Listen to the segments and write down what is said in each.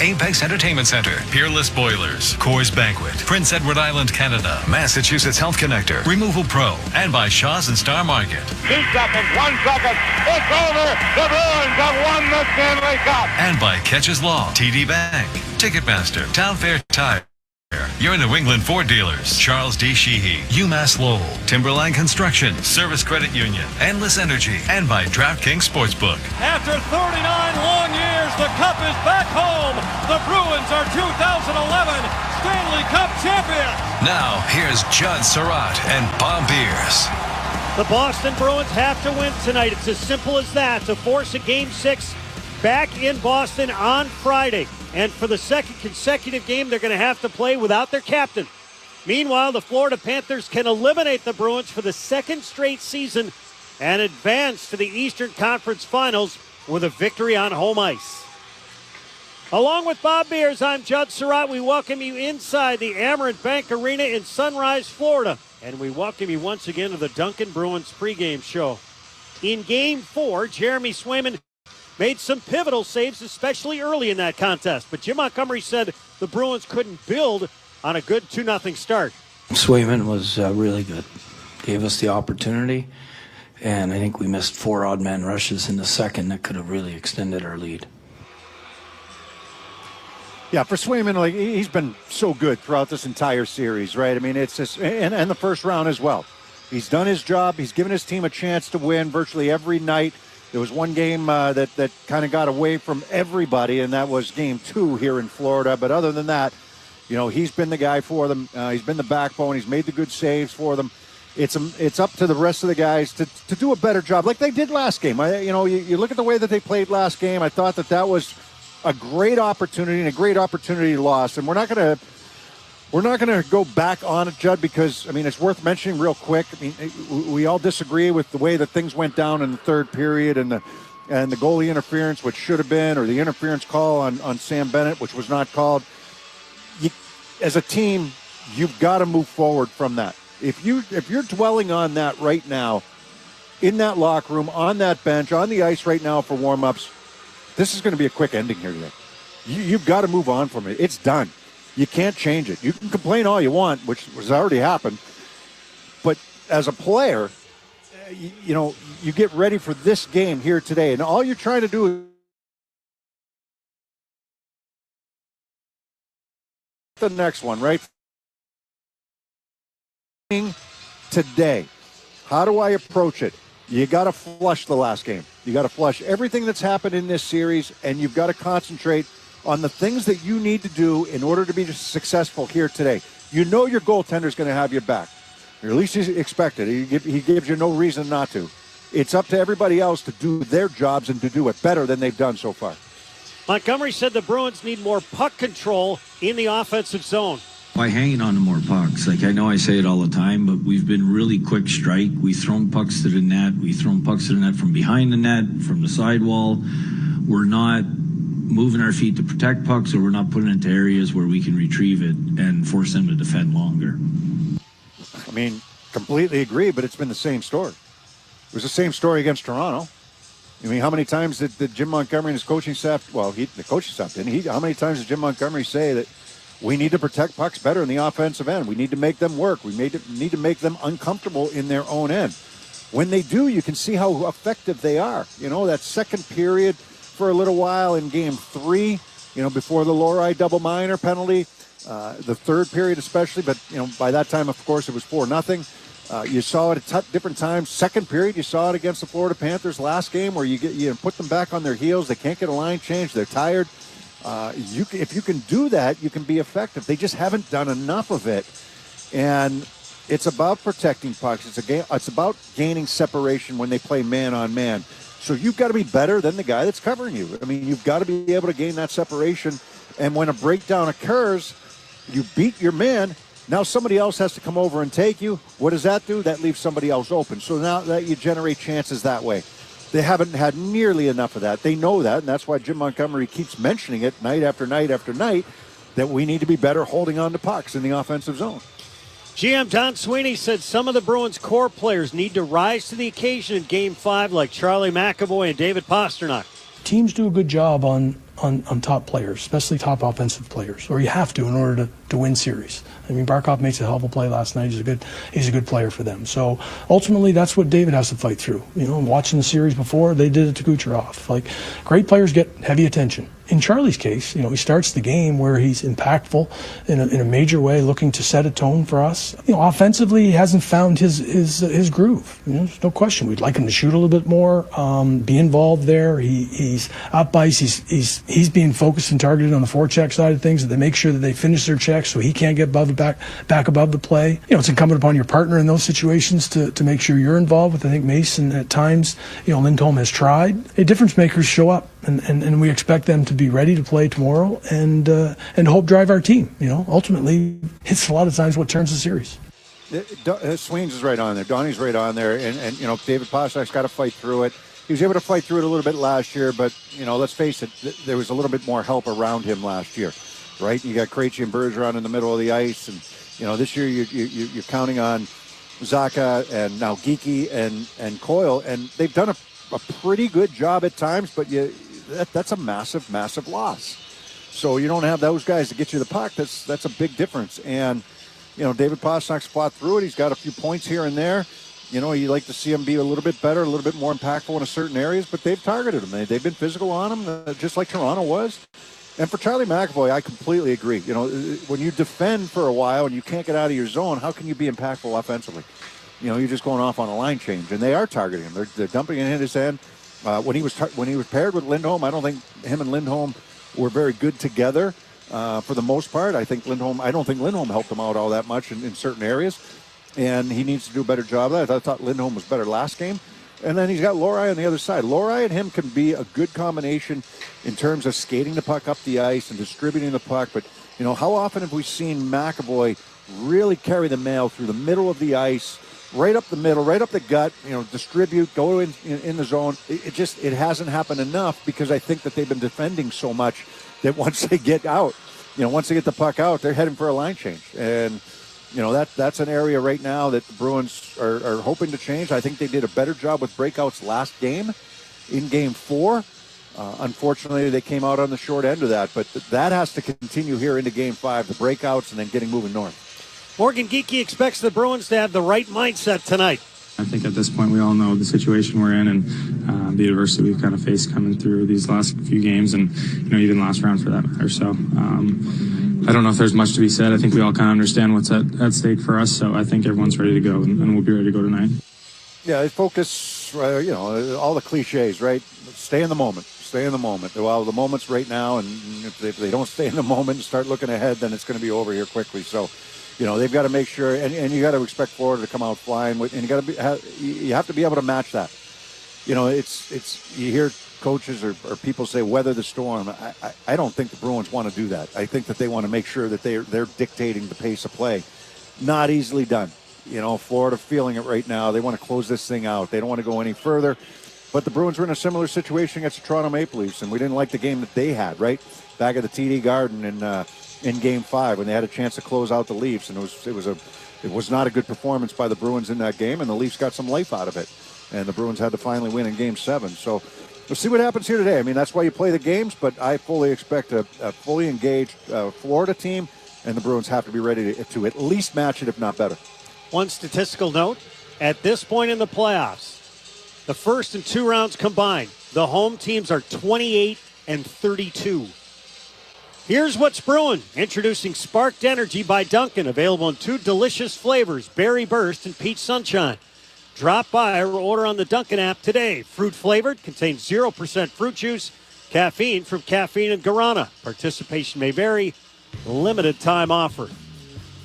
Apex Entertainment Center, Peerless Boilers, Coors Banquet, Prince Edward Island, Canada, Massachusetts Health Connector, Removal Pro, and by Shaw's and Star Market. 2 seconds, 1 second, it's over! The Bruins have won the Stanley Cup! And by Catches Law, TD Bank, Ticketmaster, Town Fair Tire, your New England Ford dealers, Charles D. Sheehy, UMass Lowell, Timberline Construction, Service Credit Union, Endless Energy, and by DraftKings Sportsbook. After 39 long years, the Cup is back home. The Bruins are 2011 Stanley Cup champions. Now, here's Judd Surratt and Bob Beers. The Boston Bruins have to win tonight. It's as simple as that to force a Game 6 back in Boston on Friday. And for the second consecutive game, they're going to have to play without their captain. Meanwhile, the Florida Panthers can eliminate the Bruins for the second straight season and advance to the Eastern Conference Finals with a victory on home ice. Along with Bob Beers, I'm Judd Surratt. We welcome you inside the Amerant Bank Arena in Sunrise, Florida. And we welcome you once again to the Duncan Bruins pregame show. In Game 4, Jeremy Swayman made some pivotal saves, especially early in that contest. But Jim Montgomery said the Bruins couldn't build on a good 2-0 start. Swayman was really good. Gave us the opportunity, and I think we missed 4 odd man rushes in the second that could have really extended our lead. Yeah, for Swayman, like, he's been so good throughout this entire series, right? I mean, it's just, and the first round as well. He's done his job. He's given his team a chance to win virtually every night. There was one game that kind of got away from everybody, and that was Game 2 here in Florida. But other than that, you know, he's been the guy for them. He's been the backbone. He's made the good saves for them. It's up to the rest of the guys to do a better job, like they did last game. You look at the way that they played last game. I thought that was a great opportunity and a great opportunity lost. And we're not gonna go back on it, Judd, because, I mean, it's worth mentioning real quick. I mean, we all disagree with the way that things went down in the third period and the goalie interference, which should have been, or the interference call on Sam Bennett, which was not called. As a team, you've got to move forward from that. If you're dwelling on that right now, in that locker room, on that bench, on the ice right now for warm-ups, this is going to be a quick ending here today. You've got to move on from it. It's done. You can't change it. You can complain all you want, which has already happened. But as a player, you get ready for this game here today. And all you're trying to do is the next one, right? Today. How do I approach it? You got to flush the last game. You got to flush everything that's happened in this series, and you've got to concentrate on the things that you need to do in order to be successful here today. You know your goaltender's going to have your back, or at least he expected. He gives you no reason not to. It's up to everybody else to do their jobs and to do it better than they've done so far. Montgomery said the Bruins need more puck control in the offensive zone. By hanging on to more pucks. Like, I know I say it all the time, but we've been really quick strike. We've thrown pucks to the net. We've thrown pucks to the net from behind the net, from the sidewall. We're not moving our feet to protect pucks, or we're not putting it into areas where we can retrieve it and force them to defend longer. I mean, completely agree, but it's been the same story. It was the same story against Toronto. I mean, how many times did Jim Montgomery and his coaching staff, the coaching staff didn't, how many times did Jim Montgomery say that we need to protect pucks better in the offensive end? We need to make them work. We need to make them uncomfortable in their own end. When they do, you can see how effective they are. You know, that second period for a little while in Game 3, before the Lorei double minor penalty, the third period especially, but, by that time, of course, it was 4-0. You saw it at different times. Second period, you saw it against the Florida Panthers last game where you put them back on their heels. They can't get a line change. They're tired. If you can do that, you can be effective. They just haven't done enough of it. And it's about protecting pucks. It's about gaining separation when they play man-on-man. So you've got to be better than the guy that's covering you. I mean, you've got to be able to gain that separation. And when a breakdown occurs, you beat your man. Now somebody else has to come over and take you. What does that do? That leaves somebody else open. So now that you generate chances that way. They haven't had nearly enough of that. They know that, and that's why Jim Montgomery keeps mentioning it night after night after night, that we need to be better holding on to pucks in the offensive zone. GM Don Sweeney said some of the Bruins' core players need to rise to the occasion in Game 5, like Charlie McAvoy and David Pastrnak. Teams do a good job on on top players, especially top offensive players, or you have to in order to win series. I mean, Barkov makes a hell of a play last night. He's a good player for them. So ultimately, that's what David has to fight through. You know, watching the series before, they did it to Kucherov. Like, great players get heavy attention. In Charlie's case, you know, he starts the game where he's impactful in a major way, looking to set a tone for us. You know, offensively, he hasn't found his groove. You know, there's no question. We'd like him to shoot a little bit more, be involved there. He's up ice. He's being focused and targeted on the forecheck side of things. That they make sure that they finish their checks so he can't get back above the play. You know, it's incumbent upon your partner in those situations to make sure you're involved with. I think Mason at times, you know, Lindholm has tried. Difference makers show up, and we expect them to be ready to play tomorrow and hope drive our team. You know, ultimately, it's a lot of times what turns the series. Sweens is right on there. Donnie's right on there. And you know, David Pastrnak's got to fight through it. He was able to fight through it a little bit last year, but, you know, let's face it, there was a little bit more help around him last year, right? You got Krejci and Bergeron in the middle of the ice, and, you know, this year you're counting on Zacha and now Geekie and Coyle, and they've done a pretty good job at times, but that's a massive, massive loss. So you don't have those guys to get you the puck. That's a big difference. And, you know, David Pastrnak's fought through it. He's got a few points here and there. You know, you like to see him be a little bit better, a little bit more impactful in certain areas, but they've targeted him. They've been physical on him, just like Toronto was. And for Charlie McAvoy, I completely agree. You know, when you defend for a while and you can't get out of your zone, how can you be impactful offensively? You know, you're just going off on a line change, and they are targeting him. They're dumping it in his end. When he was paired with Lindholm, I don't think him and Lindholm were very good together for the most part. I don't think Lindholm helped him out all that much in certain areas, and he needs to do a better job of that. I thought Lindholm was better last game. And then he's got Lohrei on the other side. Lohrei and him can be a good combination in terms of skating the puck up the ice and distributing the puck. But, you know, how often have we seen McAvoy really carry the mail through the middle of the ice, right up the middle, right up the gut, you know, distribute, go in the zone. It hasn't happened enough because I think that they've been defending so much that once they get out, you know, once they get the puck out, they're heading for a line change. And, you know, that's an area right now that the Bruins are hoping to change. I think they did a better job with breakouts last game in Game 4. Unfortunately, they came out on the short end of that. But that has to continue here into Game 5, the breakouts and then getting moving north. Morgan Geekie expects the Bruins to have the right mindset tonight. I think at this point we all know the situation we're in and the adversity we've kind of faced coming through these last few games and, you know, even last round for that matter. So I don't know if there's much to be said. I think we all kind of understand what's at stake for us. So I think everyone's ready to go and we'll be ready to go tonight. Yeah, focus, you know, all the cliches, right? Stay in the moment. Stay in the moment. Well, the moment's right now, and if they don't stay in the moment and start looking ahead, then it's going to be over here quickly. So, you know, they've got to make sure, and you got to expect Florida to come out flying, and you have to be able to match that. You know, it's you hear coaches or people say weather the storm. I don't think the Bruins want to do that. I think that they want to make sure that they're dictating the pace of play. Not easily done. You know, Florida feeling it right now. They want to close this thing out. They don't want to go any further. But the Bruins were in a similar situation against the Toronto Maple Leafs, and we didn't like the game that they had, right? Back at the TD Garden in Game 5 when they had a chance to close out the Leafs, and it was not a good performance by the Bruins in that game, and the Leafs got some life out of it. And the Bruins had to finally win in Game 7. So we'll see what happens here today. I mean, that's why you play the games, but I fully expect a fully engaged Florida team, and the Bruins have to be ready to at least match it, if not better. One statistical note, at this point in the playoffs, the first and 2 rounds combined, the home teams are 28-32. Here's what's brewing. Introducing Sparked Energy by Dunkin', available in 2 delicious flavors, Berry Burst and Peach Sunshine. Drop by or order on the Dunkin' app today. Fruit flavored, contains 0% fruit juice, caffeine from caffeine and guarana. Participation may vary. Limited time offer.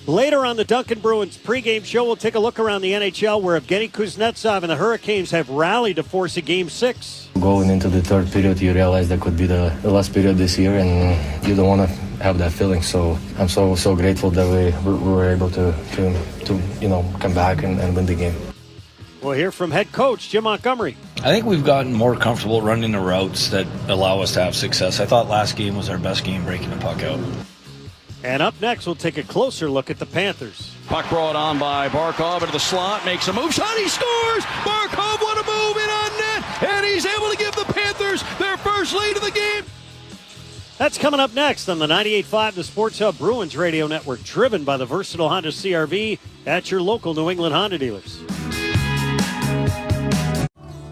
Later on the Dunkin' Bruins pregame show, we'll take a look around the NHL where Evgeny Kuznetsov and the Hurricanes have rallied to force a Game 6. Going into the third period, you realize that could be the last period this year, and you don't want to have that feeling. So I'm so grateful that we were able to come back and win the game. We'll hear from head coach Jim Montgomery. I think we've gotten more comfortable running the routes that allow us to have success. I thought last game was our best game breaking the puck out. And up next, we'll take a closer look at the Panthers. Puck brought on by Barkov into the slot, makes a move, shot, he scores! Barkov, what a move in on net, and he's able to give the Panthers their first lead of the game. That's coming up next on the 98.5 The Sports Hub Bruins Radio Network, driven by the versatile Honda CR-V at your local New England Honda dealers.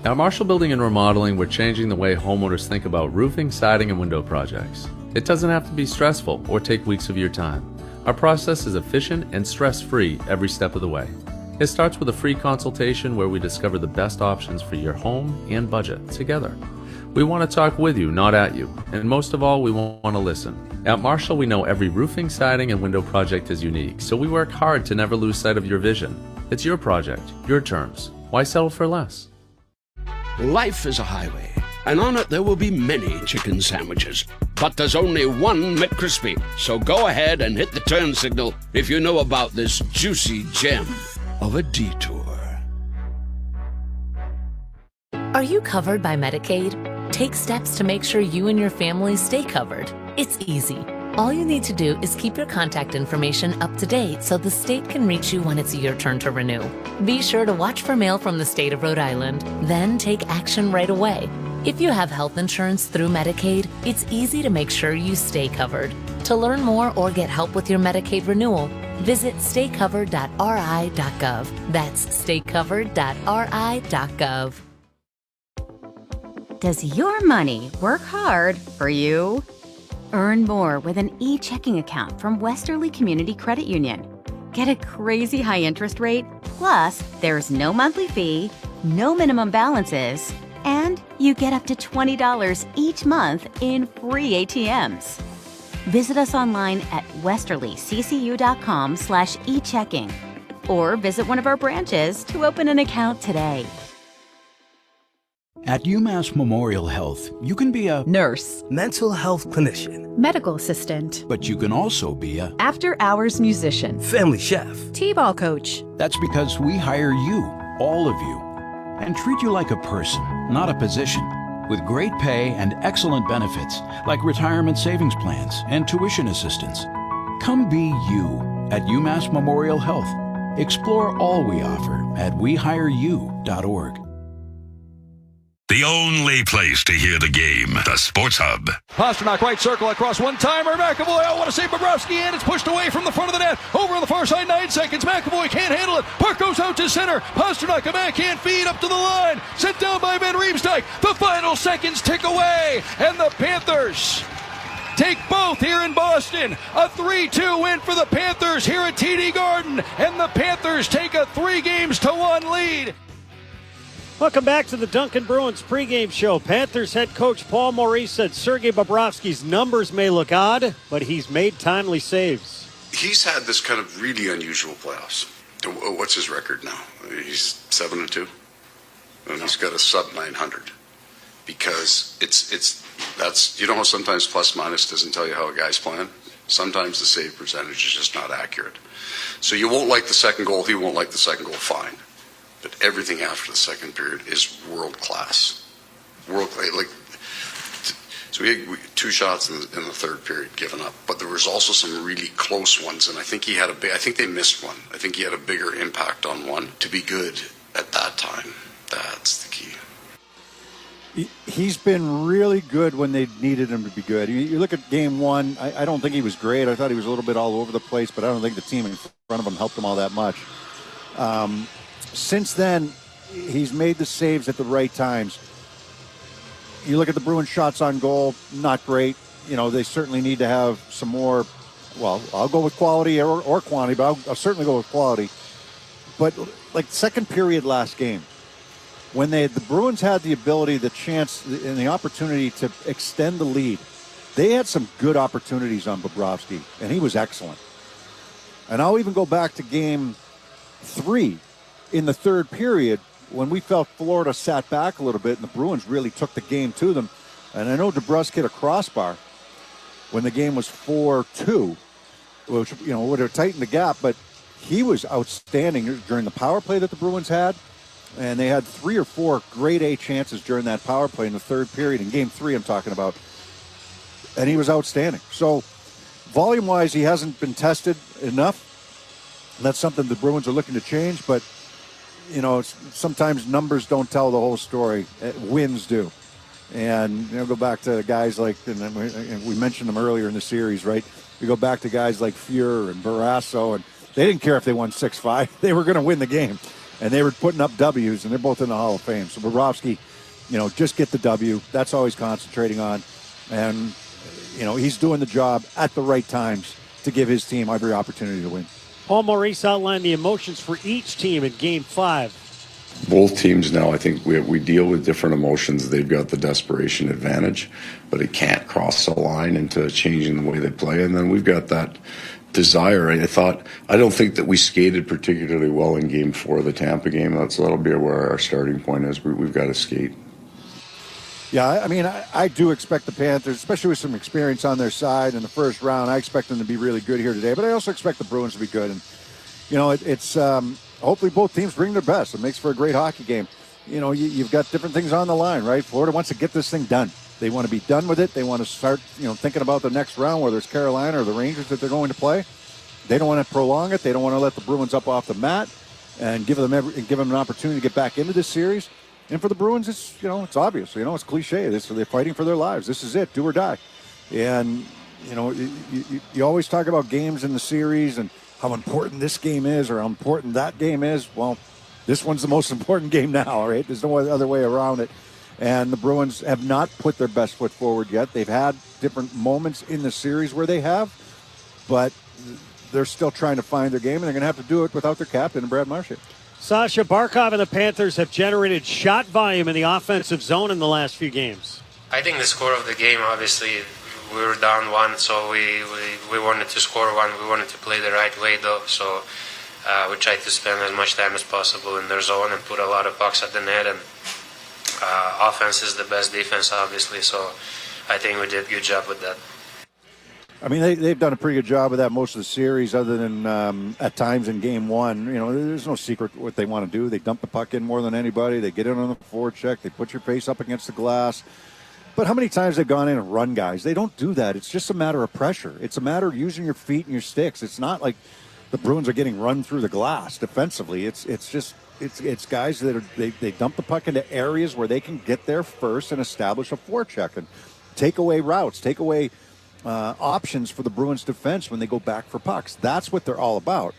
At Marshall Building and Remodeling, we're changing the way homeowners think about roofing, siding, and window projects. It doesn't have to be stressful or take weeks of your time. Our process is efficient and stress-free every step of the way. It starts with a free consultation where we discover the best options for your home and budget together. We want to talk with you, not at you. And most of all, we want to listen. At Marshall, we know every roofing, siding, and window project is unique, so we work hard to never lose sight of your vision. It's your project, your terms. Why settle for less? Life is a highway, and on it there will be many chicken sandwiches. But there's only one McCrispy. So go ahead and hit the turn signal if you know about this juicy gem of a detour. Are you covered by Medicaid? Take steps to make sure you and your family stay covered. It's easy. All you need to do is keep your contact information up to date so the state can reach you when it's your turn to renew. Be sure to watch for mail from the state of Rhode Island, then take action right away. If you have health insurance through Medicaid, it's easy to make sure you stay covered. To learn more or get help with your Medicaid renewal, visit staycovered.ri.gov. That's staycovered.ri.gov. Does your money work hard for you? Earn more with an e-checking account from Westerly Community Credit Union. Get a crazy high interest rate, plus there's no monthly fee, no minimum balances, and you get up to $20 each month in free ATMs. Visit us online at westerlyccu.com/e-checking or visit one of our branches to open an account today. At UMass Memorial Health, you can be a nurse, mental health clinician, medical assistant, but you can also be a after-hours musician, family chef, t-ball coach. That's because we hire you, all of you, and treat you like a person, not a position, with great pay and excellent benefits like retirement savings plans and tuition assistance. Come be you at UMass Memorial Health. Explore all we offer at wehireyou.org. The only place to hear the game, the Sports Hub. Pasternak right circle across one-timer. McAvoy, I want to save Bobrovsky, and it's pushed away from the front of the net. Over on the far side, 9 seconds. McAvoy can't handle it. Puck goes out to center. Pasternak, a backhand feed up to the line. Sent down by Van Riemsdyk. The final seconds tick away, and the Panthers take both here in Boston. A 3-2 win for the Panthers here at TD Garden, and the Panthers take a 3-1 lead. Welcome back to the Duncan Bruins pregame show. Panthers head coach Paul Maurice said Sergei Bobrovsky's numbers may look odd, but he's made timely saves. He's had this kind of really unusual playoffs. What's his record now? He's 7-2, and he's got a sub 900. Because that's you know, sometimes plus minus doesn't tell you how a guy's playing. Sometimes the save percentage is just not accurate. So you won't like the second goal. He won't like the second goal. Fine. But everything after the second period is world class. So we had 2 shots in the third period given up, but there was also some really close ones, and I think I think they missed one. I think he had a bigger impact on one. To be good at that time, that's the key. He's been really good when they needed him to be good. You look at game 1, I don't think he was great. I thought he was a little bit all over the place, but I don't think the team in front of him helped him all that much. Since then, he's made the saves at the right times. You look at the Bruins shots on goal, not great. You know, they certainly need to have some more. Well, I'll go with quality or quantity, but I'll certainly go with quality. But like second period last game, when the Bruins had the ability, the chance, and the opportunity to extend the lead, they had some good opportunities on Bobrovsky, and he was excellent. And I'll even go back to game 3. In the third period, when we felt Florida sat back a little bit and the Bruins really took the game to them, and I know DeBrusk hit a crossbar when the game was 4-2, which, you know, would have tightened the gap, but he was outstanding during the power play that the Bruins had, and they had 3 or 4 grade A chances during that power play in the third period, in game 3 I'm talking about, and he was outstanding. So volume-wise, he hasn't been tested enough. That's something the Bruins are looking to change, but you know, sometimes numbers don't tell the whole story. Wins do. And go back to guys like, and we mentioned them earlier in the series, right? We go back to guys like Fuhr and Barrasso, and they didn't care if they won 6-5. They were going to win the game. And they were putting up W's, and they're both in the Hall of Fame. So Bobrovsky, just get the W. That's all he's concentrating on. And, he's doing the job at the right times to give his team every opportunity to win. Paul Maurice outlined the emotions for each team in Game 5. Both teams now, I think we deal with different emotions. They've got the desperation advantage, but it can't cross the line into changing the way they play. And then we've got that desire. I don't think that we skated particularly well in Game 4 of the Tampa game. That'll be where our starting point is. We've got to skate. Yeah, I do expect the Panthers, especially with some experience on their side in the first round, I expect them to be really good here today. But I also expect the Bruins to be good. And, it's hopefully both teams bring their best. It makes for a great hockey game. You've got different things on the line, right? Florida wants to get this thing done. They want to be done with it. They want to start, thinking about the next round, whether it's Carolina or the Rangers that they're going to play. They don't want to prolong it. They don't want to let the Bruins up off the mat and give them an opportunity to get back into this series. And for the Bruins, it's it's obvious. It's cliche. They're fighting for their lives. This is it, do or die. And you always talk about games in the series and how important this game is or how important that game is. Well, this one's the most important game now, right? There's no other way around it. And the Bruins have not put their best foot forward yet. They've had different moments in the series where they have, but they're still trying to find their game, and they're going to have to do it without their captain, Brad Marchand. Sasha, Barkov and the Panthers have generated shot volume in the offensive zone in the last few games. I think the score of the game, obviously, we were down 1, so we wanted to score 1. We wanted to play the right way, though, so we tried to spend as much time as possible in their zone and put a lot of pucks at the net, and offense is the best defense, obviously, so I think we did a good job with that. They've done a pretty good job of that most of the series, other than at times in Game 1. There's no secret what they want to do. They dump the puck in more than anybody. They get in on the forecheck. They put your face up against the glass. But how many times they've gone in and run guys? They don't do that. It's just a matter of pressure. It's a matter of using your feet and your sticks. It's not like the Bruins are getting run through the glass defensively. It's guys that they dump the puck into areas where they can get there first and establish a forecheck and take away routes, take away options for the Bruins defense when they go back for pucks. That's what they're all about.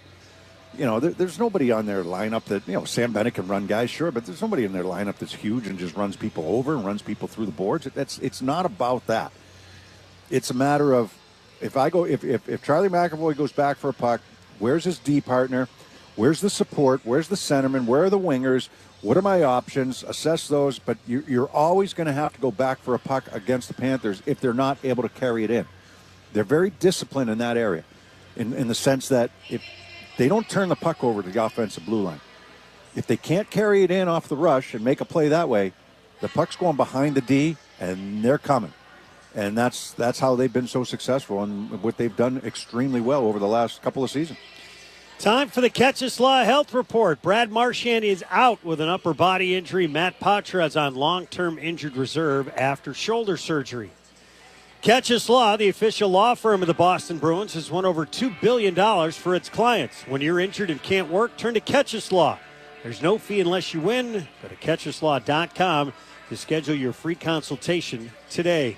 There's nobody on their lineup that, Sam Bennett can run guys, sure, but there's nobody in their lineup that's huge and just runs people over and runs people through the boards. It's not about that. It's a matter of if Charlie McAvoy goes back for a puck, where's his D partner? Where's the support? Where's the centerman? Where are the wingers? What are my options? Assess those, but you're always going to have to go back for a puck against the Panthers if they're not able to carry it in. They're very disciplined in that area, in the sense that if they don't turn the puck over to the offensive blue line, if they can't carry it in off the rush and make a play that way, the puck's going behind the D, and they're coming. And that's how they've been so successful and what they've done extremely well over the last couple of seasons. Time for the Ketchislaw Health Report. Brad Marchand is out with an upper body injury. Matt Patra is on long-term injured reserve after shoulder surgery. Ketchislaw, the official law firm of the Boston Bruins, has won over $2 billion for its clients. When you're injured and can't work, turn to Ketchislaw. There's no fee unless you win. Go to Ketchislaw.com to schedule your free consultation today.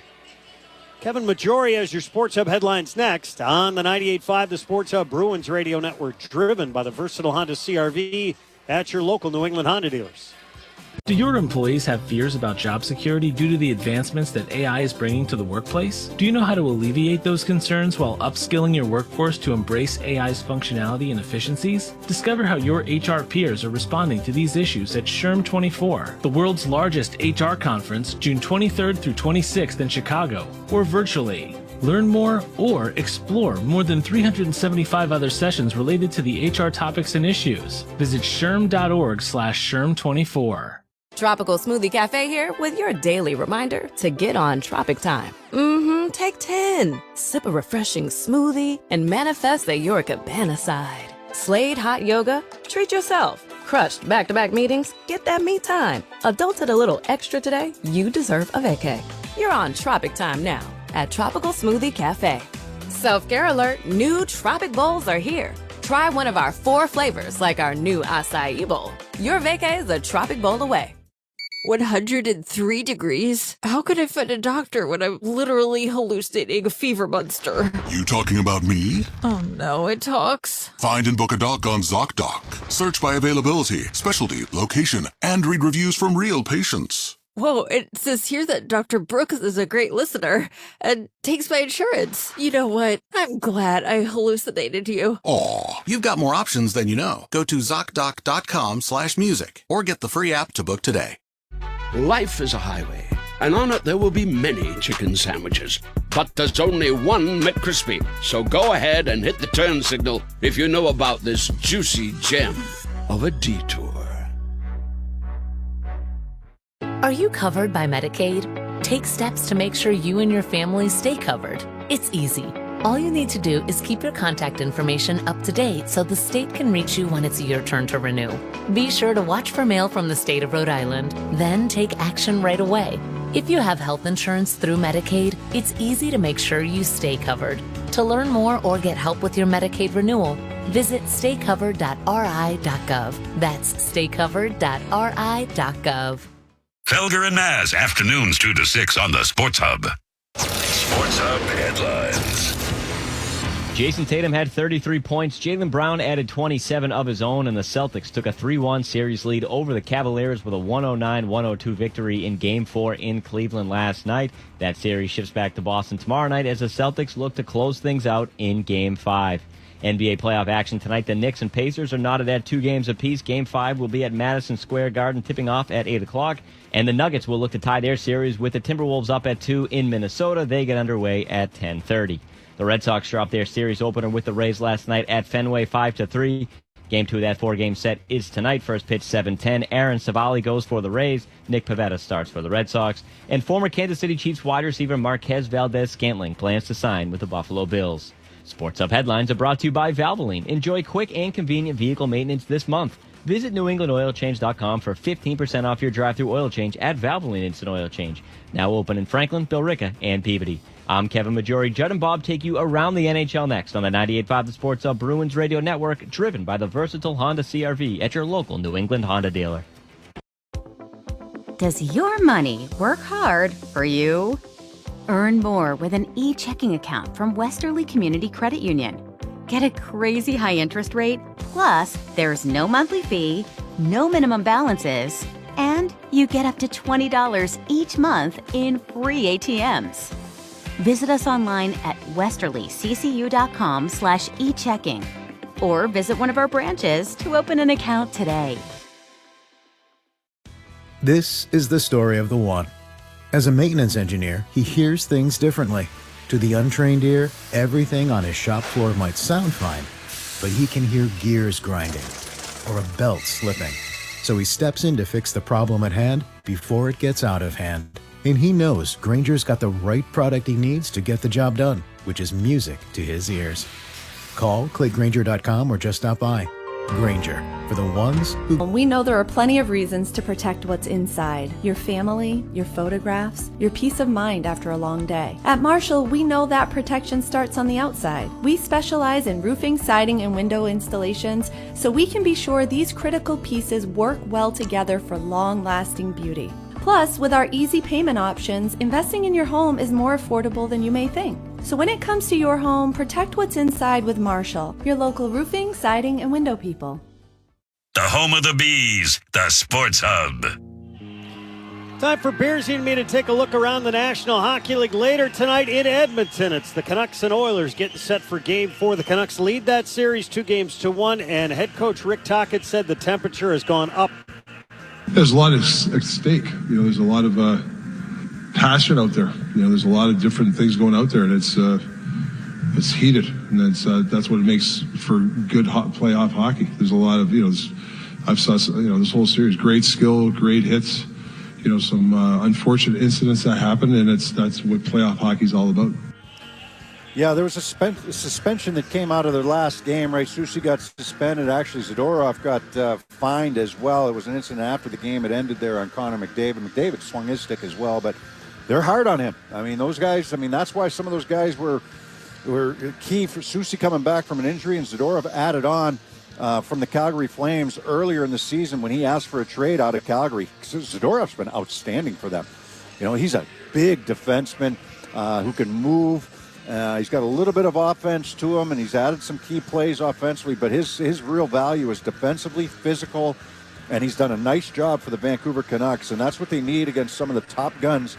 Kevin Majori has your Sports Hub headlines next on the 98.5 The Sports Hub Bruins Radio Network, driven by the versatile Honda CR-V at your local New England Honda dealers. Do your employees have fears about job security due to the advancements that AI is bringing to the workplace? Do you know how to alleviate those concerns while upskilling your workforce to embrace AI's functionality and efficiencies? Discover how your HR peers are responding to these issues at SHRM 24, the world's largest HR conference, June 23rd through 26th in Chicago, or virtually. Learn more or explore more than 375 other sessions related to the HR topics and issues. Visit shrm.org/SHRM24. Tropical Smoothie Cafe here with your daily reminder to get on Tropic Time. Take 10. Sip a refreshing smoothie and manifest that you're a cabana side. Slade hot yoga? Treat yourself. Crushed back-to-back meetings? Get that me time. Adulted a little extra today? You deserve a vacay. You're on Tropic Time now at Tropical Smoothie Cafe. Self-care alert, new Tropic Bowls are here. Try one of our 4 flavors like our new acai bowl. Your vacay is a Tropic Bowl away. 103 degrees? How could I find a doctor when I'm literally hallucinating a fever monster? You talking about me? Oh no, it talks. Find and book a doc on ZocDoc. Search by availability, specialty, location, and read reviews from real patients. Whoa, it says here that Dr. Brooks is a great listener and takes my insurance. You know what? I'm glad I hallucinated you. Aw, you've got more options than you know. Go to ZocDoc.com/music or get the free app to book today. Life is a highway, and on it there will be many chicken sandwiches. But there's only one McCrispy. So go ahead and hit the turn signal if you know about this juicy gem of a detour. Are you covered by Medicaid? Take steps to make sure you and your family stay covered. It's easy. All you need to do is keep your contact information up to date so the state can reach you when it's your turn to renew. Be sure to watch for mail from the state of Rhode Island, then take action right away. If you have health insurance through Medicaid, it's easy to make sure you stay covered. To learn more or get help with your Medicaid renewal, visit staycovered.ri.gov. That's staycovered.ri.gov. Felger and Maz, afternoons 2 to 6 on the Sports Hub. Sports Hub headlines. Jason Tatum had 33 points. Jaylen Brown added 27 of his own, and the Celtics took a 3-1 series lead over the Cavaliers with a 109-102 victory in Game 4 in Cleveland last night. That series shifts back to Boston tomorrow night as the Celtics look to close things out in Game 5. NBA playoff action tonight. The Knicks and Pacers are knotted at 2 games apiece. Game 5 will be at Madison Square Garden, tipping off at 8 o'clock. And the Nuggets will look to tie their series with the Timberwolves up at 2 in Minnesota. They get underway at 10:30. The Red Sox dropped their series opener with the Rays last night at Fenway 5-3. Game 2 of that 4-game set is tonight. First pitch 7:10. Aaron Savali goes for the Rays. Nick Pivetta starts for the Red Sox. And former Kansas City Chiefs wide receiver Marquez Valdez-Scantling plans to sign with the Buffalo Bills. Sports Up headlines are brought to you by Valvoline. Enjoy quick and convenient vehicle maintenance this month. Visit NewEnglandOilChange.com for 15% off your drive-thru oil change at Valvoline Instant Oil Change. Now open in Franklin, Billerica, and Peabody. I'm Kevin Majori. Judd and Bob take you around the NHL next on the 98.5 The Sports Hub Bruins Radio Network, driven by the versatile Honda CR-V at your local New England Honda dealer. Does your money work hard for you? Earn more with an e-checking account from Westerly Community Credit Union. Get a crazy high interest rate, plus there's no monthly fee, no minimum balances, and you get up to $20 each month in free ATMs. Visit us online at westerlyccu.com/e-checking or visit one of our branches to open an account today. This is the story of the one. As a maintenance engineer, he hears things differently. To the untrained ear, everything on his shop floor might sound fine, but he can hear gears grinding or a belt slipping. So he steps in to fix the problem at hand before it gets out of hand. And he knows Grainger's got the right product he needs to get the job done, which is music to his ears. Call, click Grainger.com, or just stop by. Grainger, for the ones who... We know there are plenty of reasons to protect what's inside. Your family, your photographs, your peace of mind after a long day. At Marshall, we know that protection starts on the outside. We specialize in roofing, siding, and window installations, so we can be sure these critical pieces work well together for long-lasting beauty. Plus, with our easy payment options, investing in your home is more affordable than you may think. So when it comes to your home, protect what's inside with Marshall, your local roofing, siding, and window people. The home of the Bees, the Sports Hub. Time for Beersy and me to take a look around the National Hockey League later tonight in Edmonton. It's the Canucks and Oilers getting set for Game 4. The Canucks lead that series 2-1, and head coach Rick Tocchet said the temperature has gone up. There's a lot at stake. There's a lot of passion out there. There's a lot of different things going out there, and it's heated, and that's what it makes for good playoff hockey. There's a lot of I've saw this whole series, great skill, great hits. Some unfortunate incidents that happened, and that's what playoff hockey's all about. Yeah, there was a suspension that came out of their last game, right? Soucy got suspended. Actually, Zadorov got fined as well. It was an incident after the game. It ended there on Connor McDavid. McDavid swung his stick as well, but they're hard on him. I mean, those guys, that's why some of those guys were key for Soucy coming back from an injury, and Zadorov added on. from the Calgary Flames earlier in the season when he asked for a trade out of Calgary. Zadorov's been outstanding for them. You know, he's a big defenseman who can move. He's got a little bit of offense to him, and he's added some key plays offensively, but his real value is defensively, physical, and he's done a nice job for the Vancouver Canucks, and that's what they need against some of the top guns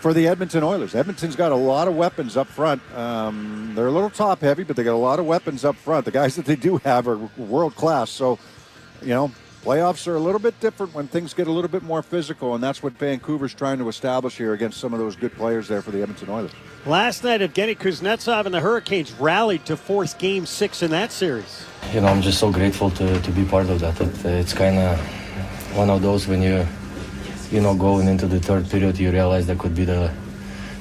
for the Edmonton Oilers. Edmonton's got a lot of weapons up front. They're a little top-heavy, but they got a lot of weapons up front. The guys that they do have are world-class, so, you know, playoffs are a little bit different when things get a little bit more physical, and that's what Vancouver's trying to establish here against some of those good players there for the Edmonton Oilers. Last night, Evgeny Kuznetsov and the Hurricanes rallied to force Game 6 in that series. You know, I'm just so grateful to be part of that. It's kind of one of those when you know, going into the third period, you realize that could be the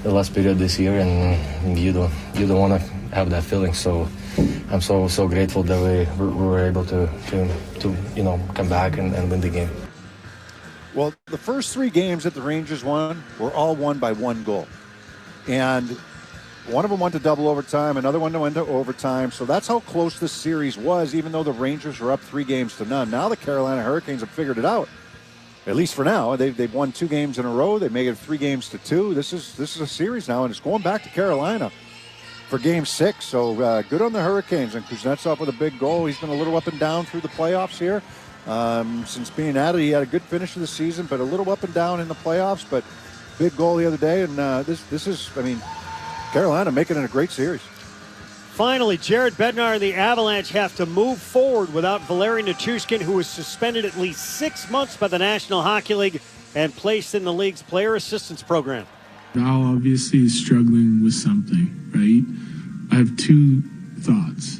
last period this year, and you don't want to have that feeling. So I'm so grateful that we were able to you know, come back and win the game. Well, the first 3 games that the Rangers won were all won by 1 goal. And one of them went to double overtime, another one went to overtime. So that's how close this series was, even though the Rangers were up 3-0. Now the Carolina Hurricanes have figured it out, at least for now. They've won 2 games in a row. They made it 3-2. This is a series now, and it's going back to Carolina for Game 6. So good on the Hurricanes. And Kuznetsov with a big goal. He's been a little up and down through the playoffs here. Since being at it, he had a good finish of the season, but a little up and down in the playoffs. But big goal the other day, and this is, I mean, Carolina making it a great series. Finally, Jared Bednar and the Avalanche have to move forward without Valeri Nichushkin, who was suspended at least 6 months by the National Hockey League and placed in the league's player assistance program. Val obviously is struggling with something, right? I have 2 thoughts.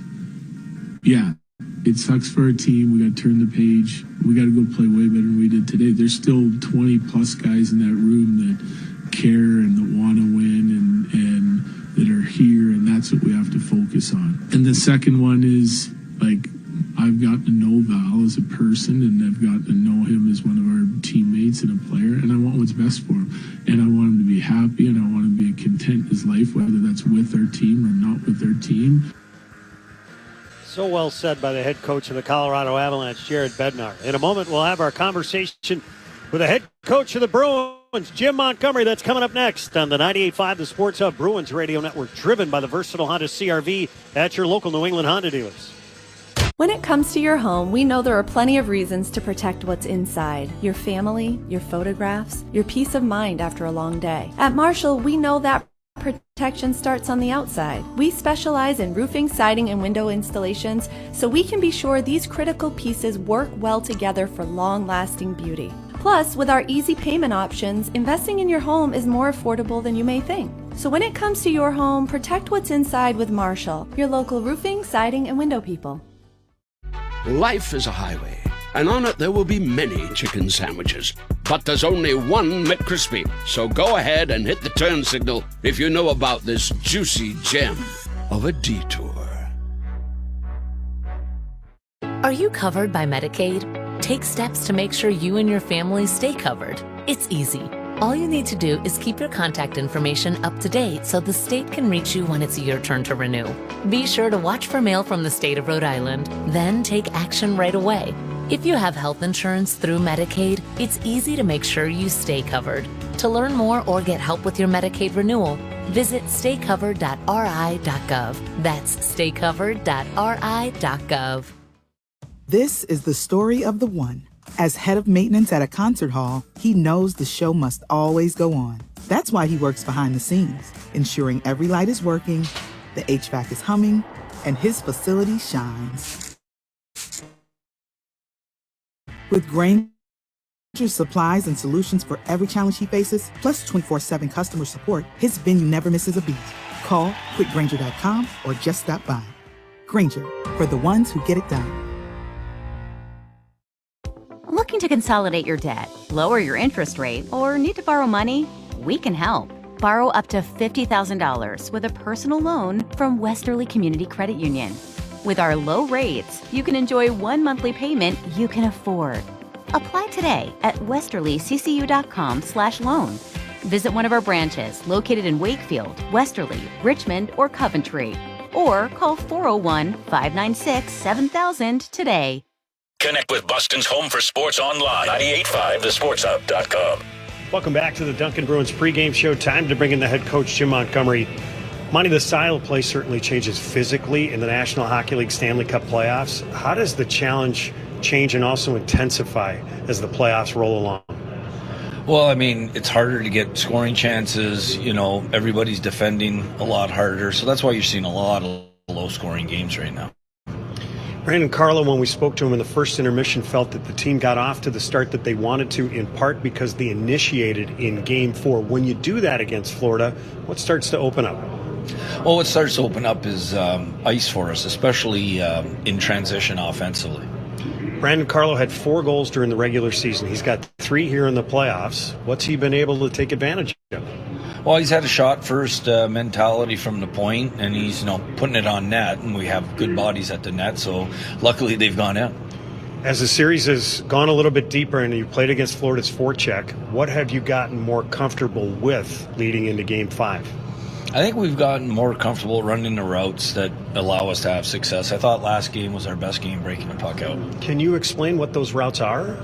Yeah, it sucks for our team. We got to turn the page. We got to go play way better than we did today. There's still 20-plus guys in that room that care and that want to win and that are here, and that's what we have to focus on. And the second one is, like, I've gotten to know Val as a person, and I've gotten to know him as one of our teammates and a player, and I want what's best for him. And I want him to be happy, and I want him to be content in his life, whether that's with our team or not with our team. So well said by the head coach of the Colorado Avalanche, Jared Bednar. In a moment, we'll have our conversation with the head coach of the Bruins, Jim Montgomery. That's coming up next on the 98.5 The Sports Hub Bruins Radio Network, driven by the versatile Honda CR-V at your local New England Honda dealers. When it comes to your home, we know there are plenty of reasons to protect what's inside. Your family, your photographs, your peace of mind after a long day. At Marshall, we know that protection starts on the outside. We specialize in roofing, siding, and window installations, so we can be sure these critical pieces work well together for long-lasting beauty. Plus, with our easy payment options, investing in your home is more affordable than you may think. So when it comes to your home, protect what's inside with Marshall, your local roofing, siding, and window people. Life is a highway, and on it there will be many chicken sandwiches. But there's only one McCrispy. So go ahead and hit the turn signal if you know about this juicy gem of a detour. Are you covered by Medicaid? Take steps to make sure you and your family stay covered. It's easy. All you need to do is keep your contact information up to date so the state can reach you when it's your turn to renew. Be sure to watch for mail from the state of Rhode Island, then take action right away. If you have health insurance through Medicaid, it's easy to make sure you stay covered. To learn more or get help with your Medicaid renewal, visit staycovered.ri.gov. That's staycovered.ri.gov. This is the story of the one. As head of maintenance at a concert hall, he knows the show must always go on. That's why he works behind the scenes, ensuring every light is working, the HVAC is humming, and his facility shines. With Grainger's supplies and solutions for every challenge he faces, plus 24/7 customer support, his venue never misses a beat. Call quickgrainger.com or just stop by. Grainger, for the ones who get it done. Looking to consolidate your debt, lower your interest rate, or need to borrow money? We can help. Borrow up to $50,000 with a personal loan from Westerly Community Credit Union. With our low rates, you can enjoy one monthly payment you can afford. Apply today at westerlyccu.com/loan. Visit one of our branches located in Wakefield, Westerly, Richmond, or Coventry. or call 401-596-7000 today. Connect with Boston's home for sports online, 98.5thesportshub.com. Welcome back to the Duncan Bruins pregame show. Time to bring in the head coach, Jim Montgomery. Monty, the style of play certainly changes physically in the National Hockey League Stanley Cup playoffs. How does the challenge change and also intensify as the playoffs roll along? Well, I mean, it's harder to get scoring chances. You know, everybody's defending a lot harder. So that's why you're seeing a lot of low-scoring games right now. Brandon Carlo, when we spoke to him in the first intermission, felt that the team got off to the start that they wanted to, in part because they initiated in Game 4. When you do that against Florida, what starts to open up? Well, what starts to open up is ice for us, especially in transition offensively. Brandon Carlo had 4 goals during the regular season. He's got 3 here in the playoffs. What's he been able to take advantage of? Well, he's had a shot-first mentality from the point, and he's putting it on net, and we have good bodies at the net, so luckily they've gone in. As the series has gone a little bit deeper and you played against Florida's forecheck, what have you gotten more comfortable with leading into Game 5? I think we've gotten more comfortable running the routes that allow us to have success. I thought last game was our best game breaking the puck out. Can you explain what those routes are?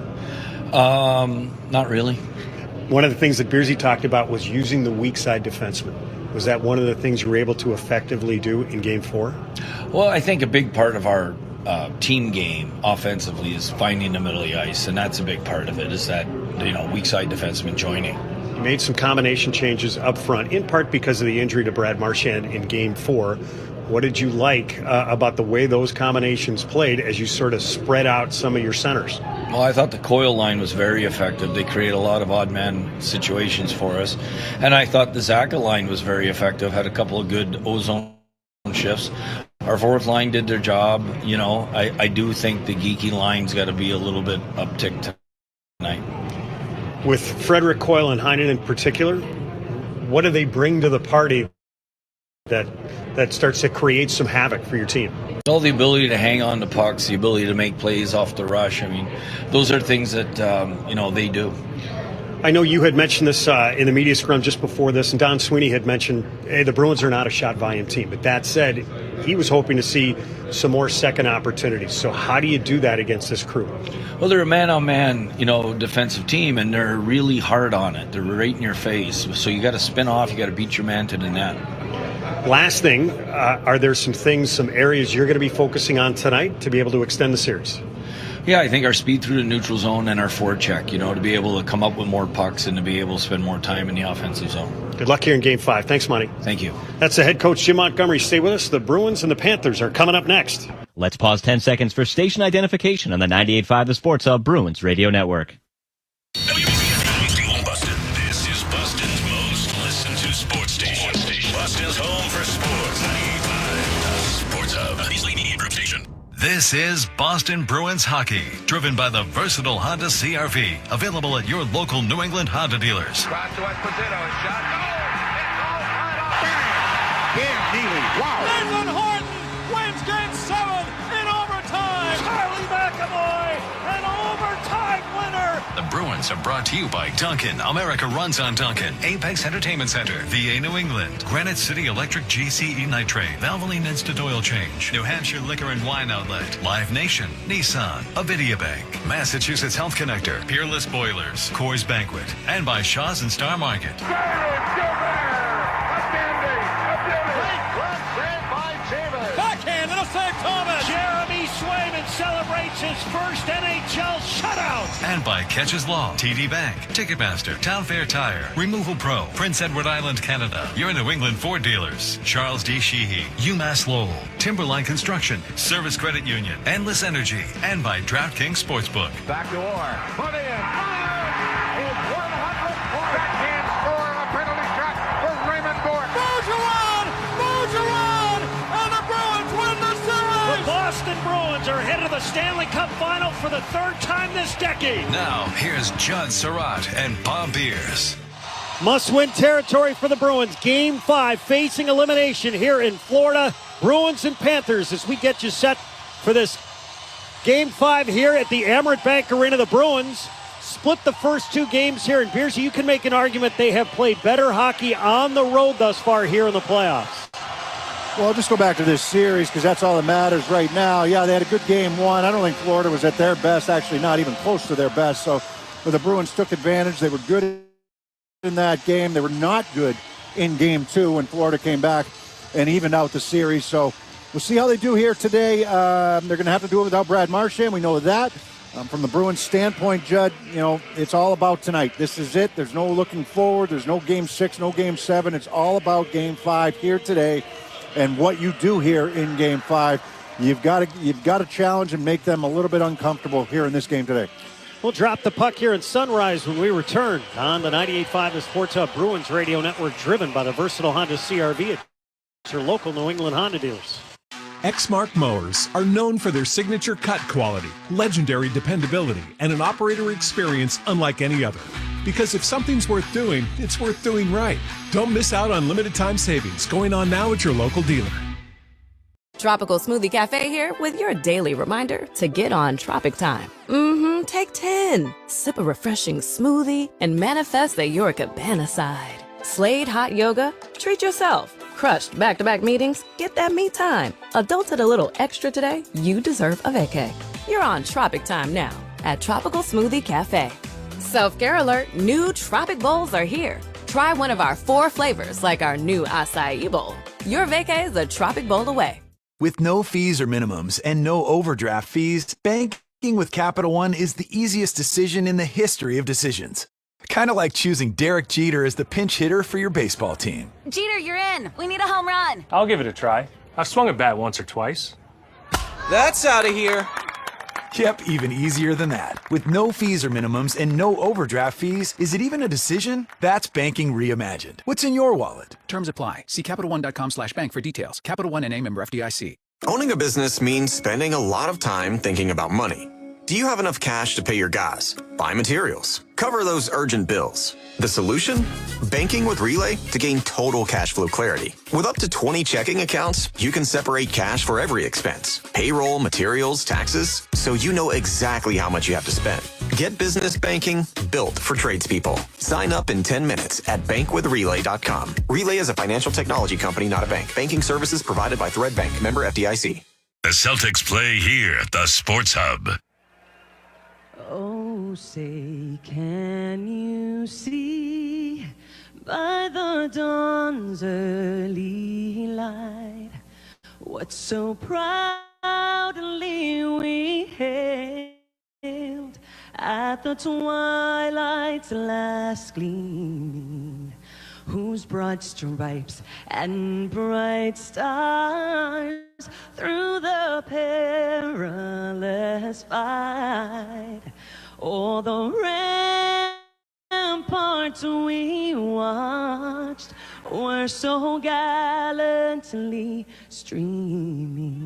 Not really. One of the things that Beersy talked about was using the weak side defenseman. Was that one of the things you were able to effectively do in Game 4? Well, I think a big part of our team game offensively is finding the middle of the ice, and that's a big part of it, is that weak side defenseman joining. You made some combination changes up front, in part because of the injury to Brad Marchand in Game 4. What did you like about the way those combinations played as you sort of spread out some of your centers? Well, I thought the Coyle line was very effective. They create a lot of odd man situations for us. And I thought the Zaka line was very effective, had a couple of good ozone shifts. Our fourth line did their job. I do think the Geeky line's got to be a little bit upticked tonight. With Frederick Coyle and Heinen in particular, what do they bring to the party that starts to create some havoc for your team? Well, the ability to hang on to pucks, the ability to make plays off the rush. I mean, those are things that, they do. I know you had mentioned this in the media scrum just before this, and Don Sweeney had mentioned, hey, the Bruins are not a shot volume team. But that said, he was hoping to see some more second opportunities. So how do you do that against this crew? Well, they're a man-on-man, defensive team, and they're really hard on it. They're right in your face. So you got to spin off, you got to beat your man to the net. Last thing, are there some areas you're going to be focusing on tonight to be able to extend the series? Yeah, I think our speed through the neutral zone and our forecheck, to be able to come up with more pucks and to be able to spend more time in the offensive zone. Good luck here in Game 5. Thanks, Monty. Thank you. That's the head coach, Jim Montgomery. Stay with us. The Bruins and the Panthers are coming up next. Let's pause 10 seconds for station identification on the 98.5 The Sports Hub Bruins Radio Network. Boston. This is Boston's most listened to sports station. Boston's home for sports. 98.5 The Sports Hub. Easily Media Group Station. This is Boston Bruins hockey, driven by the versatile Honda CR-V, available at your local New England Honda dealers. Cross to Esposito, a shot. Oh, it's all right off. Bang! Dan Neely, wow. Nathan Horton wins Game 7 in overtime. Charlie McAvoy, an overtime winner. The Bruins are brought to you by Duncan. America runs on Duncan. Apex Entertainment Center, VA New England. Granite City Electric GCE Nitrate. Valvoline Instant Oil Change. New Hampshire Liquor and Wine Outlet. Live Nation. Nissan. Avidia Bank. Massachusetts Health Connector. Peerless Boilers. Coors Banquet. And by Shaw's and Star Market. Backhand, it'll save Thomas. Jeremy Swayman celebrates his first NHL shutout. And by Catches Law, TD Bank, Ticketmaster, Town Fair Tire, Removal Pro, Prince Edward Island, Canada, your New England Ford dealers, Charles D. Sheehy, UMass Lowell, Timberline Construction, Service Credit Union, Endless Energy, and by DraftKings Sportsbook. Back to Orr. Put in. His 100th backhand score, a penalty shot for Raymond Bourque. Bergeron, and the Bruins win the series. The Boston Bruins are headed to the Stanley Cup Final for the third time this decade. Now, here's Judd Surratt and Bob Beers. Must-win territory for the Bruins. Game 5, facing elimination here in Florida. Bruins and Panthers as we get you set for this Game 5 here at the Amerant Bank Arena. The Bruins split the first 2 games here. And Beersy, you can make an argument they have played better hockey on the road thus far here in the playoffs. Well, just go back to this series because that's all that matters right now. Yeah, they had a good game one. I don't think Florida was at their best, actually not even close to their best. So the Bruins took advantage. They were good in that game. They were not good in game two when Florida came back and evened out the series. So we'll see how they do here today. They're going to have to do it without Brad Marchand. We know that. From the Bruins standpoint, Judd, it's all about tonight. This is it. There's no looking forward. There's no game 6, no game 7. It's all about game 5 here today. And what you do here in game 5, you've got to challenge and make them a little bit uncomfortable here in this game today. We'll drop the puck here in Sunrise when we return on the 98.5 The Sports Hub Bruins Radio Network, driven by the versatile Honda CR-V at your local New England Honda dealers. Exmark mowers are known for their signature cut quality, legendary dependability, and an operator experience unlike any other. Because if something's worth doing, it's worth doing right. Don't miss out on limited time savings going on now at your local dealer. Tropical Smoothie Cafe here with your daily reminder to get on Tropic Time. Take 10. Sip a refreshing smoothie and manifest that you're a cabana side. Slade hot yoga? Treat yourself. Crushed back-to-back meetings? Get that me time. Adults at a little extra today? You deserve a vacay. You're on Tropic Time now at Tropical Smoothie Cafe. Self-care alert, new Tropic Bowls are here. Try one of our 4 flavors like our new acai bowl. Your vacay is a Tropic Bowl away. With no fees or minimums and no overdraft fees, banking with Capital One is the easiest decision in the history of decisions. Kind of like choosing Derek Jeter as the pinch hitter for your baseball team. Jeter, you're in. We need a home run. I'll give it a try. I've swung a bat once or twice. That's out of here. Yep, even easier than that. With no fees or minimums and no overdraft fees, is it even a decision? That's banking reimagined. What's in your wallet? Terms apply. See CapitalOne.com/bank for details. Capital One N.A. member FDIC. Owning a business means spending a lot of time thinking about money. Do you have enough cash to pay your guys, buy materials, cover those urgent bills? The solution? Banking with Relay to gain total cash flow clarity. With up to 20 checking accounts, you can separate cash for every expense, payroll, materials, taxes, so you know exactly how much you have to spend. Get business banking built for tradespeople. Sign up in 10 minutes at bankwithrelay.com. Relay is a financial technology company, not a bank. Banking services provided by Thread Bank, member FDIC. The Celtics play here at the Sports Hub. Oh, say, can you see by the dawn's early light what so proudly we hailed at the twilight's last gleaming, whose broad stripes and bright stars through the perilous fight, o'er the ramparts we watched were so gallantly streaming,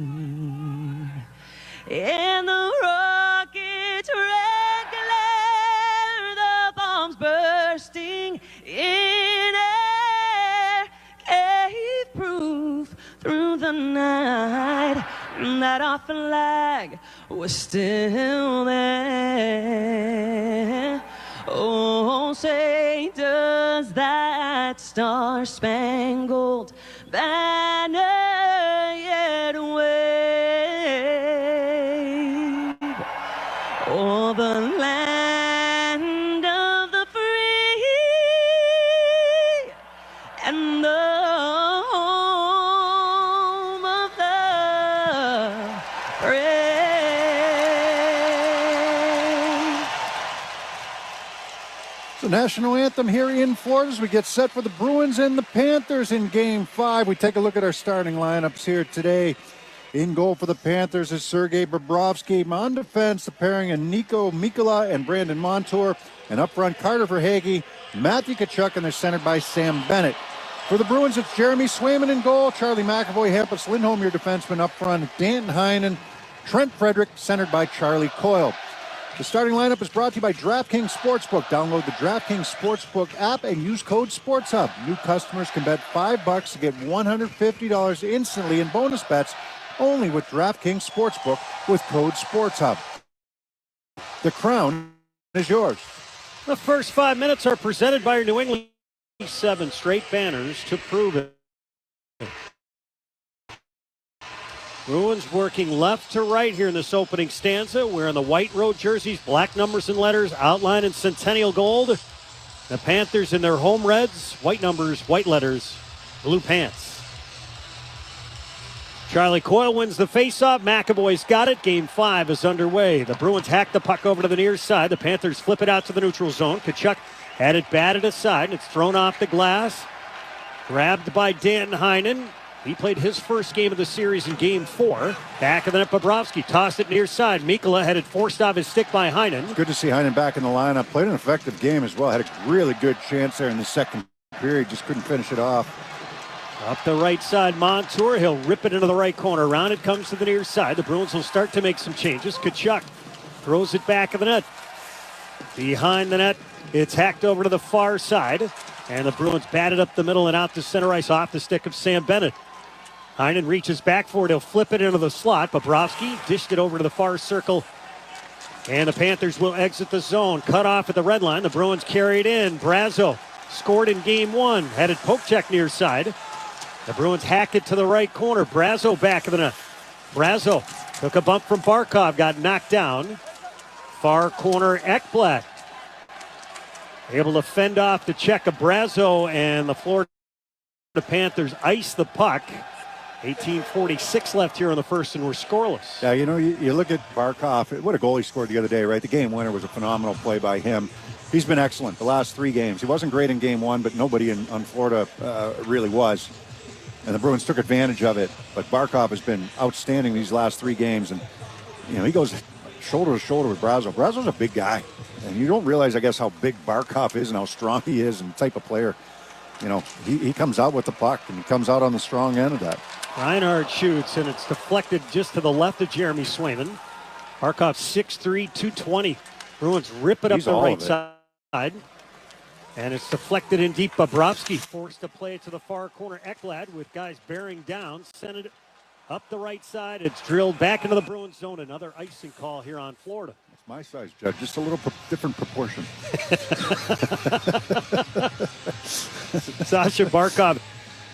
in the rocket's red glare, the bombs bursting in air gave proof through the night that our flag was still there. Oh, say, does that star-spangled banner yet wave o'er the land of the free and the home of the brave? The national anthem here in Florida as we get set for the Bruins and the Panthers in Game 5. We take a look at our starting lineups here today. In goal for the Panthers is Sergei Bobrovsky. On defense, the pairing of Nico Mikkola and Brandon Montour. And up front, Carter Verhaeghe, Matthew Tkachuk, and they're centered by Sam Bennett. For the Bruins, it's Jeremy Swayman in goal, Charlie McAvoy, Hampus Lindholm, your defenseman up front, Danton Heinen, Trent Frederick, centered by Charlie Coyle. The starting lineup is brought to you by DraftKings Sportsbook. Download the DraftKings Sportsbook app and use code SportsHub. New customers can bet $5 to get $150 instantly in bonus bets only with DraftKings Sportsbook with code SportsHub. The crown is yours. The first 5 minutes are presented by your New England 7 straight banners to prove it. Bruins working left to right here in this opening stanza. Wearing the white road jerseys, black numbers and letters, outlined in Centennial gold. The Panthers in their home reds, white numbers, white letters, blue pants. Charlie Coyle wins the faceoff. McAvoy's got it. Game 5 is underway. The Bruins hack the puck over to the near side. The Panthers flip it out to the neutral zone. Tkachuk had it batted aside, and it's thrown off the glass. Grabbed by Dan Heinen. He played his first game of the series in Game 4. Back of the net, Bobrovsky tossed it near side. Mikkola had it forced off his stick by Heinen. Good to see Heinen back in the lineup. Played an effective game as well. Had a really good chance there in the second period. Just couldn't finish it off. Up the right side, Montour. He'll rip it into the right corner. Around it comes to the near side. The Bruins will start to make some changes. Tkachuk throws it back of the net. Behind the net, it's hacked over to the far side. And the Bruins batted up the middle and out to center ice off the stick of Sam Bennett. Heinen reaches back for it. He'll flip it into the slot. Bobrovsky dished it over to the far circle. And the Panthers will exit the zone. Cut off at the red line. The Bruins carry it in. Brazo scored in Game 1. Had it poke check near side. The Bruins hack it to the right corner. Brazo back of the net. Brazo took a bump from Barkov. Got knocked down. Far corner, Ekblad. Able to fend off the check of Brazo, and the Florida Panthers ice the puck. 18:46 left here in the first, and we're scoreless. Yeah, you look at Barkov. What a goal he scored the other day, right? The game winner was a phenomenal play by him. He's been excellent the last 3 games. He wasn't great in Game 1, but nobody on Florida really was. And the Bruins took advantage of it. But Barkov has been outstanding these last 3 games. And, he goes shoulder to shoulder with Brazo. Brazo's a big guy. And you don't realize, I guess, how big Barkov is and how strong he is and the type of player. He comes out with the puck, and he comes out on the strong end of that. Reinhart shoots, and it's deflected just to the left of Jeremy Swayman. Barkov 6'3", 220. Bruins rip it up the right side. And it's deflected in deep. Bobrovsky forced to play it to the far corner. Ekblad with guys bearing down. Sent it up the right side. It's drilled back into the Bruins zone. Another icing call here on Florida. It's my size, Judge. Just a little different proportion. Sasha Barkov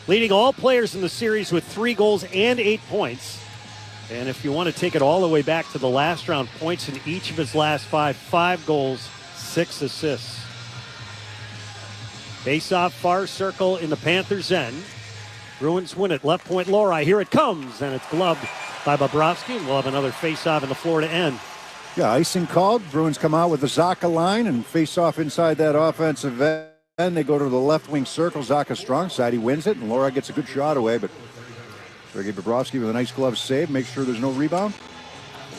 leading all players in the series with 3 goals and 8 points. And if you want to take it all the way back to the last round, points in each of his last 5 goals, 6 assists. Face-off far circle in the Panthers' end. Bruins win it. Left point, Lori. Here it comes, and it's gloved by Bobrovsky. And we'll have another face-off in the Florida end. Yeah, icing called. Bruins come out with the Zacha line and face off inside that offensive end. They go to the left wing circle. Zacha's strong side. He wins it, and Laura gets a good shot away. But Sergei Bobrovsky with a nice glove save. Makes sure there's no rebound.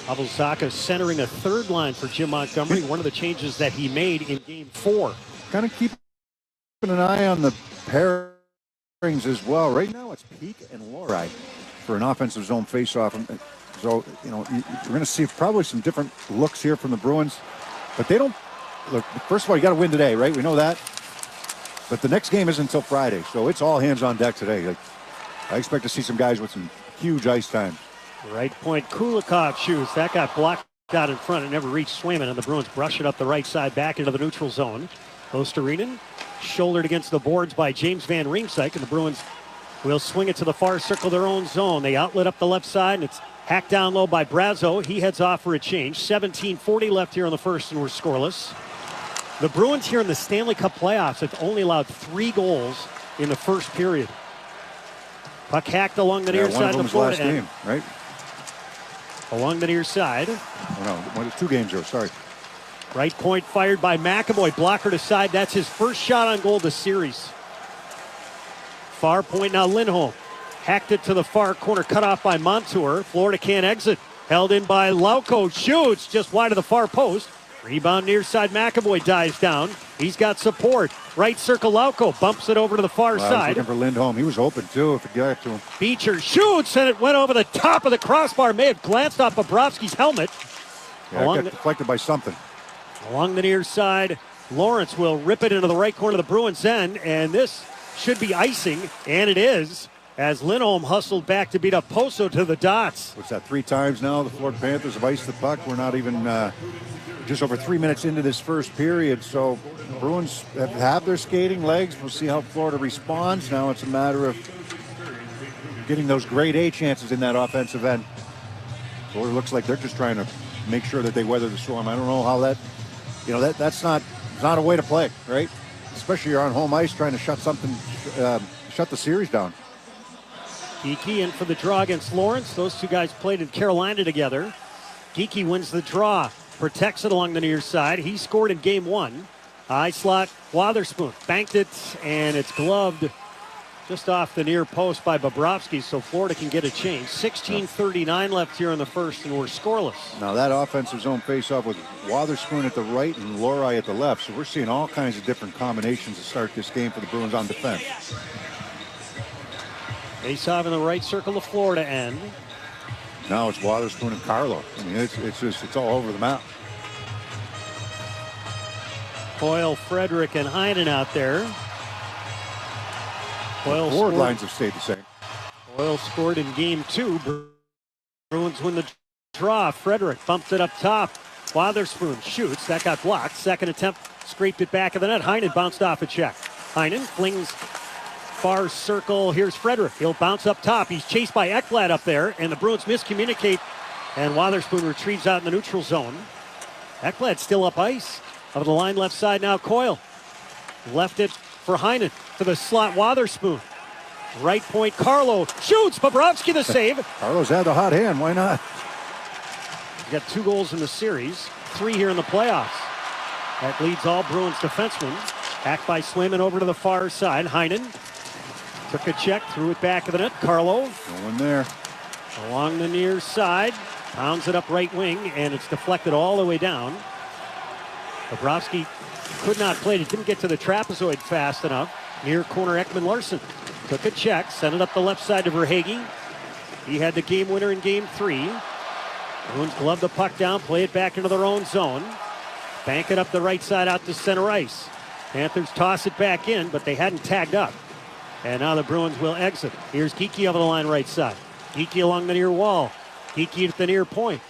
Pavel Zacha centering a third line for Jim Montgomery. One of the changes that he made in Game 4. Kind of keep an eye on the pairings as well. Right now it's Peak and Lori for an offensive zone faceoff. So, you're going to see probably some different looks here from the Bruins. But they don't look. First of all, you got to win today, right? We know that. But the next game isn't until Friday, so it's all hands on deck today. I expect to see some guys with some huge ice time. Right point, Kulikov shoots. That got blocked out in front. It never reached Swayman, and the Bruins brush it up the right side back into the neutral zone. Ostarinen shouldered against the boards by James Van Riemsdyk, and the Bruins will swing it to the far circle of their own zone. They outlet up the left side, and it's hacked down low by Brazo. He heads off for a change. 17:40 left here in the first, and we're scoreless. The Bruins here in the Stanley Cup playoffs have only allowed 3 goals in the first period. Puck hacked along the near side of the Florida end. Game, right? Along the near side. Oh, no, 2 games ago, sorry. Right point fired by McAvoy. Blocker to side. That's his first shot on goal this series. Far point now, Lindholm. Hacked it to the far corner, cut off by Montour. Florida can't exit. Held in by Lauko. Shoots just wide of the far post. Rebound near side. McAvoy dives down. He's got support. Right circle, Lauko bumps it over to the far side. I was looking for Lindholm. He was open too if it got to him. Beecher shoots, and it went over the top of the crossbar. May have glanced off Bobrovsky's helmet. Yeah, it got deflected by something. Along the near side, Lawrence will rip it into the right corner of the Bruins' end, and this should be icing, and it is, as Lindholm hustled back to beat up Poso to the dots. What's that, 3 times now the Florida Panthers have iced the puck? We're not even just over 3 minutes into this first period, so the Bruins have their skating legs. We'll see how Florida responds. Now it's a matter of getting those grade A chances in that offensive end. Florida looks like they're just trying to make sure that they weather the storm. I don't know how that, that's not a way to play, right? Especially you're on home ice trying to shut the series down. Geekie in for the draw against Lawrence. Those two guys played in Carolina together. Geekie wins the draw, protects it along the near side. He scored in game 1. High slot, Wotherspoon banked it, and it's gloved just off the near post by Bobrovsky, so Florida can get a change. 16:39 left here in the first, and we're scoreless. Now that offensive zone face-off with Wotherspoon at the right and Lori at the left, so we're seeing all kinds of different combinations to start this game for the Bruins on defense. Face-off in the right circle of Florida end. Now it's Wotherspoon and Carlo. I mean, it's all over the map. Coyle, Frederick, and Heinen out there. The forward lines have stayed the same. Coyle scored in game 2. Bruins win the draw. Frederick bumped it up top. Wotherspoon shoots. That got blocked. Second attempt, scraped it back of the net. Heinen bounced off a check. Heinen flings far circle. Here's Frederick. He'll bounce up top. He's chased by Ekblad up there, and the Bruins miscommunicate, and Wotherspoon retrieves out in the neutral zone. Ekblad still up ice. Over the line left side now, Coyle. Left it for Heinen to the slot, Wotherspoon. Right point, Carlo shoots. Bobrovsky the save. Carlo's had the hot hand. Why not? He got 2 goals in the series, 3 here in the playoffs. That leads all Bruins defensemen. Back by Swayman over to the far side. Heinen took a check, threw it back of the net. Carlo. No one there. Along the near side. Pounds it up right wing, and it's deflected all the way down. Bobrovsky could not play. He didn't get to the trapezoid fast enough. Near corner, Ekman Larsson took a check, sent it up the left side to Verhage. He had the game winner in game 3. Bruins glove the puck down, play it back into their own zone. Bank it up the right side out to center ice. Panthers toss it back in, but they hadn't tagged up. And now the Bruins will exit. Here's Geekie over the line right side. Geekie along the near wall. Geekie at the near point.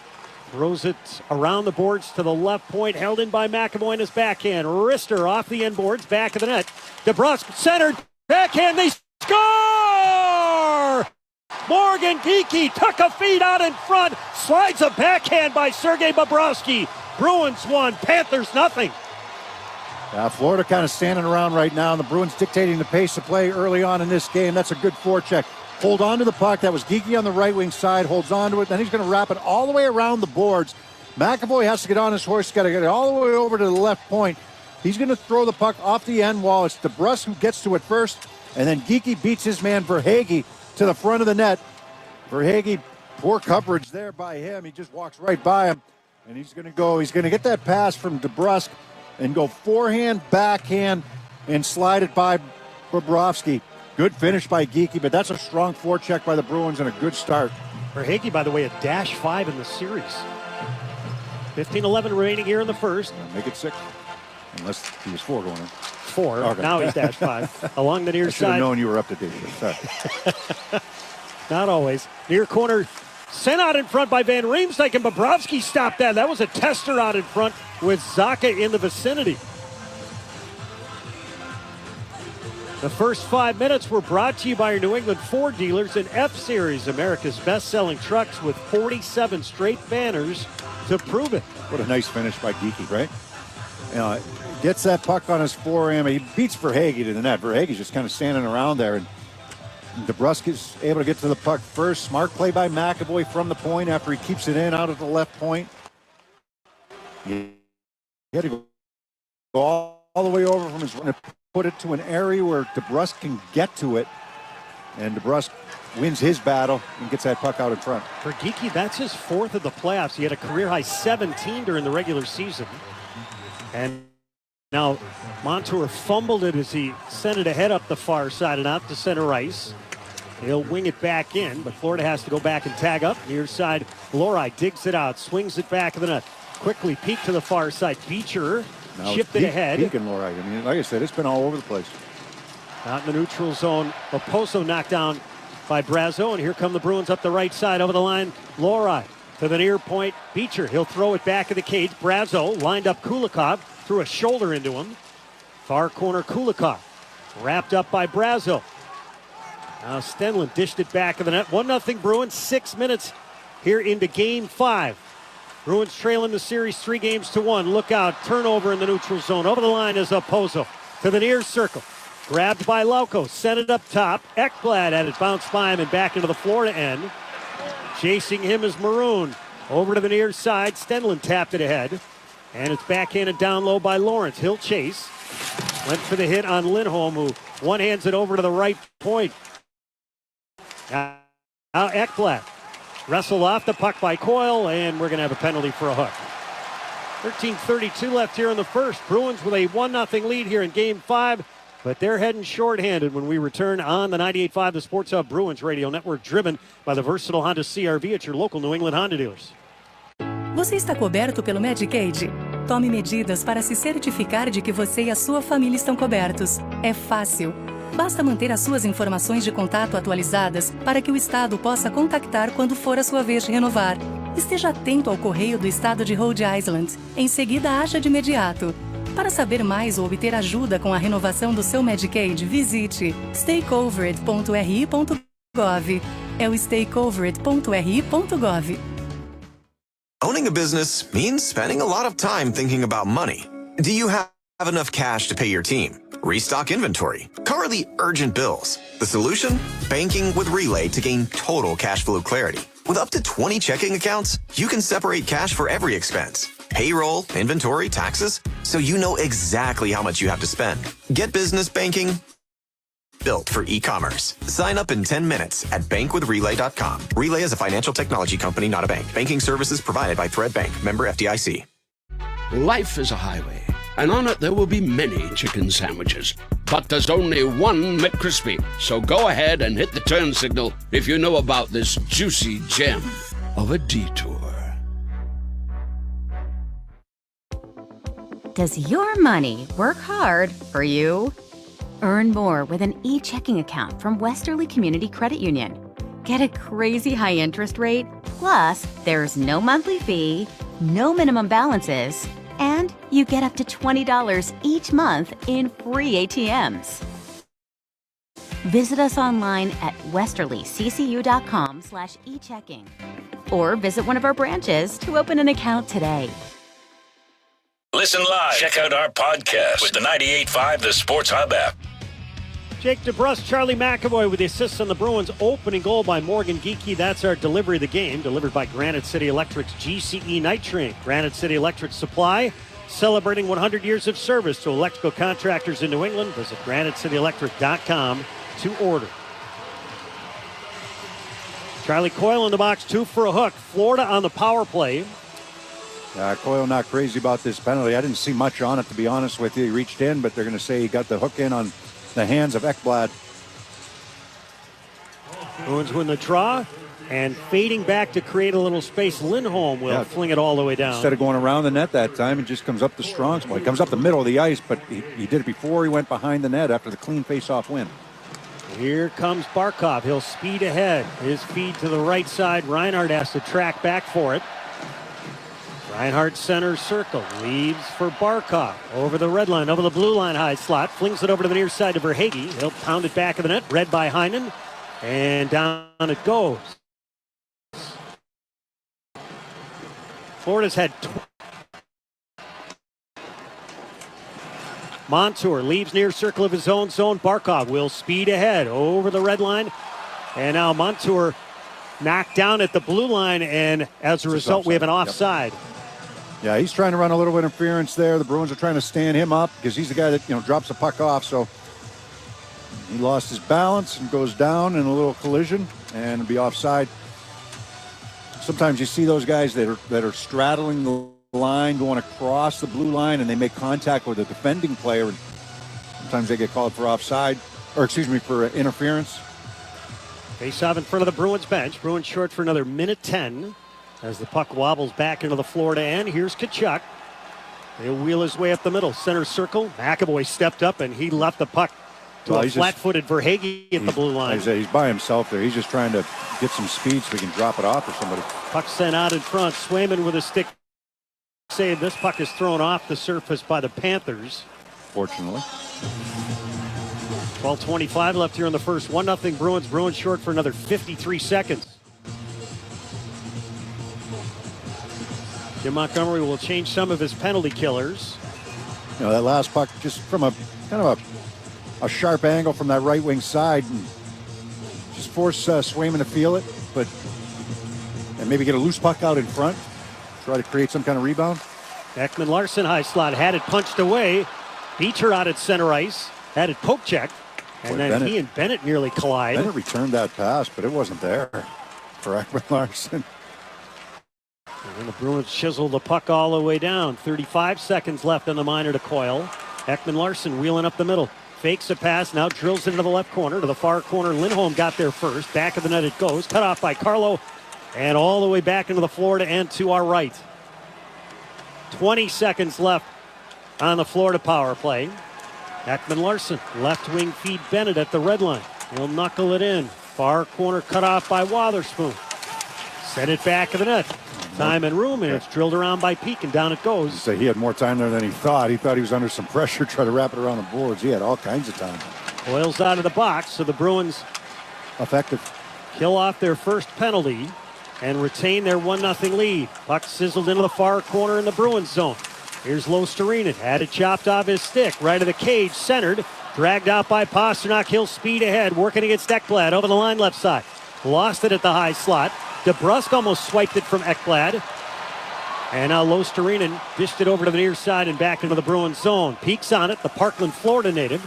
Throws it around the boards to the left point, held in by McAvoy in his backhand. Wrister off the end boards, back of the net. DeBrusk centered, backhand, they score! Morgan Geekie took a feed out in front, slides a backhand by Sergei Bobrovsky. Bruins 1, Panthers nothing. Florida kind of standing around right now, and the Bruins dictating the pace of play early on in this game. That's a good forecheck. Hold on to the puck. That was Geekie on the right wing side. Holds on to it. Then he's going to wrap it all the way around the boards. McAvoy has to get on his horse. He's got to get it all the way over to the left point. He's going to throw the puck off the end wall. It's DeBrusk who gets to it first. And then Geekie beats his man Verhage to the front of the net. Verhage, poor coverage there by him. He just walks right by him. And he's going to get that pass from DeBrusk and go forehand, backhand, and slide it by Bobrovsky. Good finish by Geekie, but that's a strong forecheck by the Bruins and a good start. Verhage, by the way, a -5 in the series. 15-11 remaining here in the first. Make it 6, unless he was 4 going in. 4. Okay. Now he's -5. Along the near I should have side. known you were up to date. Sorry. Not always. Near corner, sent out in front by Van Riemsdyk, and Bobrovsky stopped that. That was a tester out in front with Zacha in the vicinity. The first 5 minutes were brought to you by your New England Ford dealers and F-Series, America's best-selling trucks with 47 straight banners to prove it. What a nice finish by Geekie, right? Gets that puck on his forearm. He beats Verhage to the net. Verhage's just kind of standing around there, and DeBrusk is able to get to the puck first. Smart play by McAvoy from the point after he keeps it in out of the left point. He had to go all the way over from his run. Put it to an area where DeBrusk can get to it, and DeBrusk wins his battle and gets that puck out in front. For Geekie, that's his 4th of the playoffs. He had a career-high 17 during the regular season. And now Montour fumbled it as he sent it ahead up the far side and out to center ice. He'll wing it back in, but Florida has to go back and tag up. Near side, Lori digs it out, swings it back of the net. Quickly peek to the far side. Beecher chipped it ahead. Peek and Lori. I mean, like I said, it's been all over the place. Out in the neutral zone. Oposo knocked down by Brazo, and here come the Bruins up the right side over the line. Lori to the near point. Beecher, he'll throw it back of the cage. Brazo lined up Kulikov, threw a shoulder into him. Far corner Kulikov, wrapped up by Brazo. Now Stenlund dished it back of the net. 1-0 Bruins, 6 minutes here into Game 5. Bruins trailing the series 3-1. Look out, turnover in the neutral zone. Over the line is Pozo to the near circle. Grabbed by Lauko, sent it up top. Ekblad had it bounced by him and back into the Florida end. Chasing him is Maroon. Over to the near side, Stenlund tapped it ahead. And it's backhanded down low by Lawrence. He'll chase. Went for the hit on Lindholm, who one-hands it over to the right point. Now Ekblad. Wrestled off the puck by Coyle, and we're going to have a penalty for a hook. 13:32 left here in the first. Bruins with a 1-0 lead here in Game 5, but they're heading shorthanded when we return on the 98.5 The Sports Hub Bruins Radio Network, driven by the versatile Honda CR-V at your local New England Honda dealers. Você está coberto pelo Medicaid? Tome medidas para se certificar de que você e a sua família estão cobertos. É fácil. Basta manter as suas informações de contato atualizadas para que o Estado possa contactar quando for a sua vez de renovar. Esteja atento ao correio do Estado de Rhode Island. Em seguida, haja de imediato. Para saber mais ou obter ajuda com a renovação do seu Medicaid, visite staycovered.ri.gov. É o staycovered.ri.gov. Owning a business means spending a lot of time thinking about money. Do you have enough cash to pay your team? Restock inventory. Cover the urgent bills. The solution? Banking with Relay to gain total cash flow clarity. With up to 20 checking accounts, you can separate cash for every expense. Payroll, inventory, taxes, so you know exactly how much you have to spend. Get business banking built for e-commerce. Sign up in 10 minutes at bankwithrelay.com. Relay is a financial technology company, not a bank. Banking services provided by Thread Bank. Member FDIC. Life is a highway, and on it there will be many chicken sandwiches. But there's only one McCrispy. So go ahead and hit the turn signal if you know about this juicy gem of a detour. Does your money work hard for you? Earn more with an e-checking account from Westerly Community Credit Union. Get a crazy high interest rate, plus there's no monthly fee, no minimum balances, and you get up to $20 each month in free ATMs. Visit us online at westerlyccu.com/e-checking or visit one of our branches to open an account today. Listen live. Check out our podcast with the 98.5 The Sports Hub app. Jake DeBrusk, Charlie McAvoy with the assists on the Bruins' opening goal by Morgan Geekie. That's our delivery of the game, delivered by Granite City Electric's GCE Night Train. Granite City Electric Supply, celebrating 100 years of service to electrical contractors in New England. Visit granitecityelectric.com to order. Charlie Coyle in the box, 2 for a hook. Florida on the power play. Coyle not crazy about this penalty. I didn't see much on it, to be honest with you. He reached in, but they're going to say he got the hook in on the hands of Ekblad. Bruins win the draw, and fading back to create a little space, Lindholm will fling it all the way down. Instead of going around the net that time, it just comes up the strong spot. He comes up the middle of the ice, but he did it before he went behind the net after the clean face-off win. Here comes Barkov. He'll speed ahead. His feed to the right side. Reinhart has to track back for it. Reinhart center circle, leaves for Barkov. Over the red line, over the blue line high slot. Flings it over to the near side to Verhage. He'll pound it back of the net. Read by Heinen. And down it goes. Florida's had... Montour leaves near circle of his own zone. Barkov will speed ahead over the red line. And now Montour knocked down at the blue line. And as a result, we have an offside. Yep. Yeah, he's trying to run a little bit of interference there. The Bruins are trying to stand him up because he's the guy that, drops the puck off. So he lost his balance and goes down in a little collision and it'll be offside. Sometimes you see those guys that are straddling the line, going across the blue line, and they make contact with a defending player. And sometimes they get called for offside, for interference. Face off in front of the Bruins bench. Bruins short for another minute 10. As the puck wobbles back into the Florida end. Here's Tkachuk. He'll wheel his way up the middle. Center circle. McAvoy stepped up and he left the puck to a flat-footed Verhage at the blue line. He's by himself there. He's just trying to get some speed so he can drop it off for somebody. Puck sent out in front. Swayman with a stick save. This puck is thrown off the surface by the Panthers. Fortunately. 12:25 left here in the first. 1-0 Bruins. Bruins short for another 53 seconds. Jim Montgomery will change some of his penalty killers. You know, that last puck just from a kind of a sharp angle from that right wing side, and just force Swayman to feel it, and maybe get a loose puck out in front, try to create some kind of rebound. Ekman Larson high slot, had it punched away. Beecher out at center ice, had it poke checked, and then Bennett, he and Bennett nearly collide. Bennett returned that pass, but it wasn't there for Ekman Larson. And the Bruins chisel the puck all the way down. 35 seconds left on the minor to Coyle. Ekman Larson wheeling up the middle. Fakes a pass, now drills it into the left corner. To the far corner, Lindholm got there first. Back of the net it goes. Cut off by Carlo. And all the way back into the Florida end to our right. 20 seconds left on the Florida power play. Ekman Larson, left wing feed Bennett at the red line. He'll knuckle it in. Far corner cut off by Wotherspoon. Send it back of the net. Time and room, and it's drilled around by Peak, and down it goes. So he had more time there than he thought. He thought he was under some pressure, try to wrap it around the boards. He had all kinds of time. Coyle's out of the box, so the Bruins effective kill off their first penalty and retain their 1-0 lead. Puck sizzled into the far corner in the Bruins zone. Here's Lostarinen, had it chopped off his stick, right of the cage, centered, dragged out by Pasternak. He'll speed ahead, working against Ekblad over the line left side. Lost it at the high slot. DeBrusk almost swiped it from Ekblad. And now Lostarinen dished it over to the near side and back into the Bruins zone. Peaks on it, the Parkland, Florida native,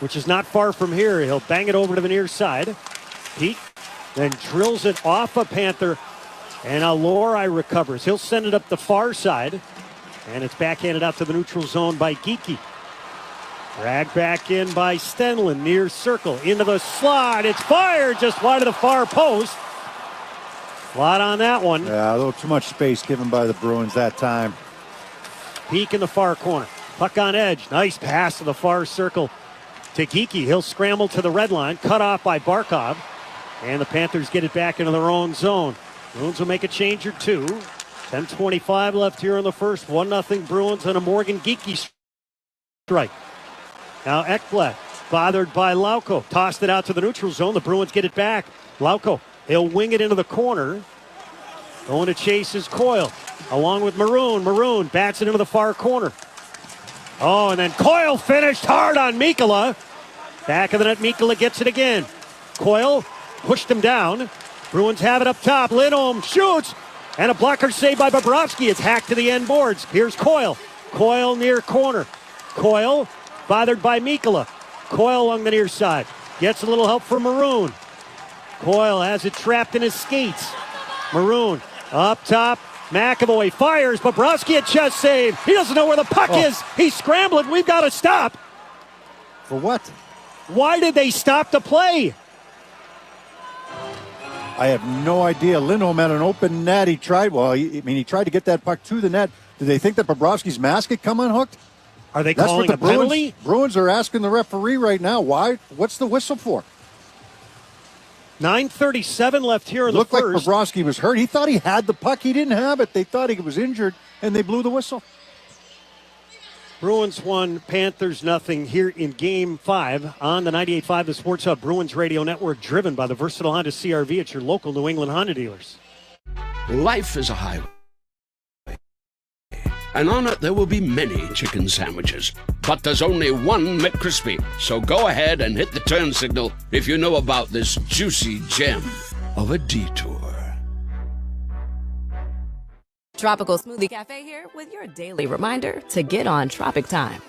which is not far from here. He'll bang it over to the near side. Peak then drills it off a Panther. And now Lorei recovers. He'll send it up the far side. And it's backhanded out to the neutral zone by Geekie. Dragged back in by Stenlund, near circle, into the slot. It's fired just wide of the far post. A lot on that one. Yeah, a little too much space given by the Bruins that time. Peak in the far corner. Puck on edge. Nice pass to the far circle to Geekie. He'll scramble to the red line. Cut off by Barkov. And the Panthers get it back into their own zone. Bruins will make a change or two. 10:25 left here in the first. 1-0 Bruins on a Morgan Geekie strike. Now Ekblad, bothered by Lauko. Tossed it out to the neutral zone. The Bruins get it back. Lauko, he'll wing it into the corner. Going to chase his Coyle, along with Maroon. Maroon bats it into the far corner. Oh, and then Coyle finished hard on Mikkola. Back of the net, Mikkola gets it again. Coyle pushed him down. Bruins have it up top. Lindholm shoots. And a blocker save by Bobrovsky. It's hacked to the end boards. Here's Coyle. Coyle near corner. Coyle bothered by Mikkola. Coyle along the near side. Gets a little help from Maroon. Coyle has it trapped in his skates. Maroon up top. McAvoy fires. Bobrovsky a chest save. He doesn't know where the puck is. He's scrambling. We've got to stop. For what? Why did they stop the play? I have no idea. Lindholm had an open net. He tried, he tried to get that puck to the net. Did they think that Bobrovsky's mask had come unhooked? Are they calling a penalty? Bruins are asking the referee right now. Why? What's the whistle for? 9:37 left here in the first. Looked like Bobrovsky was hurt. He thought he had the puck. He didn't have it. They thought he was injured, and they blew the whistle. Bruins won, Panthers nothing here in Game 5 on the 98.5 The Sports Hub Bruins Radio Network, driven by the versatile Honda CR-V at your local New England Honda dealers. Life is a highway, and on it there will be many chicken sandwiches. But there's only one McCrispy. So go ahead and hit the turn signal if you know about this juicy gem of a detour. Tropical Smoothie Cafe here with your daily reminder to get on Tropic Time.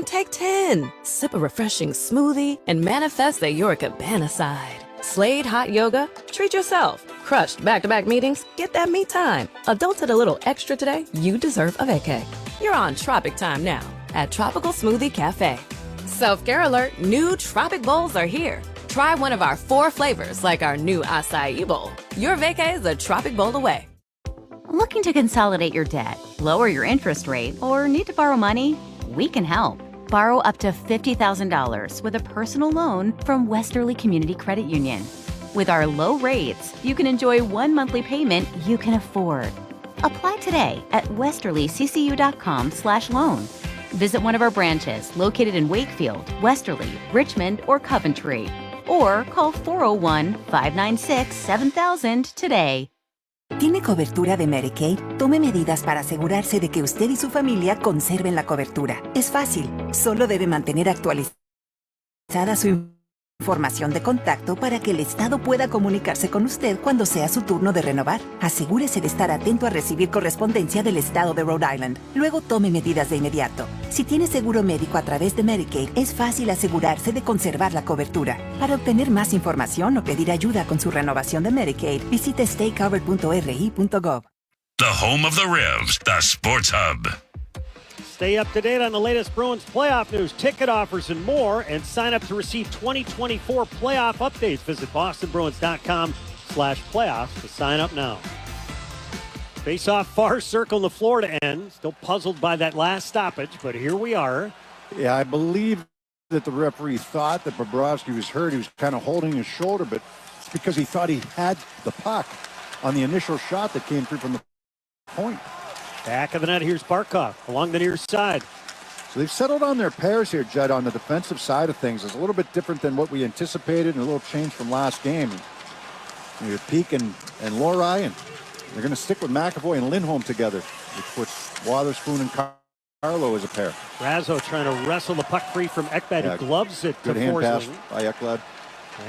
Take 10. Sip a refreshing smoothie and manifest that you're a cabana-side. Slade hot yoga? Treat yourself. Crushed back-to-back meetings? Get that me time. Adulted a little extra today? You deserve a vacay. You're on Tropic Time now at Tropical Smoothie Cafe. Self-care alert, new Tropic Bowls are here. Try one of our 4 flavors like our new acai bowl. Your vacay is a Tropic Bowl away. Looking to consolidate your debt, lower your interest rate, or need to borrow money? We can help. Borrow up to $50,000 with a personal loan from Westerly Community Credit Union. With our low rates, you can enjoy one monthly payment you can afford. Apply today at westerlyccu.com/loan. Visit one of our branches located in Wakefield, Westerly, Richmond, or Coventry. Or call 401-596-7000 today. ¿Tiene cobertura de Medicaid? Tome medidas para asegurarse de que usted y su familia conserven la cobertura. Es fácil. Solo debe mantener actualizada su información de contacto para que el Estado pueda comunicarse con usted cuando sea su turno de renovar. Asegúrese de estar atento a recibir correspondencia del Estado de Rhode Island. Luego tome medidas de inmediato. Si tiene seguro médico a través de Medicaid, es fácil asegurarse de conservar la cobertura. Para obtener más información o pedir ayuda con su renovación de Medicaid, visite staycovered.ri.gov. The home of the Revs, the Sports Hub. Stay up to date on the latest Bruins playoff news, ticket offers, and more, and sign up to receive 2024 playoff updates. Visit bostonbruins.com/playoffs to sign up now. Face-off far circle in the Florida end. Still puzzled by that last stoppage, but here we are. Yeah, I believe that the referee thought that Bobrovsky was hurt. He was kind of holding his shoulder, but it's because he thought he had the puck on the initial shot that came through from the point. Back of the net, here's Barkov along the near side. So they've settled on their pairs here, Judd, on the defensive side of things. It's a little bit different than what we anticipated and a little change from last game. You have Peak and Lohrei, and they're going to stick with McAvoy and Lindholm together, which puts Wotherspoon and Carlo as a pair. Razzo trying to wrestle the puck free from Ekblad, who gloves it good to hand Forsling. pass by Ekblad.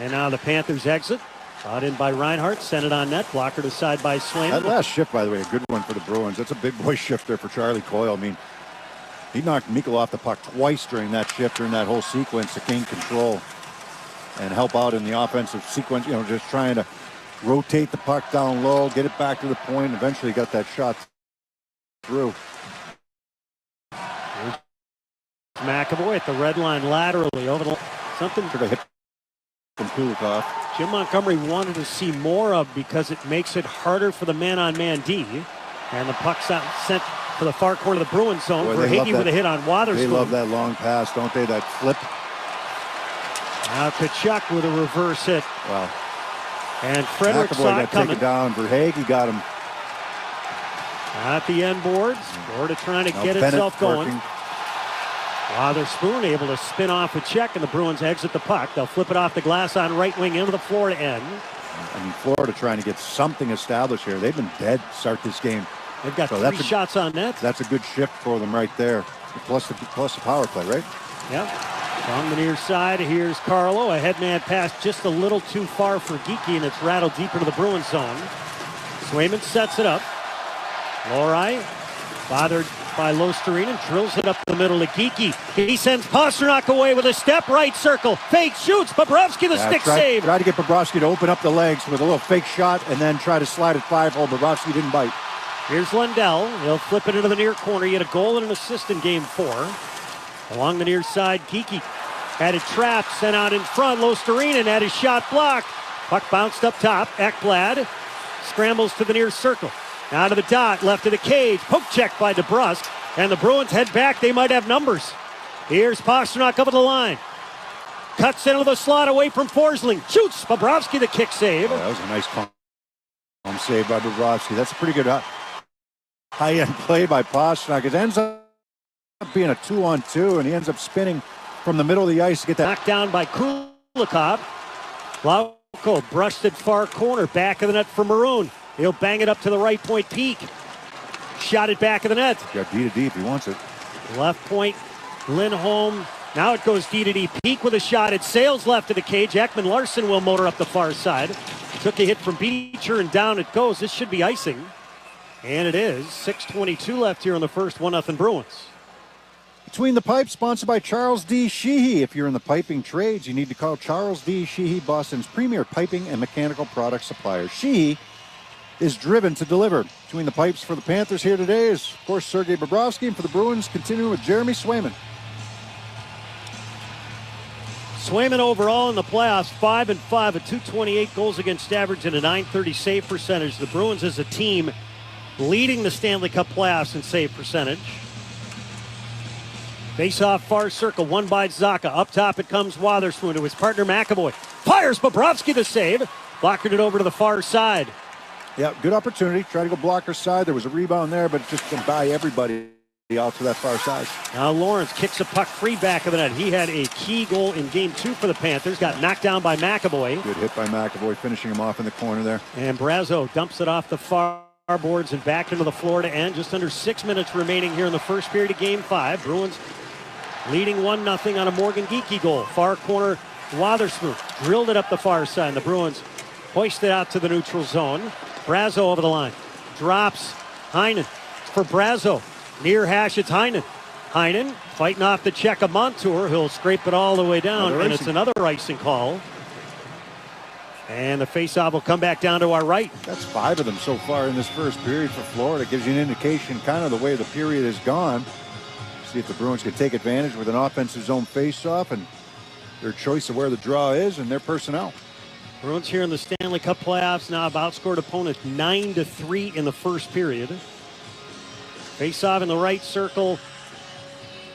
And now the Panthers exit. Brought in by Reinhart, sent it on net, blocker to side by Swayman. That last shift, by the way, a good one for the Bruins. That's a big boy shift there for Charlie Coyle. I mean, he knocked Mikkel off the puck twice during that shift, during that whole sequence to gain control and help out in the offensive sequence, you know, just trying to rotate the puck down low, get it back to the point, and eventually got that shot through. McAvoy at the red line laterally over the something should have hit from Kulikov. Jim Montgomery wanted to see more of because it makes it harder for the man-on-man D. And the puck's out sent to the far corner of the Bruins zone. Verhage with a hit on Wotherspoon. They love that long pass, don't they? That flip. Now Kachuk with a reverse hit. Wow. And Frederick saw it coming. Take it down. Verhage got him. At the end boards. Florida trying to get Bennett itself going. working. Wotherspoon able to spin off a check, and the Bruins exit the puck. They'll flip it off the glass on right wing into the Florida end. I mean, Florida trying to get something established here. They've been dead to start this game. They've got three shots on net. That's a good shift for them right there. Plus the power play, right? Yep. From the near side, here's Carlo. A head-man pass just a little too far for Geekie, and it's rattled deep into the Bruins zone. Swayman sets it up. Lohrei, bothered by Losterinen, drills it up the middle to Geekie. He sends Pastrnak away with a step right circle. Fake shoots. Bobrovsky the stick save. Try to get Bobrovsky to open up the legs with a little fake shot and then try to slide it 5-hole. Bobrovsky didn't bite. Here's Lundell. He'll flip it into the near corner. He had a goal and an assist in game 4. Along the near side, Geekie had it trapped, sent out in front. Losterinen had his shot blocked. Puck bounced up top. Ekblad scrambles to the near circle. Out of the dot, left of the cage. Poke check by DeBrusk. And the Bruins head back. They might have numbers. Here's Pastrnak over the line. Cuts into the slot away from Forsling. Shoots. Bobrovsky the kick save. Oh, that was a nice calm save by Bobrovsky. That's a pretty good high-end play by Pastrnak. It ends up being a 2-on-2, and he ends up spinning from the middle of the ice to get that. Knocked down by Kulikov. Lauko brushed it far corner. Back of the net for Maroon. He'll bang it up to the right point. Peak. Shot it back of the net. Got D to D if he wants it. Left point. Lindholm. Now it goes D to D. Peak with a shot. It sails left of the cage. Ekman Larsson will motor up the far side. Took a hit from Beecher and down it goes. This should be icing. And it is. 6:22 left here in the first. 1-0 Bruins. Between the Pipes, sponsored by Charles D. Sheehy. If you're in the piping trades, you need to call Charles D. Sheehy, Boston's premier piping and mechanical product supplier. Sheehy is driven to deliver. Between the Pipes for the Panthers here today is, of course, Sergei Bobrovsky, and for the Bruins, continuing with Jeremy Swayman. Swayman overall in the playoffs, 5-5, a .228 goals against average and a .930 save percentage. The Bruins as a team leading the Stanley Cup playoffs in save percentage. Face-off far circle, won by Zacha. Up top it comes Wotherspoon to his partner McAvoy. Fires Bobrovsky the save. Blockered it over to the far side. Yeah, good opportunity. Try to go blocker side. There was a rebound there, but it just went by everybody. out to that far side. Now Lawrence kicks a puck free back of the net. He had a key goal in Game 2 for the Panthers. Got knocked down by McAvoy. Good hit by McAvoy, finishing him off in the corner there. And Brazeau dumps it off the far boards and back into the Florida end. Just under 6 minutes remaining here in the first period of Game 5. Bruins leading 1-0 on a Morgan Geekie goal. Far corner, Wotherspoon drilled it up the far side. And the Bruins hoist it out to the neutral zone. Brazeau over the line. Drops Heinen for Brazeau. Near hash, it's Heinen. Heinen fighting off the check of Montour. He'll scrape it all the way down, and it's another icing call. And the faceoff will come back down to our right. That's 5 of them so far in this first period for Florida. Gives you an indication kind of the way the period has gone. See if the Bruins can take advantage with an offensive zone faceoff and their choice of where the draw is and their personnel. Bruins here in the Stanley Cup playoffs now have outscored opponents 9-3 in the first period. Face-off in the right circle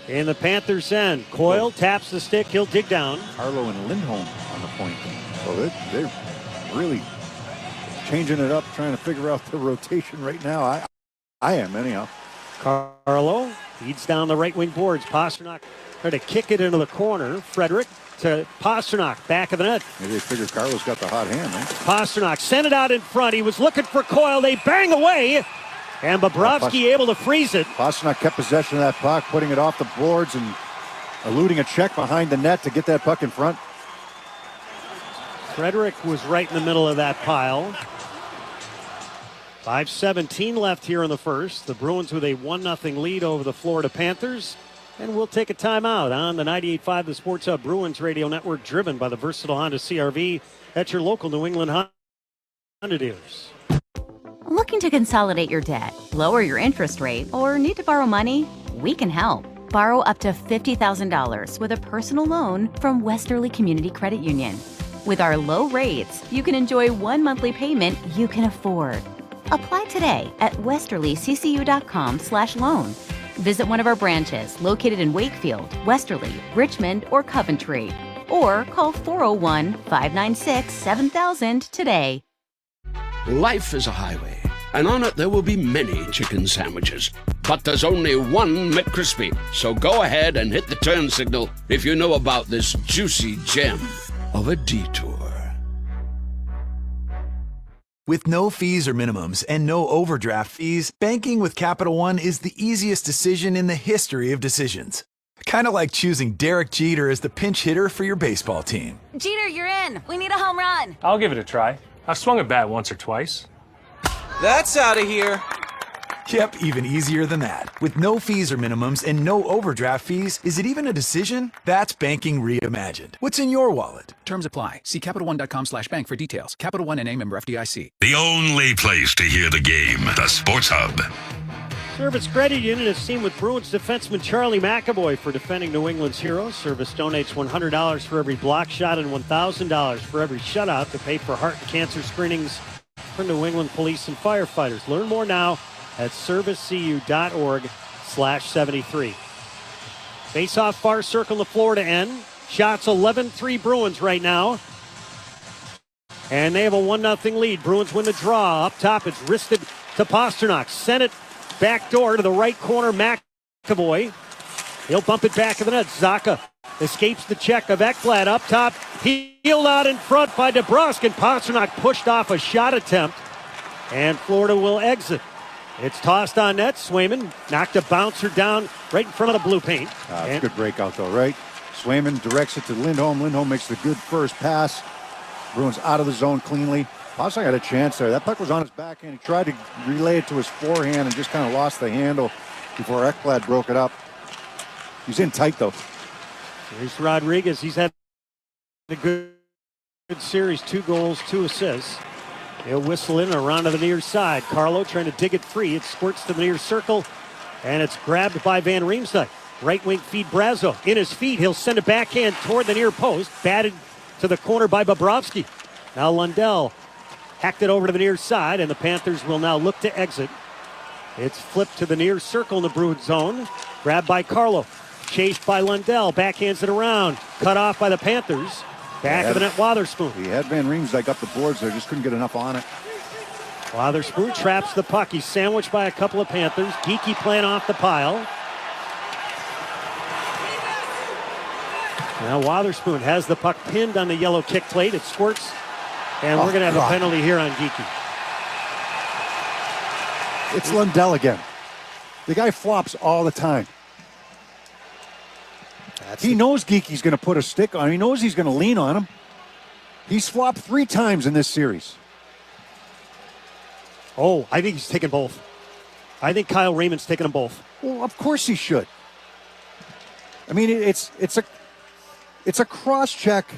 in the Panthers' end. Coyle taps the stick. He'll dig down. Carlo and Lindholm on the point. So they're really changing it up, trying to figure out the rotation right now. I am, anyhow. Carlo feeds down the right wing boards. Pastrnak tried to kick it into the corner. Frederick to Pastrnak, back of the net. Maybe they figure Carlo's got the hot hand, man. Pastrnak sent it out in front. He was looking for Coyle. They bang away. And Bobrovsky able to freeze it. Pastrnak kept possession of that puck, putting it off the boards and eluding a check behind the net to get that puck in front. Frederick was right in the middle of that pile. 5:17 left here in the first. The Bruins with a 1-0 lead over the Florida Panthers. And we'll take a timeout on the 98.5 The Sports Hub Bruins Radio Network, driven by the versatile Honda CR-V at your local New England Honda dealers. Looking to consolidate your debt, lower your interest rate, or need to borrow money? We can help. Borrow up to $50,000 with a personal loan from Westerly Community Credit Union. With our low rates, you can enjoy one monthly payment you can afford. Apply today at westerlyccu.com/loan. Visit one of our branches located in Wakefield, Westerly, Richmond, or Coventry. Or call 401-596-7000 today. Life is a highway, and on it there will be many chicken sandwiches. But there's only one McCrispy. So go ahead and hit the turn signal if you know about this juicy gem of a detour. With no fees or minimums and no overdraft fees, banking with Capital One is the easiest decision in the history of decisions. Kind of like choosing Derek Jeter as the pinch hitter for your baseball team. Jeter, you're in. We need a home run. I'll give it a try. I've swung a bat once or twice. That's out of here. Yep, even easier than that. With no fees or minimums and no overdraft fees, is it even a decision? That's banking reimagined. What's in your wallet? Terms apply. See CapitalOne.com/bank for details. Capital One NA, member FDIC. The only place to hear the game, the Sports Hub. Service Credit Union is seen with Bruins defenseman Charlie McAvoy for defending New England's heroes. Service donates $100 for every block shot and $1,000 for every shutout to pay for heart and cancer screenings for New England police and firefighters. Learn more now at servicecu.org/73. Face off far circle the Florida end. Shots 11-3 Bruins right now. And they have a 1-0 lead. Bruins win the draw. Up top, it's wristed to Pastrnak. Sent it back door to the right corner, McAvoy. He'll bump it back of the net. Zacha escapes the check of Ekblad up top. Healed out in front by Bobrovsky. Pastrnak pushed off a shot attempt. And Florida will exit. It's tossed on net. Swayman knocked a bouncer down right in front of the blue paint. It's a good breakout, though, right? Swayman directs it to Lindholm. Lindholm makes the good first pass. Bruins out of the zone cleanly. Pastrnak had a chance there. That puck was on his backhand. He tried to relay it to his forehand and just kind of lost the handle before Ekblad broke it up. He's in tight, though. Here's Rodriguez. He's had a good series. 2 goals, 2 assists. He'll whistle in around to the near side. Carlo trying to dig it free. It squirts to the near circle, and it's grabbed by Van Riemsdyk. Right wing feed Brazeau. In his feet, he'll send it backhand toward the near post. Batted to the corner by Bobrovsky. Now Lundell hacked it over to the near side, and the Panthers will now look to exit. It's flipped to the near circle in the Bruins zone. Grabbed by Carlo. Chased by Lundell. Backhands it around. Cut off by the Panthers. Back of the net, Wotherspoon. He had Van Riemsdyk up the boards there, just couldn't get enough on it. Wotherspoon traps the puck. He's sandwiched by a couple of Panthers. Geekie playing off the pile. Now Wotherspoon has the puck pinned on the yellow kick plate. It squirts, and we're going to have a penalty here on Geekie. It's Lundell again. The guy flops all the time. He knows Geekie's going to put a stick on him. He knows he's going to lean on him. He's flopped 3 times in this series. Oh, I think he's taking both. I think Kyle Raymond's taking them both. Well, of course he should. I mean, it's a cross check,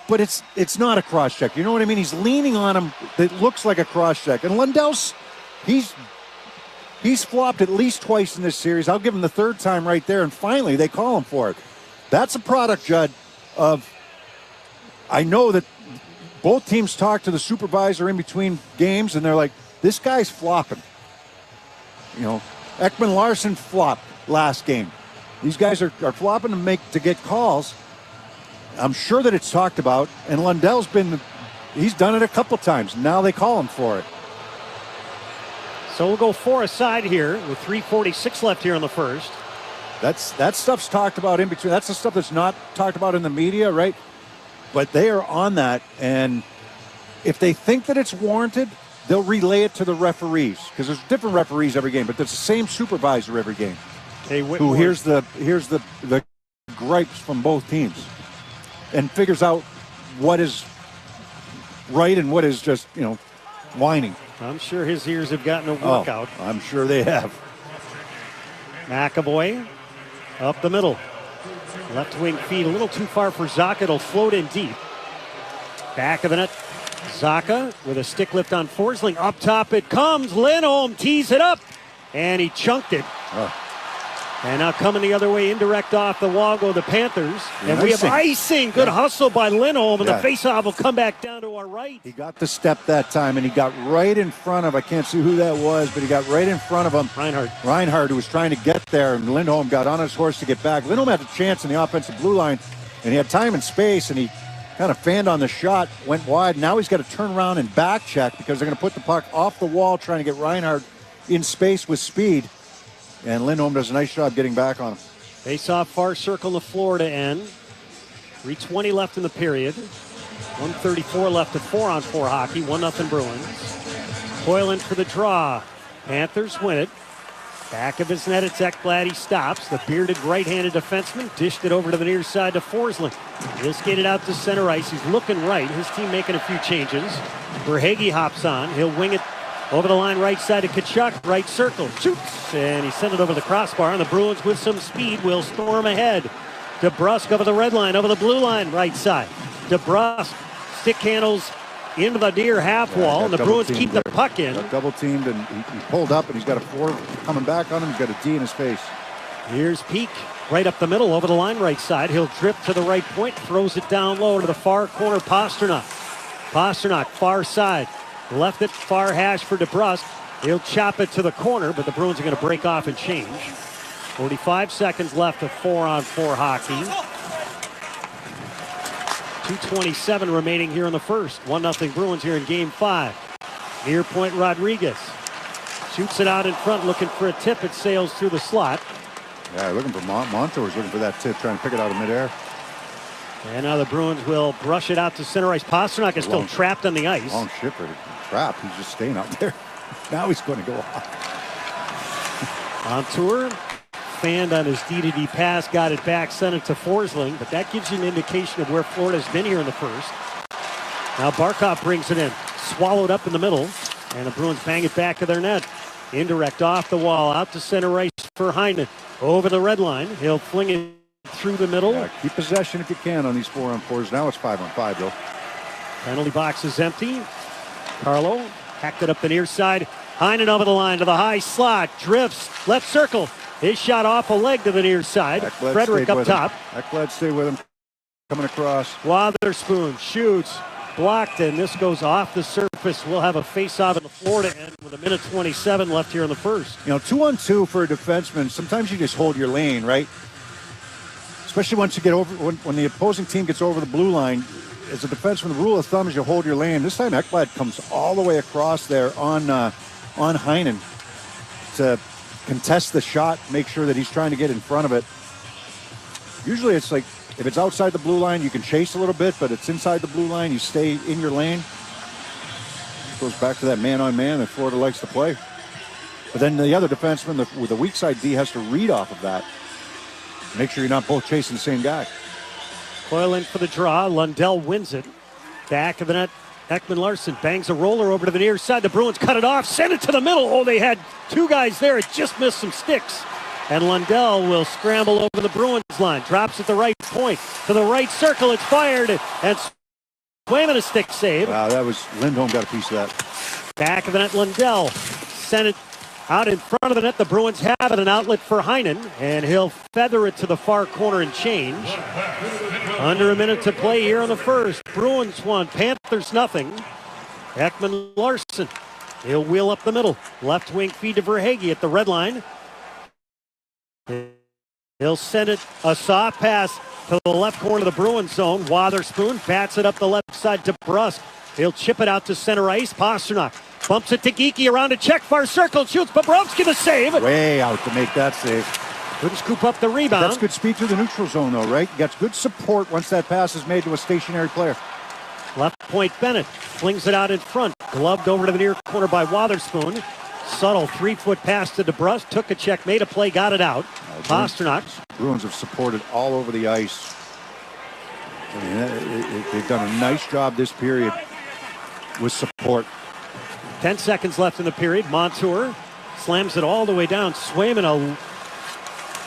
but it's not a cross check. You know what I mean? He's leaning on him. That looks like a cross check. And Lundell's he's flopped at least twice in this series. I'll give him the 3rd time right there. And finally, they call him for it. That's a product, Judd, of I know that both teams talk to the supervisor in between games, and they're like, this guy's flopping. You know, Ekman Larson flopped last game. These guys are flopping to get calls. I'm sure that it's talked about, and Lundell's he's done it a couple times. Now they call him for it. So we'll go 4 aside here with 3:46 left here in the first. That stuff's talked about in between. That's the stuff that's not talked about in the media, right? But they are on that, and if they think that it's warranted, they'll relay it to the referees, because there's different referees every game, but there's the same supervisor every game. Who hears the gripes from both teams and figures out what is right and what is just, whining. I'm sure his ears have gotten a workout. Oh, I'm sure they have. McAvoy up the middle. Left wing feed a little too far for Zacha. It'll float in deep. Back of the net. Zacha with a stick lift on Forsling. Up top it comes. Lindholm tees it up. And he chunked it. Oh. And now coming the other way, indirect off the wall go the Panthers. And we have icing. Good hustle by Lindholm. And the faceoff will come back down to our right. He got the step that time, and he got right in front of, I can't see who that was, but he got right in front of him. Reinhardt, who was trying to get there, and Lindholm got on his horse to get back. Lindholm had a chance in the offensive blue line, and he had time and space, and he kind of fanned on the shot, went wide. Now he's got to turn around and back check because they're going to put the puck off the wall, trying to get Reinhardt in space with speed. And Lindholm does a nice job getting back on him. Face off far circle in the Florida end. 3:20 left in the period. 1:34 left of 4-on-4 hockey. 1-0 Bruins. Hoyle in for the draw. Panthers win it. Back of his net, it's Ekblad. He stops. The bearded right-handed defenseman dished it over to the near side to Forsling. He'll skate it out to center ice. He's looking right. His team making a few changes. Verhage hops on. He'll wing it over the line, right side to Tkachuk, right circle, shoots, and he sent it over the crossbar, and the Bruins with some speed will storm ahead. DeBrusk over the red line, over the blue line, right side. DeBrusk stick handles into the near half wall, and the Bruins keep the puck in. Got double teamed, and he pulled up, and he's got a 4 coming back on him. He's got a D in his face. Here's Peak, right up the middle, over the line, right side. He'll drip to the right point, throws it down low to the far corner, Pasternak. Pasternak, far side. Left it, far hash for DeBrusk. He'll chop it to the corner, but the Bruins are going to break off and change. 45 seconds left of 4-on-4 hockey. 2:27 remaining here in the first. 1-0 Bruins here in Game 5. Near point Rodriguez. Shoots it out in front, looking for a tip. It sails through the slot. Yeah, looking for Montour's looking for that tip, trying to pick it out of midair. And now the Bruins will brush it out to center ice. Pasternak is still trapped on the ice. Long shipper. Trapped. He's just staying out there. Now he's going to go off. Montour fanned on his D-to-D pass, got it back, sent it to Forsling, but that gives you an indication of where Florida's been here in the first. Now Barkov brings it in, swallowed up in the middle, and the Bruins bang it back to their net. Indirect off the wall, out to center ice for Heinen. Over the red line, he'll fling it through the middle. Yeah, keep possession if you can on these 4-on-4s. Now it's 5-on-5, though. Penalty box is empty. Carlo hacked it up the near side. Heinen over the line to the high slot. Drifts, left circle. His shot off a leg to the near side. Ekblad Frederick up top. Ekblad stay with him. Coming across. Wotherspoon shoots. Blocked, and this goes off the surface. We'll have a face-off in the Florida end with 1:27 left here in the first. 2-on-2 for a defenseman, sometimes you just hold your lane, right? Especially once you get over, when the opposing team gets over the blue line. As a defenseman, the rule of thumb is you hold your lane. This time Ekblad comes all the way across there on Heinen to contest the shot, make sure that he's trying to get in front of it. Usually it's like If it's outside the blue line, you can chase a little bit, but it's inside the blue line, you stay in your lane. Goes back to that man-on-man that Florida likes to play. But then the other defenseman with the weak side D has to read off of that. Make sure you're not both chasing the same guy. Coyle in for the draw. Lundell wins it. Back of the net. Ekman-Larsson bangs a roller over to the near side. The Bruins cut it off. Send it to the middle. Oh, they had two guys there. It just missed some sticks. And Lundell will scramble over the Bruins line. Drops at the right point. To the right circle. It's fired. And Swayman a stick save. Wow, that was Lindholm got a piece of that. Back of the net. Lundell sent it out in front of the net. The Bruins have it. An outlet for Heinen. And he'll feather it to the far corner and change. Under a minute to play here in the first. Bruins 1, Panthers nothing. Ekman-Larsson. He'll wheel up the middle. Left wing feed to Verhage at the red line. He'll send it a soft pass to the left corner of the Bruins zone. Wotherspoon bats it up the left side to Brust. He'll chip it out to center ice. Pasternak bumps it to Geekie around a check, far circle, shoots. Bobrovsky the save. Way out to make that save. Couldn't scoop up the rebound. That's good speed through the neutral zone, though, right? Gets good support once that pass is made to a stationary player. Left point Bennett flings it out in front. Gloved over to the near corner by Wotherspoon. Subtle 3-foot pass to DeBrusque. Took a check, made a play, got it out. Pasternak. Bruins have supported all over the ice. I mean, they've done a nice job this period with support. 10 seconds left in the period. Montour slams it all the way down. Swayman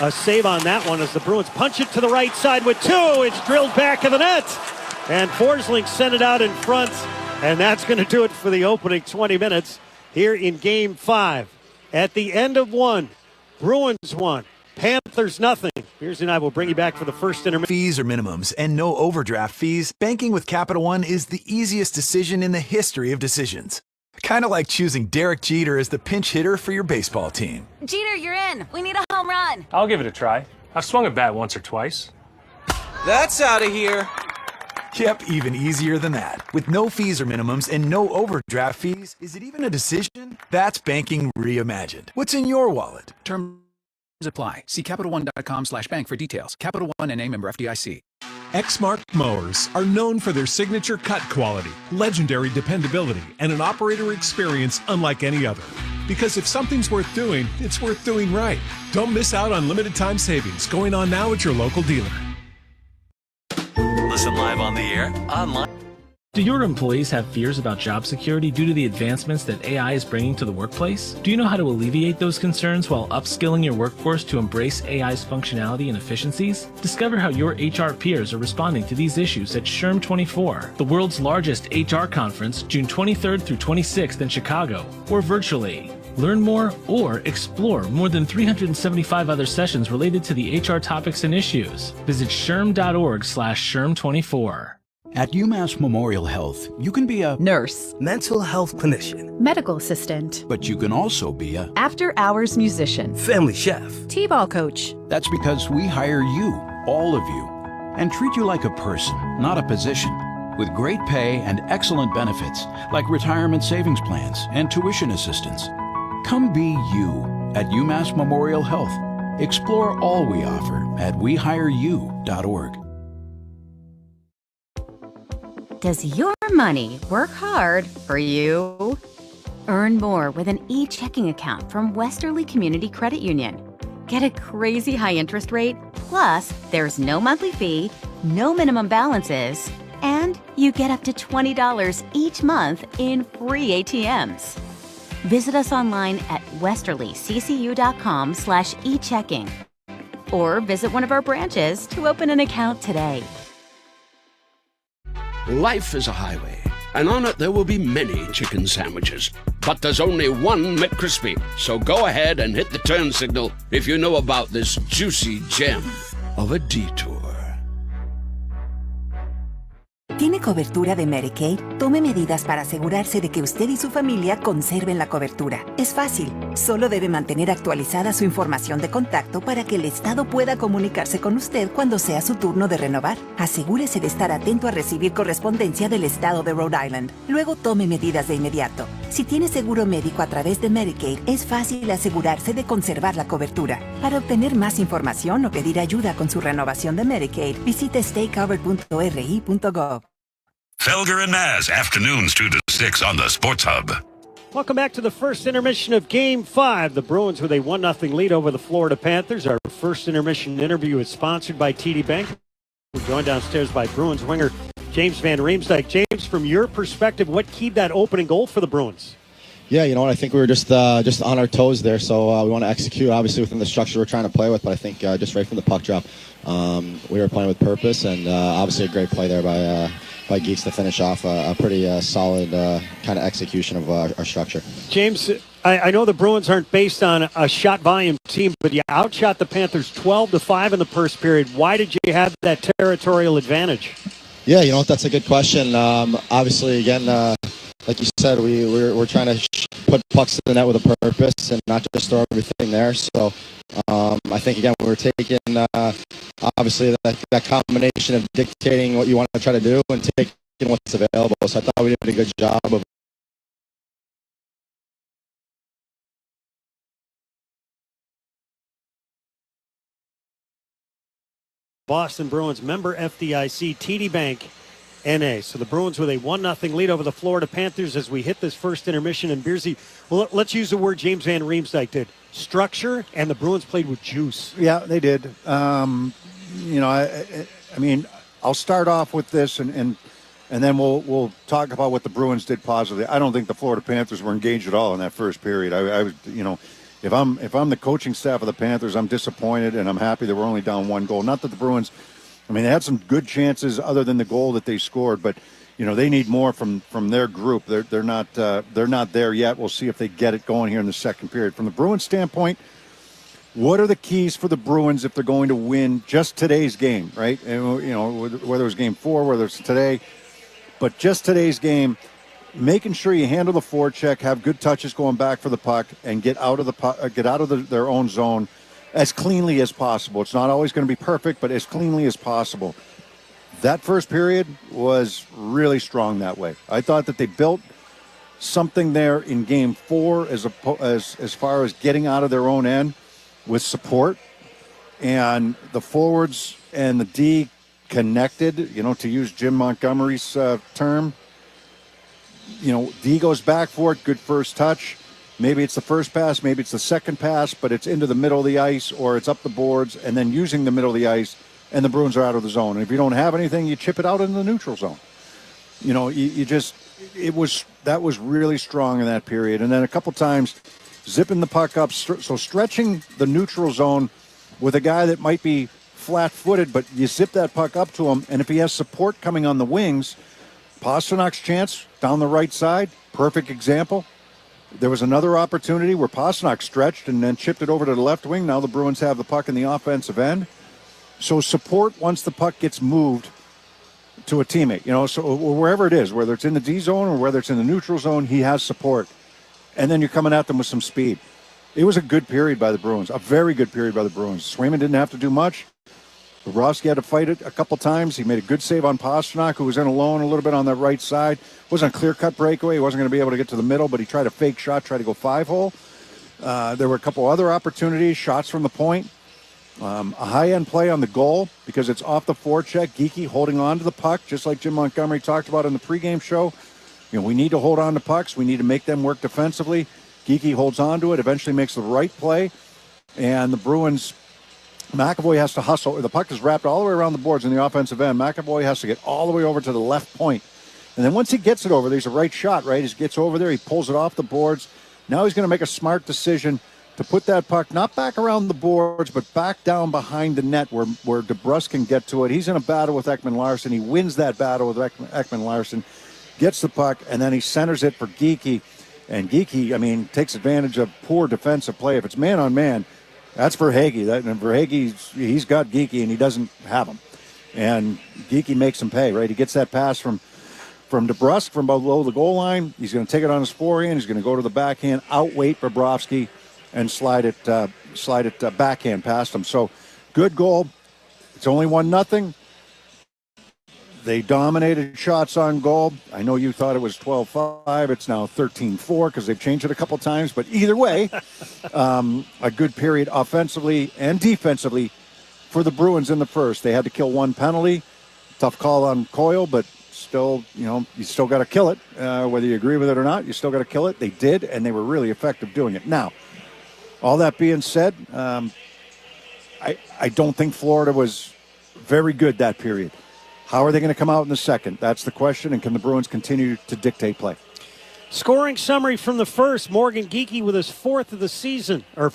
a save on that one as the Bruins punch it to the right side with two. It's drilled back of the net. And Forsling sent it out in front. And that's going to do it for the opening 20 minutes here in Game 5. At the end of one, Bruins 1, Panthers nothing. Here's and I will bring you back for the first intermission. Fees or minimums and no overdraft fees, banking with Capital One is the easiest decision in the history of decisions. Kind of like choosing Derek Jeter as the pinch hitter for your baseball team. Jeter, you're in. We need a home run. I'll give it a try. I've swung a bat once or twice. That's out of here. Yep, even easier than that. With no fees or minimums and no overdraft fees, is it even a decision? That's banking reimagined. What's in your wallet? Terms apply. See CapitalOne.com/bank for details. Capital One and a member FDIC. Exmark mowers are known for their signature cut quality, legendary dependability, and an operator experience unlike any other. Because if something's worth doing, it's worth doing right. Don't miss out on limited time savings going on now at your local dealer. Listen live on the air, online. Do your employees have fears about job security due to the advancements that AI is bringing to the workplace? Do you know how to alleviate those concerns while upskilling your workforce to embrace AI's functionality and efficiencies? Discover how your HR peers are responding to these issues at SHRM 24, the world's largest HR conference, June 23rd through 26th in Chicago, or virtually. Learn more or explore more than 375 other sessions related to the HR topics and issues. Visit shrm.org/SHRM24. At UMass Memorial Health, you can be a nurse, mental health clinician, medical assistant, but you can also be a after-hours musician, family chef, t-ball coach. That's because we hire you, all of you, and treat you like a person, not a position. With great pay and excellent benefits, like retirement savings plans and tuition assistance. Come be you at UMass Memorial Health. Explore all we offer at wehireyou.org. Does your money work hard for you? Earn more with an e-checking account from Westerly Community Credit Union. Get a crazy high interest rate, plus there's no monthly fee, no minimum balances, and you get up to $20 each month in free ATMs. Visit us online at westerlyccu.com/e-checking or visit one of our branches to open an account today. Life is a highway, and on it there will be many chicken sandwiches. But there's only one McCrispy. So go ahead and hit the turn signal if you know about this juicy gem of a detour. ¿Tiene cobertura de Medicaid? Tome medidas para asegurarse de que usted y su familia conserven la cobertura. Es fácil. Solo debe mantener actualizada su información de contacto para que el Estado pueda comunicarse con usted cuando sea su turno de renovar. Asegúrese de estar atento a recibir correspondencia del Estado de Rhode Island. Luego tome medidas de inmediato. Si tiene seguro médico a través de Medicaid, es fácil asegurarse de conservar la cobertura. Para obtener más información o pedir ayuda con su renovación de Medicaid, visite staycovered.ri.gov. Felger and Maz, afternoons 2 to 6 on the Sports Hub. Welcome back to the first intermission of Game 5. The Bruins with a 1-0 lead over the Florida Panthers. Our first intermission interview is sponsored by TD Bank. We're joined downstairs by Bruins winger James Van Riemsdyk. James, from your perspective, what keyed that opening goal for the Bruins? Yeah, you know what? I think we were just on our toes there, so we want to execute, obviously, within the structure we're trying to play with, but I think just right from the puck drop, we were playing with purpose, and obviously a great play there by Geeks to finish off a pretty solid kind of execution of our structure. James, I know the Bruins aren't based on a shot volume team, but you outshot the Panthers 12-5 in the first period. Why did you have that territorial advantage? Yeah, you know what? That's a good question. Obviously, again, like you said, we're trying to put pucks to the net with a purpose and not just throw everything there. So I think, again, we were taking, obviously, that combination of dictating what you want to try to do and taking what's available. So I thought we did a good job of Boston Bruins, member FDIC, TD Bank, NA. So the Bruins with a 1-0 lead over the Florida Panthers as we hit this first intermission. And Beersy, well, let's use the word James Van Riemsdyk did. Structure, and the Bruins played with juice. Yeah, they did. You know, I mean, I'll start off with this, and then we'll talk about what the Bruins did positively. I don't think the Florida Panthers were engaged at all in that first period. I was, you know, if I'm the coaching staff of the Panthers, I'm disappointed, and I'm happy that we're only down one goal. Not that the Bruins, I mean, they had some good chances other than the goal that they scored, but you know they need more from their group. They're not there yet. We'll see if they get it going here in the second period. From the Bruins standpoint, what are the keys for the Bruins if they're going to win just today's game, right? And, you know, whether it's game 4, whether it's today, but just today's game. Making sure you handle the forecheck, have good touches going back for the puck, and get out of their own zone as cleanly as possible. It's not always going to be perfect, but as cleanly as possible. That first period was really strong that way. I thought that they built something there in Game 4 as far as getting out of their own end with support, and the forwards and the D connected. You know, to use Jim Montgomery's term. You know, D goes back for it, good first touch. Maybe it's the first pass, maybe it's the second pass, but it's into the middle of the ice or it's up the boards and then using the middle of the ice, and the Bruins are out of the zone. And if you don't have anything, you chip it out into the neutral zone. You know, that was really strong in that period. And then a couple times zipping the puck up, so stretching the neutral zone with a guy that might be flat-footed, but you zip that puck up to him, and if he has support coming on the wings, Pasternak's chance down the right side, perfect example. There was another opportunity where Pasternak stretched and then chipped it over to the left wing. Now the Bruins have the puck in the offensive end. So support once the puck gets moved to a teammate, you know, so wherever it is, whether it's in the D zone or whether it's in the neutral zone, he has support. And then you're coming at them with some speed. It was a good period by the Bruins, a very good period by the Bruins. Swayman didn't have to do much. Bobrovsky had to fight it a couple times. He made a good save on Pasternak, who was in alone a little bit on the right side. It wasn't a clear-cut breakaway. He wasn't going to be able to get to the middle, but he tried a fake shot, tried to go 5-hole. There were a couple other opportunities, shots from the point. A high-end play on the goal because it's off the forecheck. Geekie holding on to the puck, just like Jim Montgomery talked about in the pregame show. You know, we need to hold on to pucks. We need to make them work defensively. Geekie holds on to it, eventually makes the right play. And the Bruins... McAvoy has to hustle. The puck is wrapped all the way around the boards in the offensive end. McAvoy has to get all the way over to the left point. And then once he gets it over, there's a right shot, right? He gets over there, he pulls it off the boards. Now he's going to make a smart decision to put that puck not back around the boards, but back down behind the net where DeBrusque can get to it. He's in a battle with Ekman-Larsson. He wins that battle with Ekman-Larsson, gets the puck, and then he centers it for Geekie. And Geekie, I mean, takes advantage of poor defensive play. If it's man-on-man, that's Verhage. And Verhage, he's got Geekie, and he doesn't have him. And Geekie makes him pay, right? He gets that pass from DeBrusque from below the goal line. He's going to take it on his forehand. He's going to go to the backhand, outweight Bobrovsky, and slide it backhand past him. So good goal. It's only 1-0. They dominated shots on goal. I know you thought it was 12-5. It's now 13-4 because they've changed it a couple times. But either way, a good period offensively and defensively for the Bruins in the first. They had to kill one penalty. Tough call on Coyle, but still, you still got to kill it. Whether you agree with it or not, you still got to kill it. They did, and they were really effective doing it. Now, all that being said, I don't think Florida was very good that period. How are they going to come out in the second? That's the question, and can the Bruins continue to dictate play? Scoring summary from the first. Morgan Geekie with his fourth of the Stanley Cup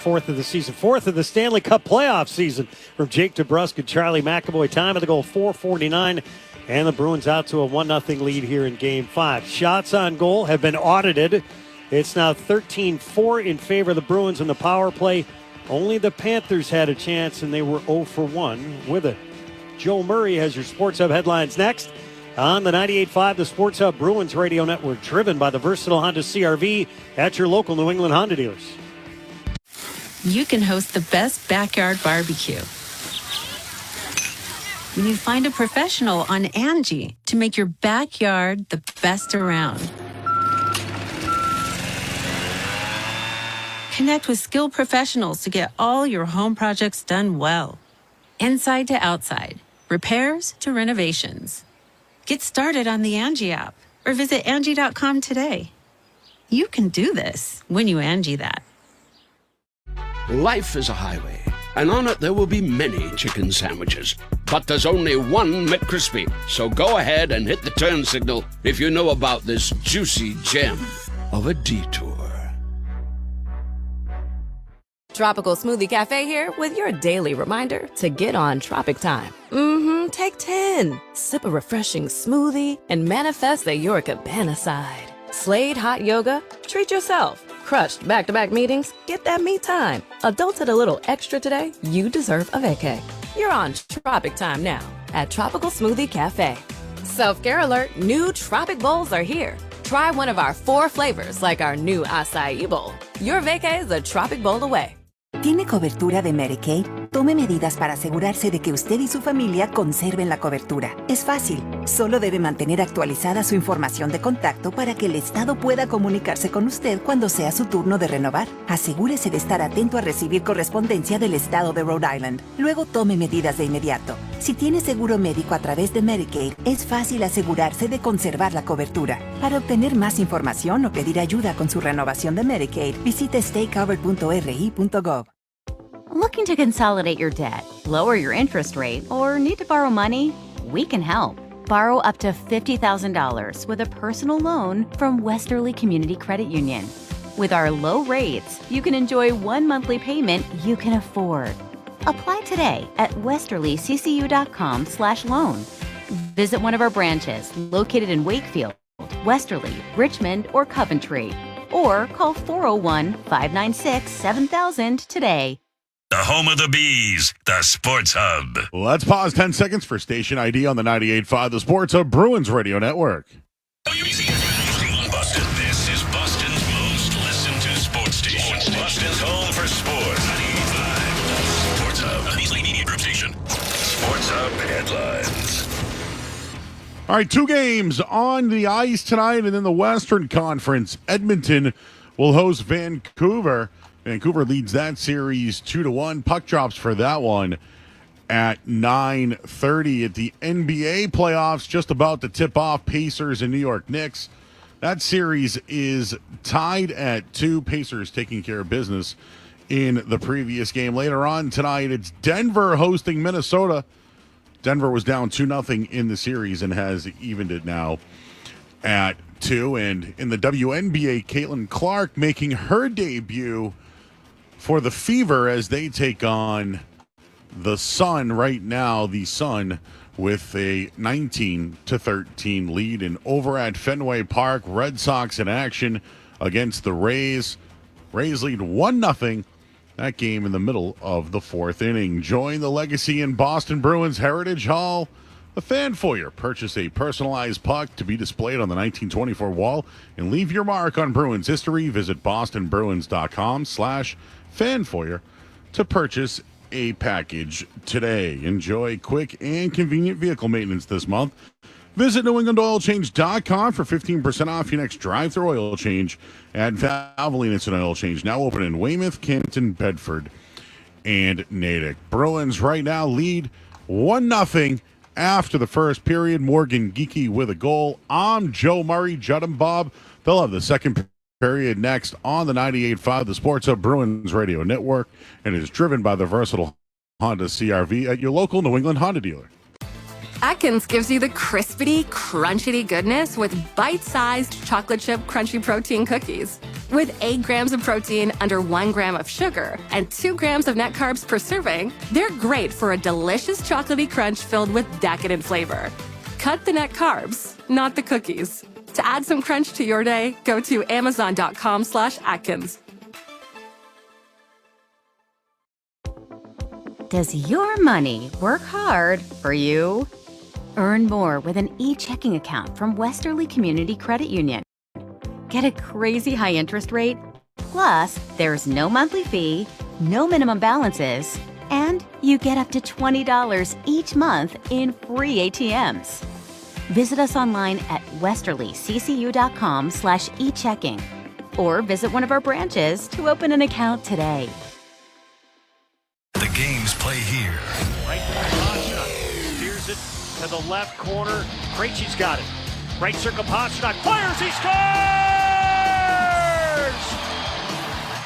playoff season from Jake DeBrusk and Charlie McAvoy. Time of the goal, 4:49, and the Bruins out to a 1-0 lead here in Game 5. Shots on goal have been audited. It's now 13-4 in favor of the Bruins in the power play. Only the Panthers had a chance, and they were 0 for 1 with it. Joe Murray has your Sports Hub headlines next on the 98.5, the Sports Hub Bruins Radio Network, driven by the versatile Honda CR-V at your local New England Honda dealers. You can host the best backyard barbecue when you find a professional on Angie to make your backyard the best around. Connect with skilled professionals to get all your home projects done well. Inside to outside, repairs to renovations. Get started on the Angie app or visit Angie.com today. You can do this when you Angie that. Life is a highway, and on it there will be many chicken sandwiches. But there's only one McCrispy. So go ahead and hit the turn signal if you know about this juicy gem of a detour. Tropical Smoothie Cafe here with your daily reminder to get on Tropic Time. Take 10. Sip a refreshing smoothie and manifest that you're a cabana side. Slade hot yoga? Treat yourself. Crushed back-to-back meetings? Get that me time. Adults at a little extra today? You deserve a vacay. You're on Tropic Time now at Tropical Smoothie Cafe. Self-care alert, new Tropic Bowls are here. Try one of our 4 flavors like our new acai bowl. Your vacay is a Tropic Bowl away. ¿Tiene cobertura de Medicaid? Tome medidas para asegurarse de que usted y su familia conserven la cobertura. Es fácil. Solo debe mantener actualizada su información de contacto para que el Estado pueda comunicarse con usted cuando sea su turno de renovar. Asegúrese de estar atento a recibir correspondencia del Estado de Rhode Island. Luego tome medidas de inmediato. Si tiene seguro médico a través de Medicaid, es fácil asegurarse de conservar la cobertura. Para obtener más información o pedir ayuda con su renovación de Medicaid, visite staycovered.ri.gov. Looking to consolidate your debt, lower your interest rate, or need to borrow money? We can help. Borrow up to $50,000 with a personal loan from Westerly Community Credit Union. With our low rates, you can enjoy one monthly payment you can afford. Apply today at westerlyccu.com/loan. Visit one of our branches located in Wakefield, Westerly, Richmond, or Coventry, or call 401-596-7000 today. The home of the Bees, the Sports Hub. Let's pause 10 seconds for station ID on the 98.5, the Sports Hub Bruins Radio Network. Boston. This is Boston's most listened to sports station. Boston's home for sports. 98.5, Sports Hub. The Beasley Media Group station. Sports Hub headlines. All right, 2 games on the ice tonight, and in the Western Conference, Edmonton will host Vancouver. Vancouver leads that series 2-1. Puck drops for that one at 9:30. At the NBA playoffs, just about to tip off, Pacers and New York Knicks. That series is tied at 2. Pacers taking care of business in the previous game. Later on tonight, it's Denver hosting Minnesota. Denver was down 2-0 in the series and has evened it now at 2. And in the WNBA, Caitlin Clark making her debut for the Fever as they take on the Sun right now. The Sun with a 19-13 lead. And over at Fenway Park, Red Sox in action against the Rays. Rays lead 1-0. That game in the middle of the 4th inning. Join the legacy in Boston Bruins Heritage Hall, the Fan Foyer. Purchase a personalized puck to be displayed on the 1924 wall and leave your mark on Bruins history. Visit bostonbruins.com/fanfoyer to purchase a package today. Enjoy quick and convenient vehicle maintenance this month Visit NewEnglandOilChange.com for 15% off your next drive-through oil change at Valvoline Instant Oil Change. Now open in Weymouth, Canton, Bedford, and Natick. Bruins right now lead 1-0 after the first period. Morgan Geekie with a goal. I'm Joe Murray, Judd and Bob. They'll have the second period next on the 98.5, the Sports Hub Bruins Radio Network, and is driven by the versatile Honda CR-V at your local New England Honda dealer. Atkins gives you the crispity, crunchity goodness with bite-sized chocolate chip crunchy protein cookies. With 8 grams of protein under 1 gram of sugar and 2 grams of net carbs per serving, they're great for a delicious chocolatey crunch filled with decadent flavor. Cut the net carbs, not the cookies. To add some crunch to your day, go to amazon.com/Atkins. Does your money work hard for you? Earn more with an e-checking account from Westerly Community Credit Union. Get a crazy high interest rate, plus there's no monthly fee, no minimum balances, and you get up to $20 each month in free ATMs. Visit us online at westerlyccu.com/e-checking or visit one of our branches to open an account today. The games play here. Right to Pastrnak. Steers it to the left corner. Krejci's got it. Right circle, Pastrnak fires, he scores!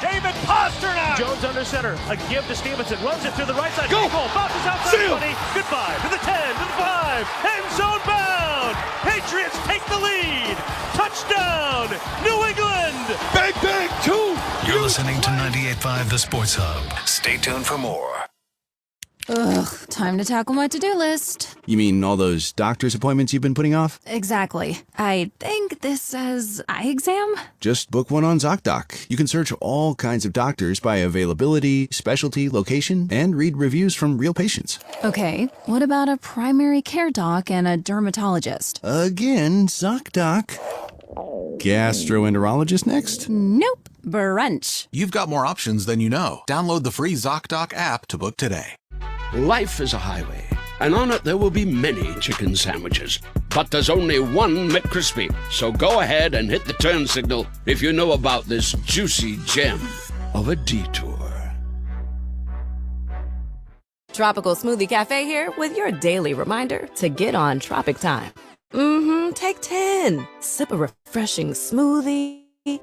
David Pastrnak! Jones under center. A give to Stevenson. Runs it through the right side. Go! Goal. Bounces outside 20. Goodbye to the 10, to the 5. End zone bound. Patriots take the lead. Touchdown, New England! Bang, bang, 2. You're listening to 98.5 The Sports Hub. Stay tuned for more. Ugh, time to tackle my to-do list. You mean all those doctor's appointments you've been putting off? Exactly. I think this says eye exam? Just book one on ZocDoc. You can search all kinds of doctors by availability, specialty, location, and read reviews from real patients. Okay, what about a primary care doc and a dermatologist? Again, ZocDoc. Gastroenterologist next? Nope. Brunch. You've got more options than you know. Download the free ZocDoc app to book today. Life is a highway, and on it there will be many chicken sandwiches. But there's only one McCrispy. So go ahead and hit the turn signal if you know about this juicy gem of a detour. Tropical Smoothie Cafe here with your daily reminder to get on Tropic Time. Take 10. Sip a refreshing smoothie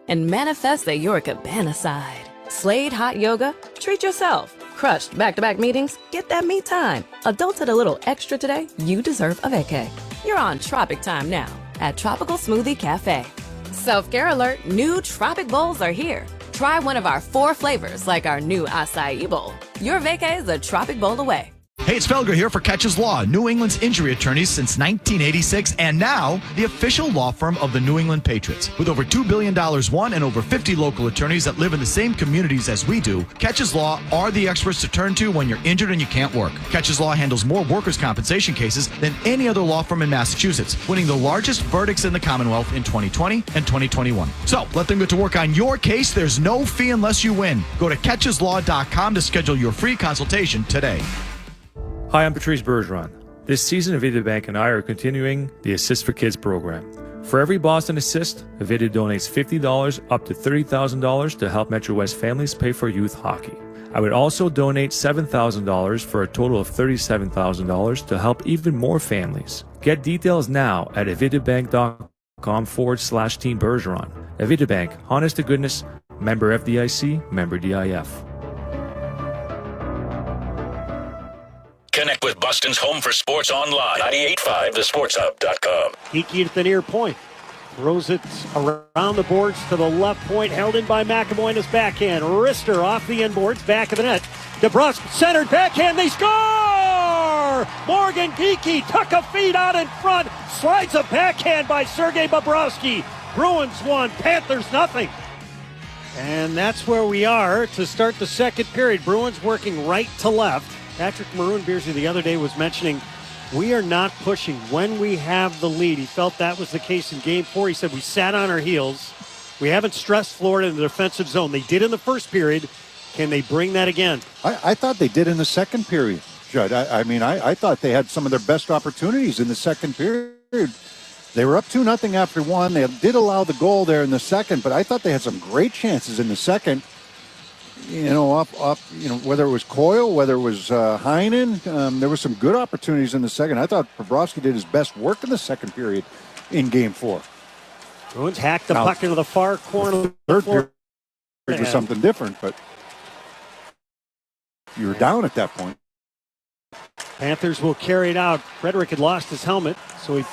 and manifest that you're a cabana-side. Slade hot yoga? Treat yourself. Crushed back-to-back meetings? Get that me time. Adults at a little extra today? You deserve a vacay. You're on Tropic Time now at Tropical Smoothie Cafe. Self-care alert, new Tropic Bowls are here. Try one of our 4 flavors like our new acai bowl. Your vacay is a Tropic Bowl away. Hey, it's Felger here for Catches Law, New England's injury attorneys since 1986, and now the official law firm of the New England Patriots. With over $2 billion won and over 50 local attorneys that live in the same communities as we do, Catches Law are the experts to turn to when you're injured and you can't work. Catches Law handles more workers' compensation cases than any other law firm in Massachusetts, winning the largest verdicts in the Commonwealth in 2020 and 2021. So let them get to work on your case. There's no fee unless you win. Go to catcheslaw.com to schedule your free consultation today. Hi, I'm Patrice Bergeron. This season, Avidia Bank and I are continuing the Assist for Kids program. For every Boston assist, Avidia donates $50 up to $30,000 to help Metro West families pay for youth hockey. I would also donate $7,000 for a total of $37,000 to help even more families. Get details now at avidiabank.com/Team Bergeron. Avidia Bank, honest to goodness, member FDIC, member DIF. Connect with Boston's home for sports online. 98.5 thesportshub.com. Geekie at the near point. Throws it around the boards to the left point. Held in by McAvoy in his backhand. Wrister off the end boards. Back of the net. Bobrovsky centered backhand. They score! Morgan Geekie took a feed out in front. Slides a backhand by Sergei Bobrovsky. Bruins 1, Panthers nothing. And that's where we are to start the second period. Bruins working right to left. Patrick Maroon-Beardsley the other day was mentioning we are not pushing when we have the lead. He felt that was the case in Game 4. He said we sat on our heels. We haven't stressed Florida in the defensive zone. They did in the first period. Can they bring that again? I thought they did in the second period, Judd. I thought they had some of their best opportunities in the second period. They were up 2-0 after one. They did allow the goal there in the second, but I thought they had some great chances in the second. Whether it was Coyle, whether it was Heinen, there were some good opportunities in the second. I thought Bobrovsky did his best work in the second period in Game 4. Bruins hacked the puck into the far corner. Third period was something different, but you were down at that point. Panthers will carry it out. Frederick had lost his helmet, so he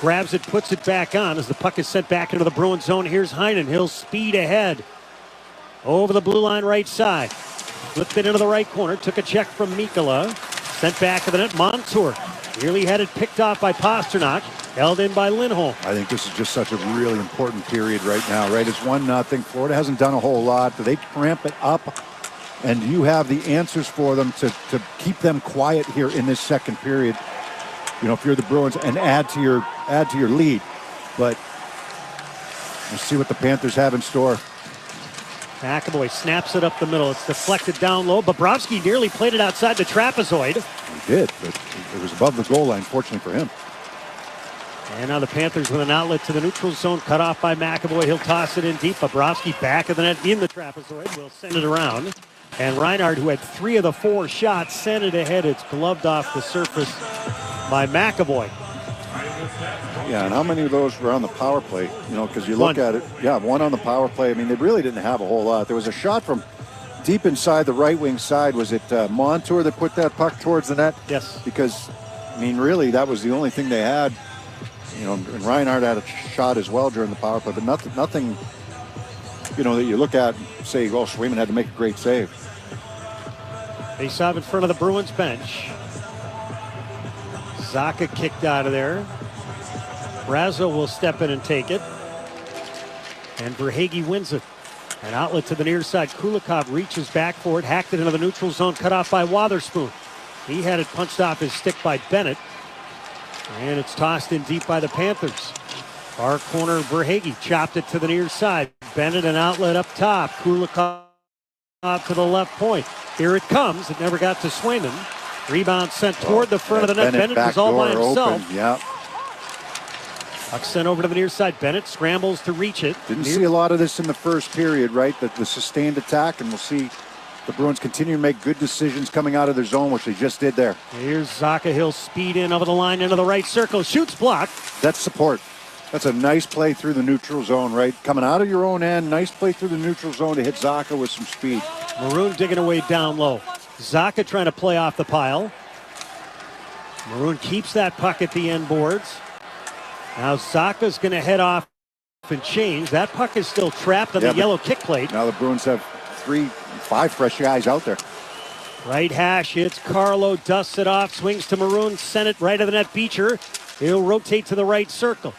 grabs it, puts it back on as the puck is sent back into the Bruins zone. Here's Heinen. He'll speed ahead over the blue line right side. Flipped it into the right corner. Took a check from Mikkola. Sent back to the net. Montour nearly had it picked off by Pasternak. Held in by Lindholm. I think this is just such a really important period right now, right? It's 1-0. Florida hasn't done a whole lot, but they cramp it up, and you have the answers for them to keep them quiet here in this second period. If you're the Bruins, and add to your lead. But we'll see what the Panthers have in store. McAvoy snaps it up the middle. It's deflected down low. Bobrovsky nearly played it outside the trapezoid. He did, but it was above the goal line, fortunately for him. And now the Panthers with an outlet to the neutral zone, cut off by McAvoy. He'll toss it in deep. Bobrovsky back of the net in the trapezoid. Will send it around. And Reinhart, who had 3 of the 4 shots, sent it ahead. It's gloved off the surface by McAvoy. Yeah, and how many of those were on the power play? Because you look at it. Yeah, 1 on the power play. I mean, they really didn't have a whole lot. There was a shot from deep inside the right wing side. Was it Montour that put that puck towards the net? Yes. Because, really, that was the only thing they had. And Reinhart had a shot as well during the power play, but nothing, that you look at and say, well, Swayman had to make a great save. They saw in front of the Bruins bench. Zacha kicked out of there. Brazo will step in and take it. And Verhaeghe wins it. An outlet to the near side. Kulikov reaches back for it, hacked it into the neutral zone, cut off by Wotherspoon. He had it punched off his stick by Bennett. And it's tossed in deep by the Panthers. Far corner, Verhaeghe chopped it to the near side. Bennett an outlet up top. Kulikov to the left point. Here it comes. It never got to Swayman. Rebound sent toward the front of the net. Bennett was all by himself. Open. Yeah. Puck sent over to the near side. Bennett scrambles to reach it. Didn't see a lot of this in the first period, right? The sustained attack, and we'll see the Bruins continue to make good decisions coming out of their zone, which they just did there. Here's Zacha. He'll speed in over the line into the right circle. Shoots blocked. That's support. That's a nice play through the neutral zone, right? Coming out of your own end. Nice play through the neutral zone to hit Zacha with some speed. Maroon digging away down low. Zacha trying to play off the pile. Maroon keeps that puck at the end boards. Now Zacha's going to head off and change. That puck is still trapped on the yellow kick plate. Now the Bruins have 5 fresh guys out there. Right hash hits Carlo, dusts it off, swings to Maroon, sent it right of the net. Beecher. He'll rotate to the right circle.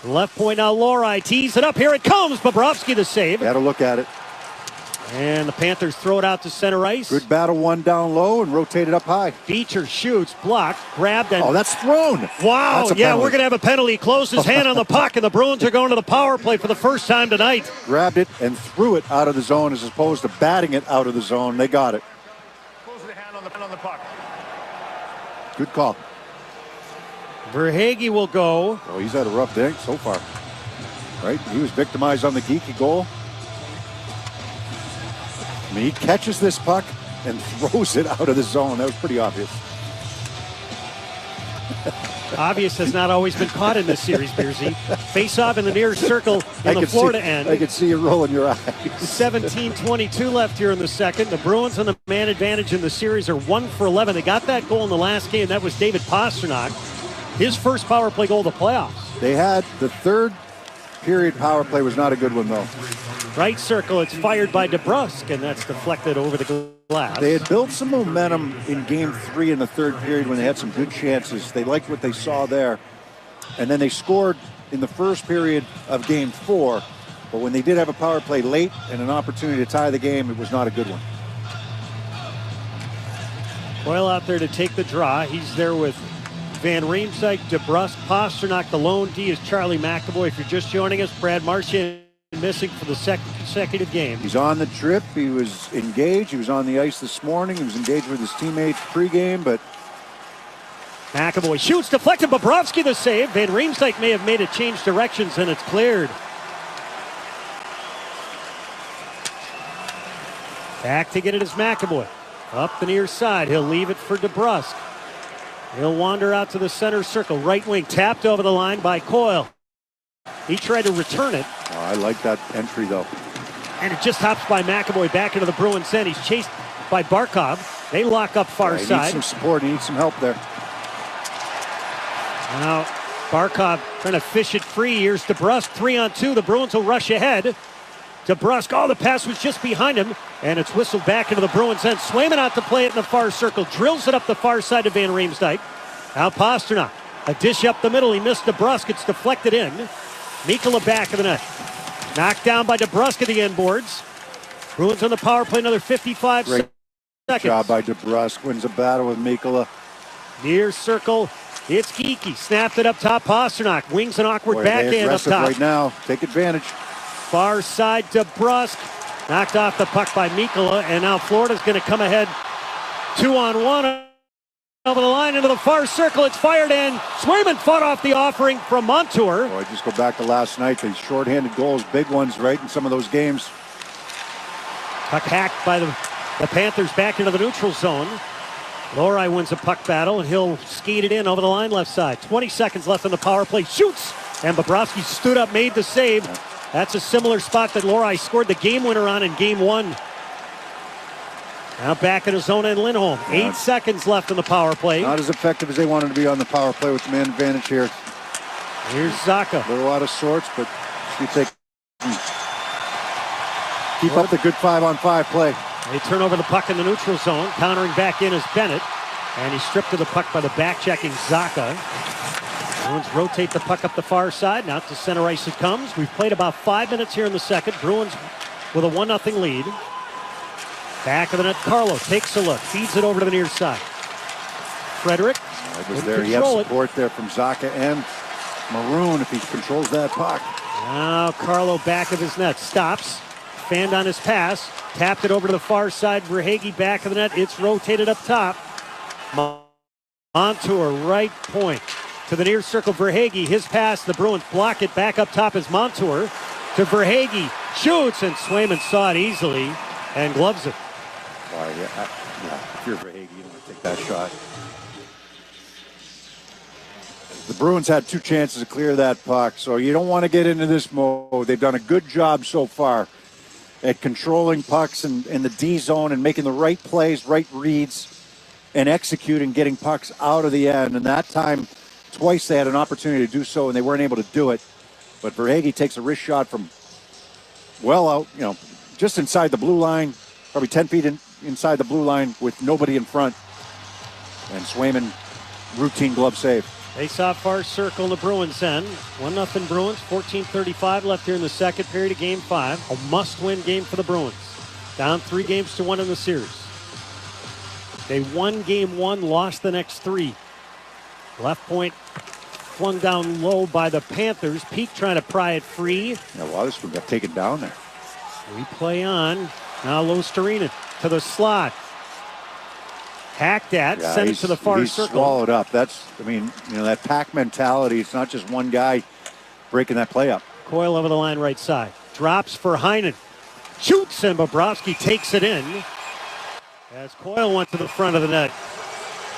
Left point now, Lori tees it up. Here it comes. Bobrovsky the save. Had a look at it. And the Panthers throw it out to center ice. Good battle, 1 down low and rotate it up high. Beecher shoots, blocked, grabbed, and... Oh, that's thrown. Wow, yeah, we're going to have a penalty. Closed his hand on the puck, and the Bruins are going to the power play for the first time tonight. Grabbed it and threw it out of the zone as opposed to batting it out of the zone. They got it. Closing the hand on the puck. Good call. Verhaeghe will go. Oh, he's had a rough day so far. Right? He was victimized on the Geeky goal. I mean, he catches this puck and throws it out of the zone. That was pretty obvious. Obvious has not always been caught in this series, Beersy. Face off in the near circle in the Florida end. I could see you rolling your eyes. 17:22 left here in the second. The Bruins on the man advantage in the series are 1 for 11. They got that goal in the last game. That was David Pasternak. His first power play goal of the playoffs. They had the third period power play was not a good one, though. Right circle, it's fired by DeBrusk, and that's deflected over the glass. They had built some momentum in Game 3 in the third period when they had some good chances. They liked what they saw there. And then they scored in the first period of Game 4. But when they did have a power play late and an opportunity to tie the game, it was not a good one. Coyle out there to take the draw. He's there with Van Riemsdyk, DeBrusk, Pasternak. The lone D is Charlie McAvoy. If you're just joining us, Brad Marchand missing for the second consecutive game. He's on the trip. He was engaged. He was on the ice this morning. He was engaged with his teammates pregame, but McAvoy shoots, deflected. Bobrovsky the save. Van Riemsdyk may have made it change directions, and it's cleared. Back to get it is McAvoy. Up the near side. He'll leave it for DeBrusk. He'll wander out to the center circle. Right wing tapped over the line by Coyle. He tried to return it. Oh, I like that entry, though. And it just hops by McAvoy back into the Bruins' end. He's chased by Barkov. They lock up far He side. needs some support. He needs some help there. Now, Barkov trying to fish it free. Here's DeBrusk, 3-on-2. The Bruins will rush ahead. DeBrusk, the pass was just behind him, and it's whistled back into the Bruins' end. Swayman out to play it in the far circle. Drills it up the far side to Van Riemsdyk. Now Pasternak, a dish up the middle. He missed DeBrusk. It's deflected in. Mikkola back of the net. Knocked down by DeBrusk at the end boards. Bruins on the power play, another 55 Great seconds. Job by DeBrusk. Wins a battle with Mikkola. Near circle. It's Geeky. Snapped it up top. Pasternak wings an awkward backhand up top. Right now. Take advantage. Far side DeBrusk. Knocked off the puck by Mikkola. And now Florida's going to come ahead 2-on-1. Over the line into the far circle. It's fired in. Swayman fought off the offering from Montour. Boy, just go back to last night. These shorthanded goals, big ones, right, in some of those games. Puck hacked by the Panthers back into the neutral zone. Lori wins a puck battle, and he'll skate it in over the line left side. 20 seconds left on the power play. Shoots! And Bobrovsky stood up, made the save. That's a similar spot that Lori scored the game winner on in game 1. Now back in his zone in Lindholm. 8 seconds left in the power play. Not as effective as they wanted to be on the power play with the man advantage here. Here's Zacha. A little out of sorts, but keep up the good 5-on-5 play. They turn over the puck in the neutral zone. Countering back in is Bennett. And he's stripped of the puck by the back-checking Zacha. Bruins rotate the puck up the far side. Now to center ice it comes. We've played about 5 minutes here in the second. Bruins with a 1-0 lead. Back of the net, Carlo takes a look, feeds it over to the near side. Frederick. It was there. He had support there from Zacha and Maroon if he controls that puck. Now Carlo back of his net, stops, fanned on his pass, tapped it over to the far side. Verhaeghe back of the net. It's rotated up top. Montour right point to the near circle. Verhaeghe, his pass. The Bruins block it back up top as Montour to Verhaeghe. Shoots, and Swayman saw it easily and gloves it. If you're Verhaeghe, you don't want to take that shot. The Bruins had 2 chances to clear that puck, so you don't want to get into this mode. They've done a good job so far at controlling pucks in the D zone and making the right plays, right reads, and executing, getting pucks out of the end. And that time, twice they had an opportunity to do so, and they weren't able to do it. But Verhaeghe takes a wrist shot from well out, just inside the blue line, probably 10 feet inside the blue line with nobody in front. And Swayman, routine glove save. They saw far circle in the Bruins end. 1-0 Bruins, 14:35 left here in the second period of Game 5. A must-win game for the Bruins. Down 3-1 in the series. They won Game 1, lost the next 3. Left point flung down low by the Panthers. Peak trying to pry it free. Yeah, this one got taken down there. We play on. Now Lostarinen to the slot. Hacked at, sent it to the far circle. Swallowed up. That pack mentality. It's not just one guy breaking that play up. Coyle over the line right side. Drops for Heinen. Shoots, and Bobrovsky takes it in. As Coyle went to the front of the net.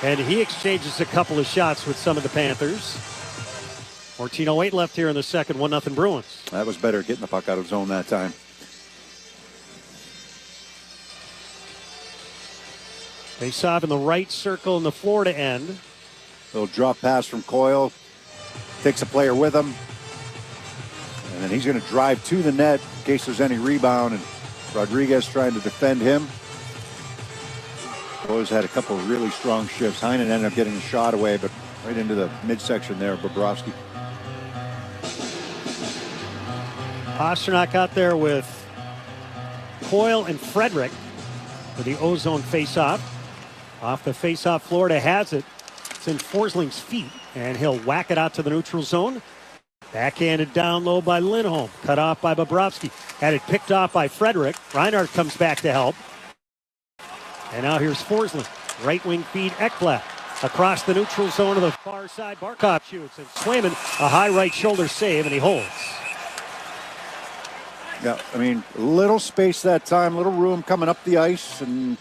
And he exchanges a couple of shots with some of the Panthers. 14:08 left here in the second. 1-0 Bruins. That was better getting the puck out of zone that time. They saw in the right circle in the Florida end. Little drop pass from Coyle. Takes a player with him. And then he's going to drive to the net in case there's any rebound. And Rodriguez trying to defend him. Coyle's had a couple of really strong shifts. Heinen ended up getting the shot away, but right into the midsection there, Bobrovsky. Pasternak out there with Coyle and Frederick for the ozone face-off. Off the face-off, Florida has it. It's in Forsling's feet, and he'll whack it out to the neutral zone. Backhanded down low by Lindholm. Cut off by Bobrovsky. Had it picked off by Frederick. Reinhardt comes back to help. And now here's Forsling. Right wing feed, Ekblad. Across the neutral zone to the far side, Barkov shoots, and Swayman a high right shoulder save, and he holds. Yeah, I mean, little space that time, little room coming up the ice, and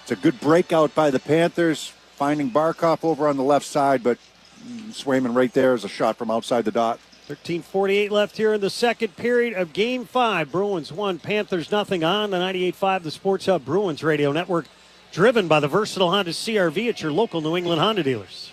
it's a good breakout by the Panthers, finding Barkov over on the left side, but Swayman right there is a shot from outside the dot. 13:48 left here in the second period of Game 5. Bruins 1, Panthers nothing on the 98.5, the Sports Hub Bruins Radio Network, driven by the versatile Honda CR-V at your local New England Honda dealers.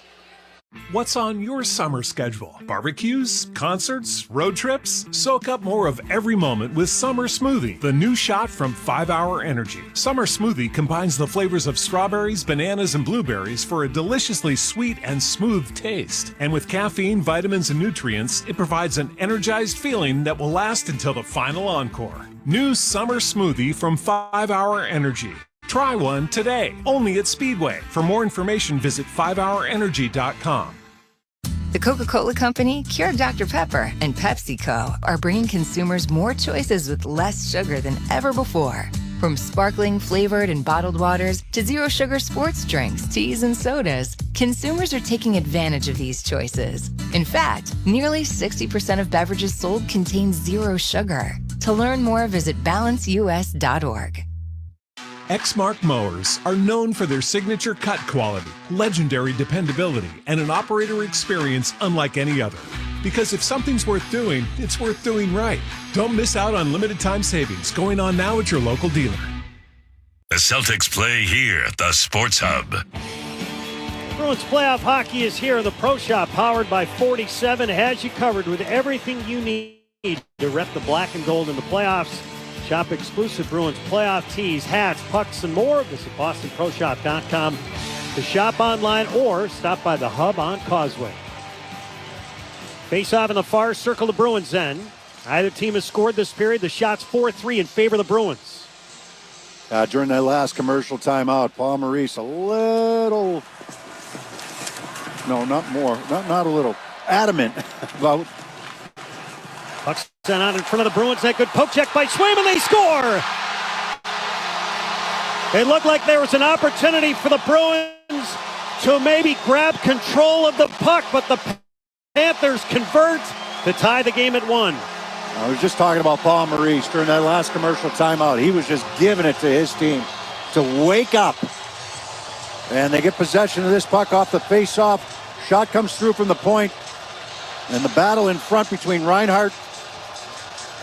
What's on your summer schedule? Barbecues, concerts, road trips? Soak up more of every moment with Summer Smoothie, the new shot from 5 Hour Energy. Summer Smoothie combines the flavors of strawberries, bananas, and blueberries for a deliciously sweet and smooth taste. And with caffeine, vitamins, and nutrients, it provides an energized feeling that will last until the final encore. New Summer Smoothie from 5 Hour Energy. Try one today, only at Speedway. For more information, visit 5hourenergy.com. The Coca-Cola Company, Keurig Dr. Pepper, and PepsiCo are bringing consumers more choices with less sugar than ever before. From sparkling, flavored, and bottled waters to zero-sugar sports drinks, teas, and sodas, consumers are taking advantage of these choices. In fact, nearly 60% of beverages sold contain zero sugar. To learn more, visit balanceus.org. Exmark mowers are known for their signature cut quality, legendary dependability, and an operator experience unlike any other. Because if something's worth doing, it's worth doing right. Don't miss out on limited time savings going on now at your local dealer. The Celtics play here at the Sports Hub. Bruins playoff hockey is here in the Pro Shop, powered by 47. Has you covered with everything you need to rep the black and gold in the playoffs. Shop exclusive Bruins playoff tees, hats, pucks, and more. Visit BostonProShop.com to shop online or stop by the Hub on Causeway. Face off in the far circle, the Bruins end. Either team has scored this period. The shot's 4-3 in favor of the Bruins. During that last commercial timeout, Paul Maurice a little, no, not more, not a little, adamant about. Puck's sent out in front of the Bruins. That good poke check by Swayman. They score! It looked like there was an opportunity for the Bruins to maybe grab control of the puck, but the Panthers convert to tie the game at 1. I was just talking about Paul Maurice during that last commercial timeout. He was just giving it to his team to wake up. And they get possession of this puck off the face-off. Shot comes through from the point. And the battle in front between Reinhart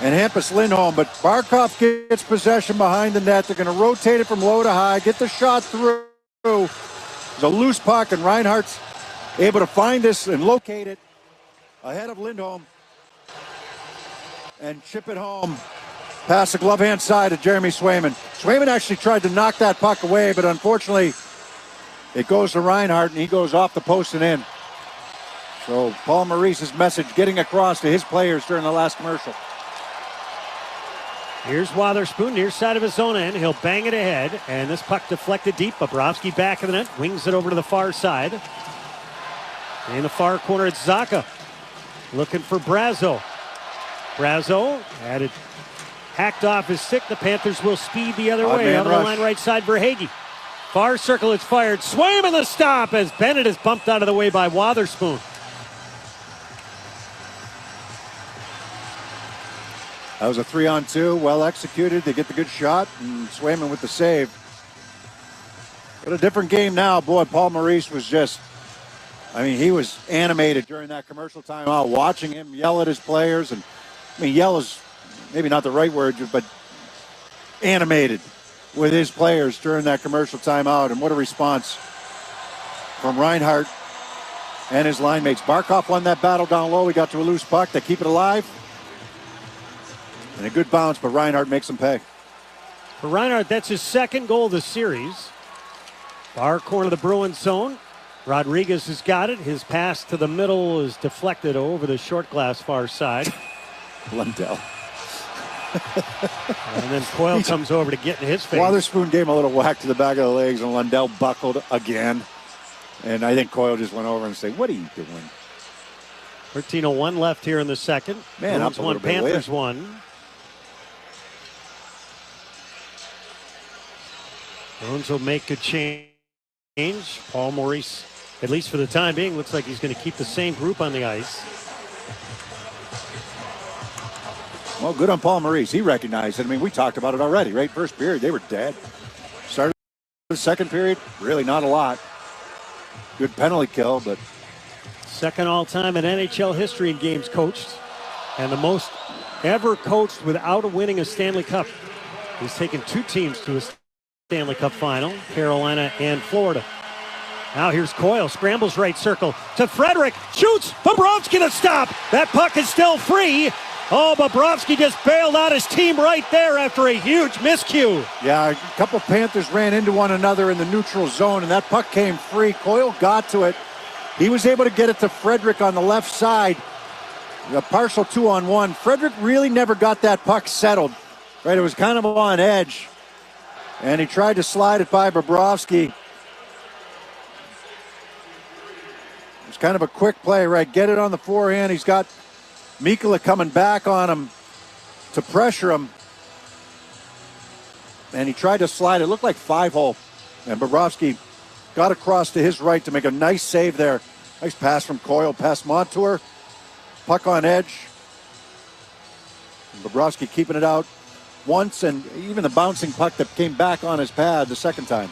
and Hampus Lindholm, but Barkov gets possession behind the net. They're going to rotate it from low to high, get the shot through. It's a loose puck, and Reinhart's able to find this and locate it ahead of Lindholm and chip it home past the glove hand side of Jeremy Swayman. Swayman actually tried to knock that puck away, but unfortunately it goes to Reinhart, and he goes off the post and in. So Paul Maurice's message getting across to his players during the last commercial. Here's Wotherspoon near side of his own end. He'll bang it ahead, and this puck deflected deep. Bobrovsky back of the net, wings it over to the far side. In the far corner, it's Zacha looking for Brazo. Brazo had it hacked off his stick. The Panthers will speed the other way. Out of the line right side, Verhage. Far circle, it's fired. Swayman the stop as Bennett is bumped out of the way by Wotherspoon. That was a 3-on-2, well executed. They get the good shot, and Swayman with the save. But a different game now. Boy, Paul Maurice was just, I mean, he was animated during that commercial timeout, watching him yell at his players. And I mean, yell is maybe not the right word, but animated with his players during that commercial timeout. And what a response from Reinhart and his line mates. Barkov won that battle down low. He got to a loose puck. They keep it alive. And a good bounce, but Reinhart makes him pay. For Reinhart, that's his second goal of the series. Far corner of the Bruins zone. Rodriguez has got it. His pass to the middle is deflected over the short glass far side. Lundell. And then Coyle comes over to get in his face. Wotherspoon gave him a little whack to the back of the legs, and Lundell buckled again. And I think Coyle just went over and said, "What are you doing?" 13:01 left here in the second. Man, Bruins up a little 1, bit Panthers later. 1. Bruins will make a change. Paul Maurice at least for the time being, looks like he's going to keep the same group on the ice. Well, good on Paul Maurice. He recognized it. I mean, we talked about it already, right? First period, they were dead. Started the second period, really not a lot. Good penalty kill, but... Second all-time in NHL history in games coached, and the most ever coached without winning a Stanley Cup. He's taken 2 teams to a Stanley Cup final, Carolina and Florida. Now here's Coyle, scrambles right circle to Frederick, shoots, Bobrovsky to stop. That puck is still free. Oh, Bobrovsky just bailed out his team right there after a huge miscue. Yeah, a couple Panthers ran into one another in the neutral zone, and that puck came free. Coyle got to it. He was able to get it to Frederick on the left side. A partial 2-on-1. Frederick really never got that puck settled. Right, it was kind of on edge. And he tried to slide it by Bobrovsky. It was kind of a quick play, right? Get it on the forehand. He's got Mikkola coming back on him to pressure him. And he tried to slide it. It looked like 5-hole. And Bobrovsky got across to his right to make a nice save there. Nice pass from Coyle past Montour. Puck on edge. And Bobrovsky keeping it out once, and even the bouncing puck that came back on his pad the second time.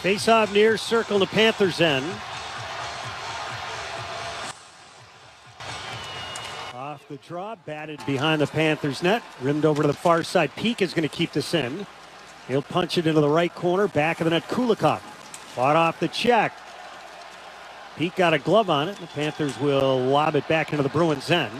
Face-off near circle to Panthers end. Off the draw, batted behind the Panthers net, rimmed over to the far side. Peak is going to keep this in. He'll punch it into the right corner, back of the net. Kulikov fought off the check. Peak got a glove on it. The Panthers will lob it back into the Bruins' end.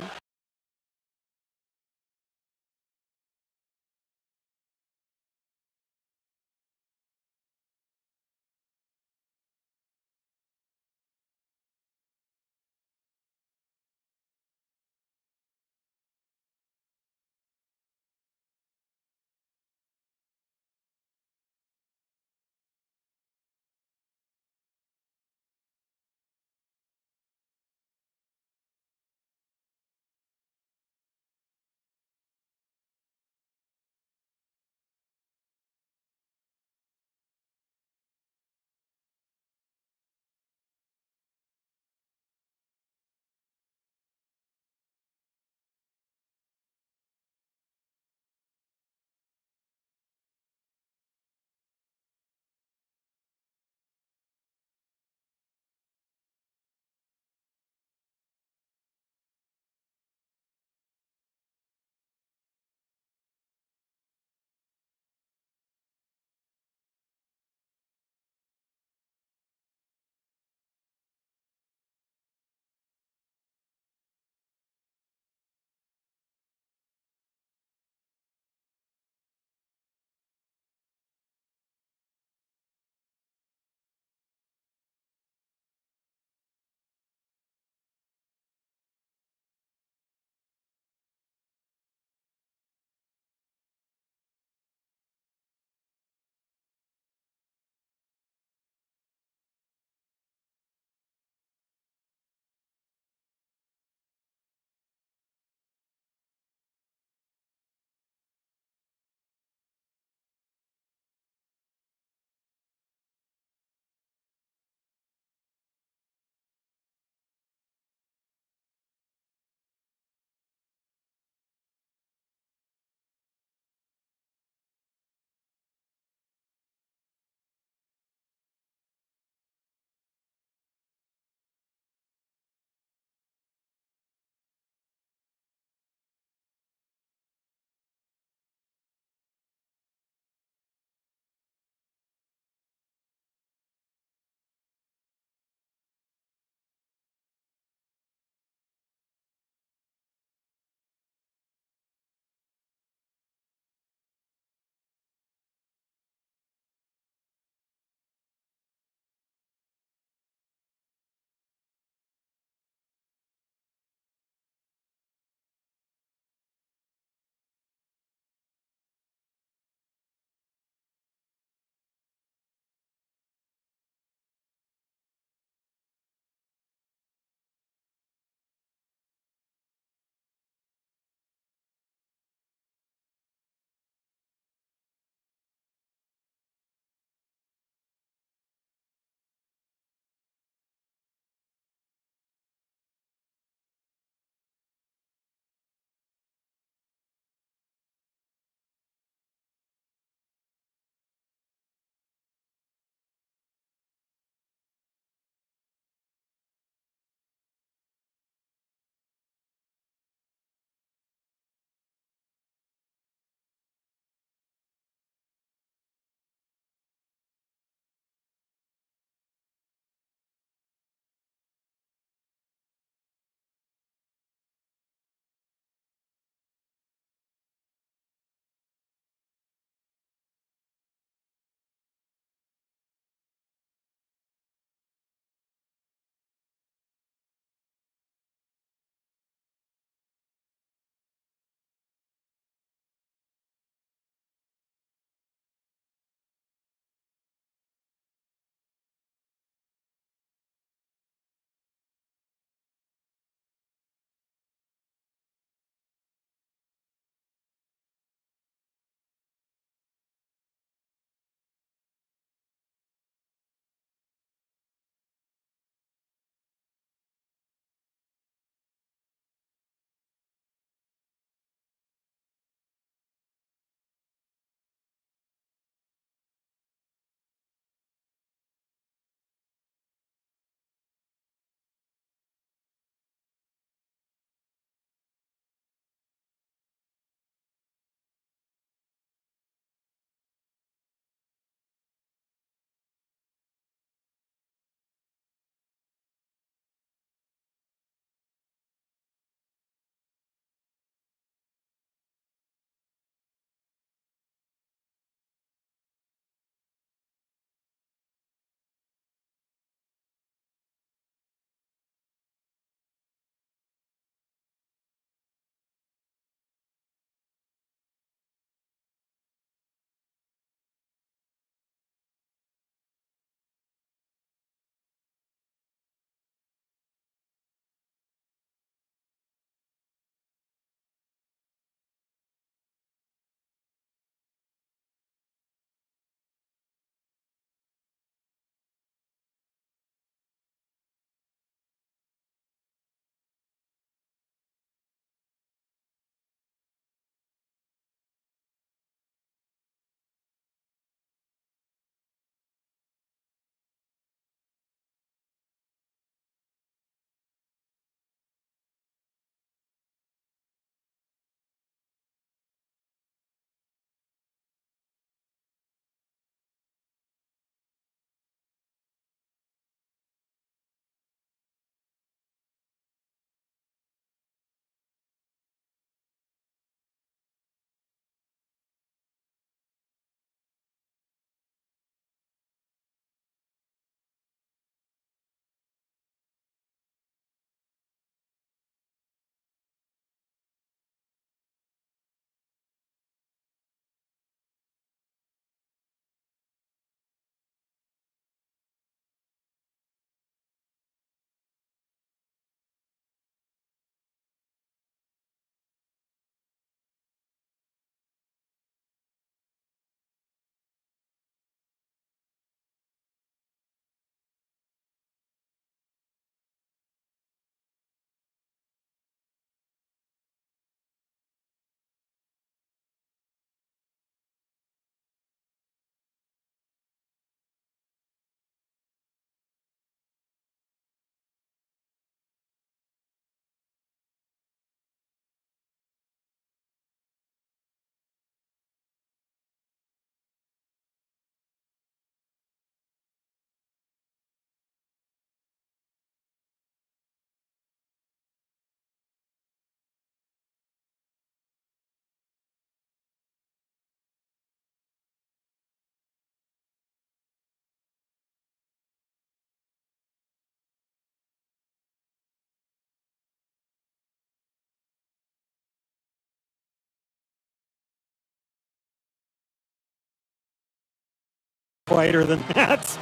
quieter than that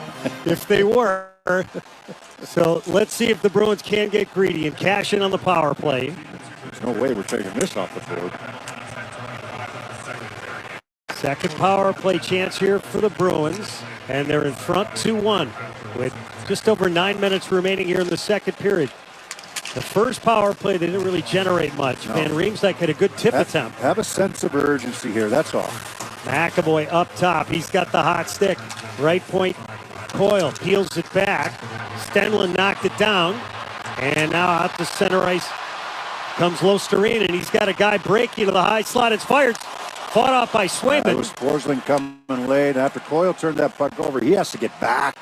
if they were. So let's see if the Bruins can get greedy and cash in on the power play. There's no way we're taking this off the board. Second power play chance here for the Bruins, and they're in front 2-1 with just over 9 minutes remaining here in the second period. The first power play, they didn't really generate much. No. Van Riemsdyk had a good tip attempt. Have a sense of urgency here, that's all. McAvoy up top. He's got the hot stick. Right point, Coyle peels it back. Stenlund knocked it down. And now out to center ice comes Lostereen, and he's got a guy breaking to the high slot. It's fired. Fought off by Swayman. It was Forsling coming late. After Coyle turned that puck over, he has to get back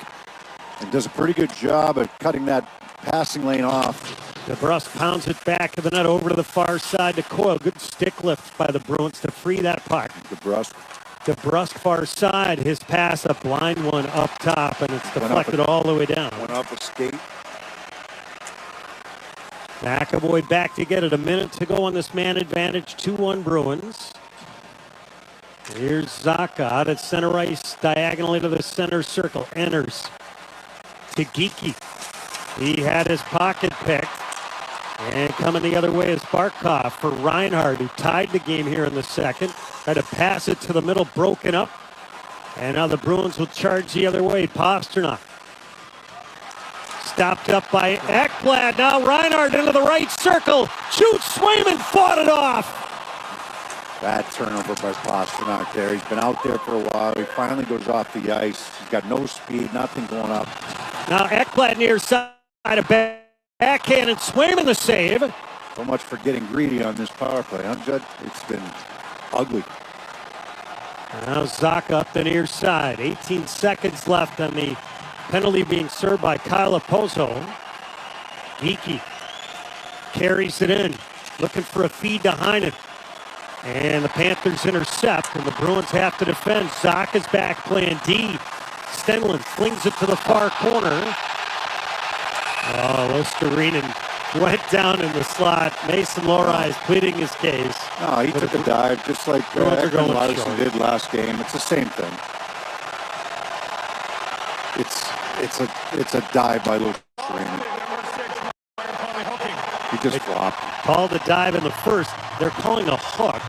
and does a pretty good job at cutting that passing lane off. DeBrusk pounds it back of the net over to the far side to Coyle. Good stick lift by the Bruins to free that puck. DeBrusk far side. His pass, a blind one up top, and it's deflected all the way down. Went off a skate. McAvoy back to get it. A minute to go on this man advantage. 2-1 Bruins. Here's Zacha out at center ice, diagonally to the center circle. Enters to Geekie. He had his pocket picked. And coming the other way is Barkov for Reinhart, who tied the game here in the second. Had to pass it to the middle, broken up. And now the Bruins will charge the other way. Pasternak. Stopped up by Ekblad. Now Reinhart into the right circle. Shoots. Swayman fought it off. Bad turnover by Pasternak there. He's been out there for a while. He finally goes off the ice. He's got no speed, nothing going up. Now Ekblad near side of backhand, and Swayman the save. So much for getting greedy on this power play, huh, Judd? It's been ugly. Now Zacha up the near side. 18 seconds left on the penalty being served by Kyle Pozo. Geekie carries it in, looking for a feed to Heinen. And the Panthers intercept, and the Bruins have to defend. Zacha's back playing D. Stenlund flings it to the far corner. Oh, Losterinen went down in the slot. Mason Lohrei is pleading his case. No, he took a dive just like Ekman Larson did last game. It's the same thing. It's a dive by Losterinen. He just flopped. Called a dive in the first. They're calling a hook.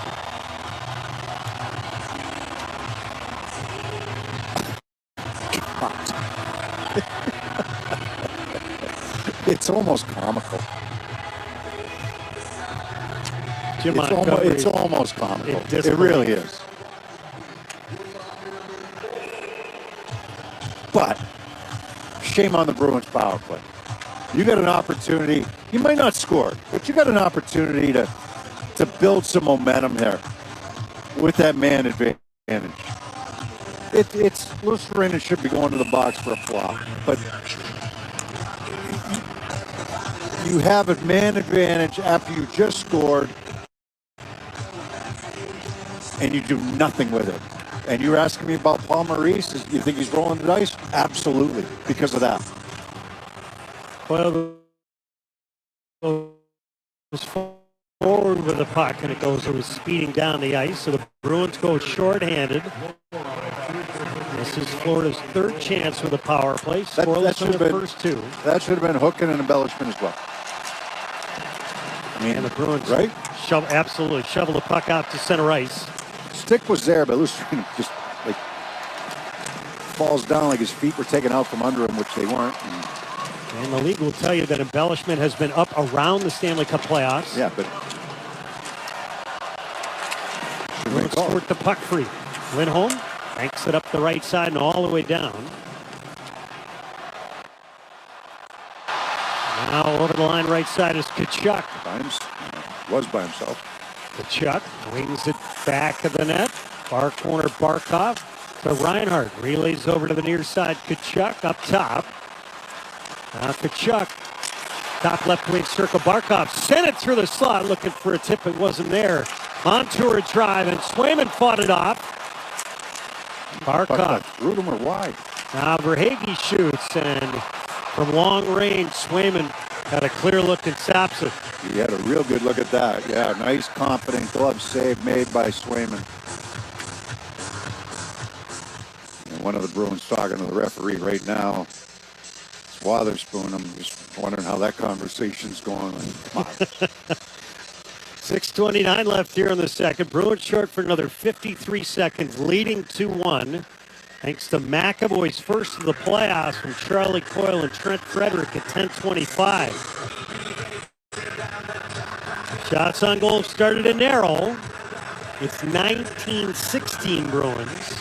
It's almost comical. It's almost comical. It really is. But shame on the Bruins power play. You got an opportunity. You might not score, but you got an opportunity to build some momentum there with that man advantage. It's Losterinen should be going to the box for a flop, but you have a man advantage after you just scored, and you do nothing with it. And you're asking me about Paul Maurice? You think he's rolling the dice? Absolutely, because of that. Well, goes forward with the puck, and it was speeding down the ice. So the Bruins go shorthanded. This is Florida's third chance with a power play. Scoreless in the first two. That should have been hooking and embellishment as well. I mean, and the Bruins right? Absolutely shovel the puck out to center ice. Stick was there, but Losterinen just like falls down like his feet were taken out from under him, which they weren't. And the league will tell you that embellishment has been up around the Stanley Cup playoffs. Yeah, but Bruins squirt the puck free. Lindholm banks it up the right side and all the way down. Now over the line right side is Tkachuk. Was by himself. Tkachuk wings it back of the net. Far corner Barkov to Reinhart. Relays over to the near side. Tkachuk up top. Now Tkachuk, top left wing circle. Barkov sent it through the slot looking for a tip. It wasn't there. Onto a drive, and Swayman fought it off. Barkov. Threw him or wide. Now Verhaeghe shoots, and from long range, Swayman got a clear look and stops it. He had a real good look at that. Yeah, nice, confident glove save made by Swayman. And one of the Bruins talking to the referee right now. It's Wotherspoon. I'm just wondering how that conversation's going. Come on. 6:29 left here in the second. Bruins short for another 53 seconds, leading 2-1. Thanks to McAvoy's first of the playoffs from Charlie Coyle and Trent Frederick at 10:25. Shots on goal started to narrow. It's 19-16 Bruins.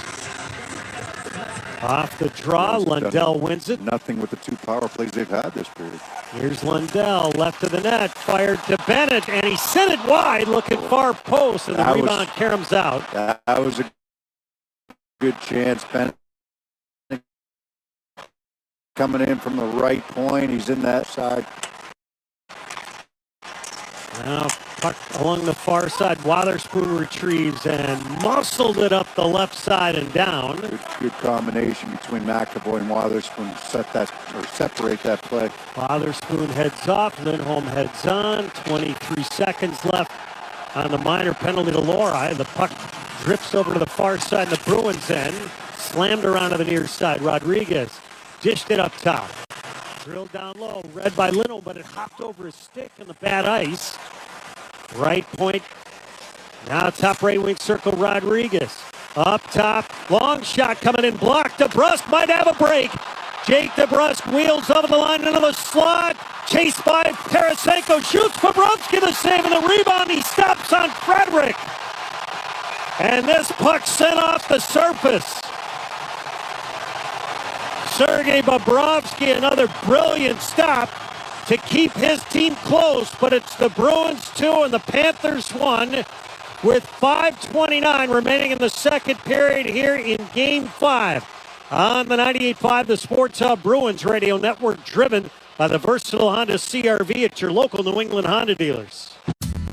Off the draw, Lundell wins it. Nothing with the 2 power plays they've had this period. Here's Lundell, left of the net, fired to Bennett, and he sent it wide, looking far post, and the rebound caroms out. That was a good chance. Bennett coming in from the right point. He's in that side. Now, puck along the far side. Wotherspoon retrieves and muscled it up the left side and down. Good combination between McAvoy and Wotherspoon to separate that play. Wotherspoon heads off, Lindholm heads on. 23 seconds left on the minor penalty to Lori. The puck drifts over to the far side in the Bruins end. Slammed around to the near side. Rodriguez dished it up top. Drilled down low, read by Lindholm, but it hopped over his stick in the bad ice. Right point. Now top right wing circle, Rodriguez. Up top, long shot coming in, blocked. DeBrusk might have a break. Jake DeBrusk wheels over the line into the slot. Chased by Tarasenko, shoots Bobrovsky the save and the rebound. He stops on Frederick. And this puck sent off the surface. Sergei Bobrovsky, another brilliant stop to keep his team close, but it's the Bruins 2 and the Panthers 1 with 5:29 remaining in the second period here in Game 5 on the 98.5 The Sports Hub Bruins Radio Network, driven by the versatile Honda CR-V at your local New England Honda dealers.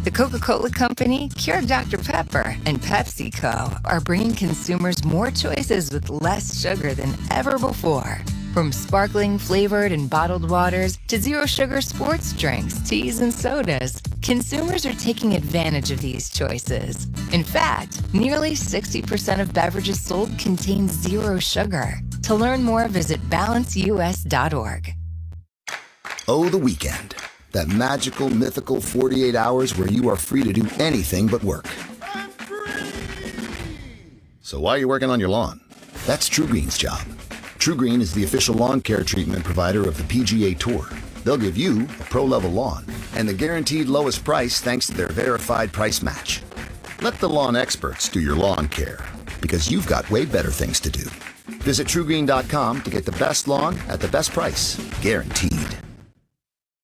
The Coca-Cola Company, Pure Dr. Pepper, and PepsiCo are bringing consumers more choices with less sugar than ever before. From sparkling, flavored, and bottled waters to zero-sugar sports drinks, teas, and sodas, consumers are taking advantage of these choices. In fact, nearly 60% of beverages sold contain zero sugar. To learn more, visit balanceus.org. Oh, the weekend. That magical, mythical 48 hours where you are free to do anything but work. So why are you working on your lawn? That's TruGreen's job. TruGreen is the official lawn care treatment provider of the PGA Tour. They'll give you a pro-level lawn and the guaranteed lowest price thanks to their verified price match. Let the lawn experts do your lawn care because you've got way better things to do. Visit TruGreen.com to get the best lawn at the best price, guaranteed.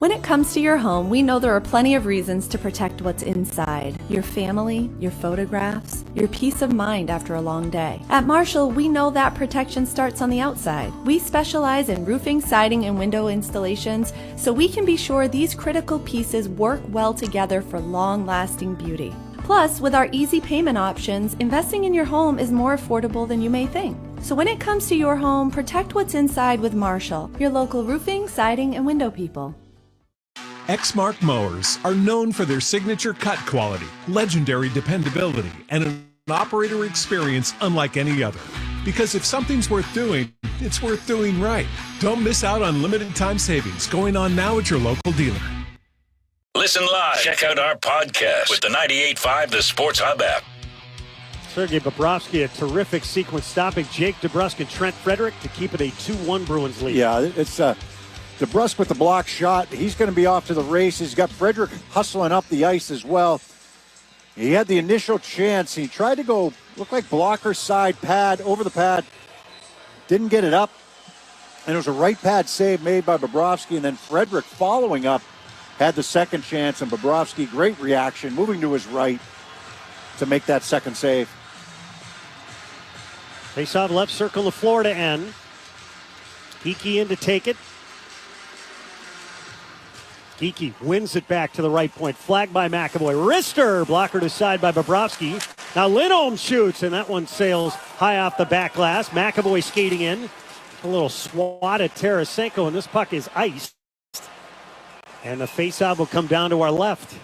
When it comes to your home, we know there are plenty of reasons to protect what's inside. Your family, your photographs, your peace of mind after a long day. At Marshall, we know that protection starts on the outside. We specialize in roofing, siding, and window installations, so we can be sure these critical pieces work well together for long-lasting beauty. Plus, with our easy payment options, investing in your home is more affordable than you may think. So when it comes to your home, protect what's inside with Marshall, your local roofing, siding, and window people. Exmark mowers are known for their signature cut quality, legendary dependability, and an operator experience unlike any other. Because if something's worth doing, it's worth doing right. Don't miss out on limited time savings going on now at your local dealer. Listen live. Check out our podcast with the 98.5 The Sports Hub app. Sergei Bobrovsky, a terrific sequence stopping Jake DeBrusk and Trent Frederick to keep it a 2-1 Bruins lead. Yeah, it's DeBrusk with the block shot. He's going to be off to the races. He's got Frederick hustling up the ice as well. He had the initial chance. He tried to go, look like blocker side pad, over the pad. Didn't get it up. And it was a right pad save made by Bobrovsky. And then Frederick following up had the second chance. And Bobrovsky, great reaction, moving to his right to make that second save. Face-off left circle to Florida end. Geekie in to take it. Geekie wins it back to the right point. Flagged by McAvoy. Wrister, blocker to side by Bobrovsky. Now Lindholm shoots, and that one sails high off the back glass. McAvoy skating in. A little swat at Tarasenko, and this puck is iced. And the faceoff will come down to our left.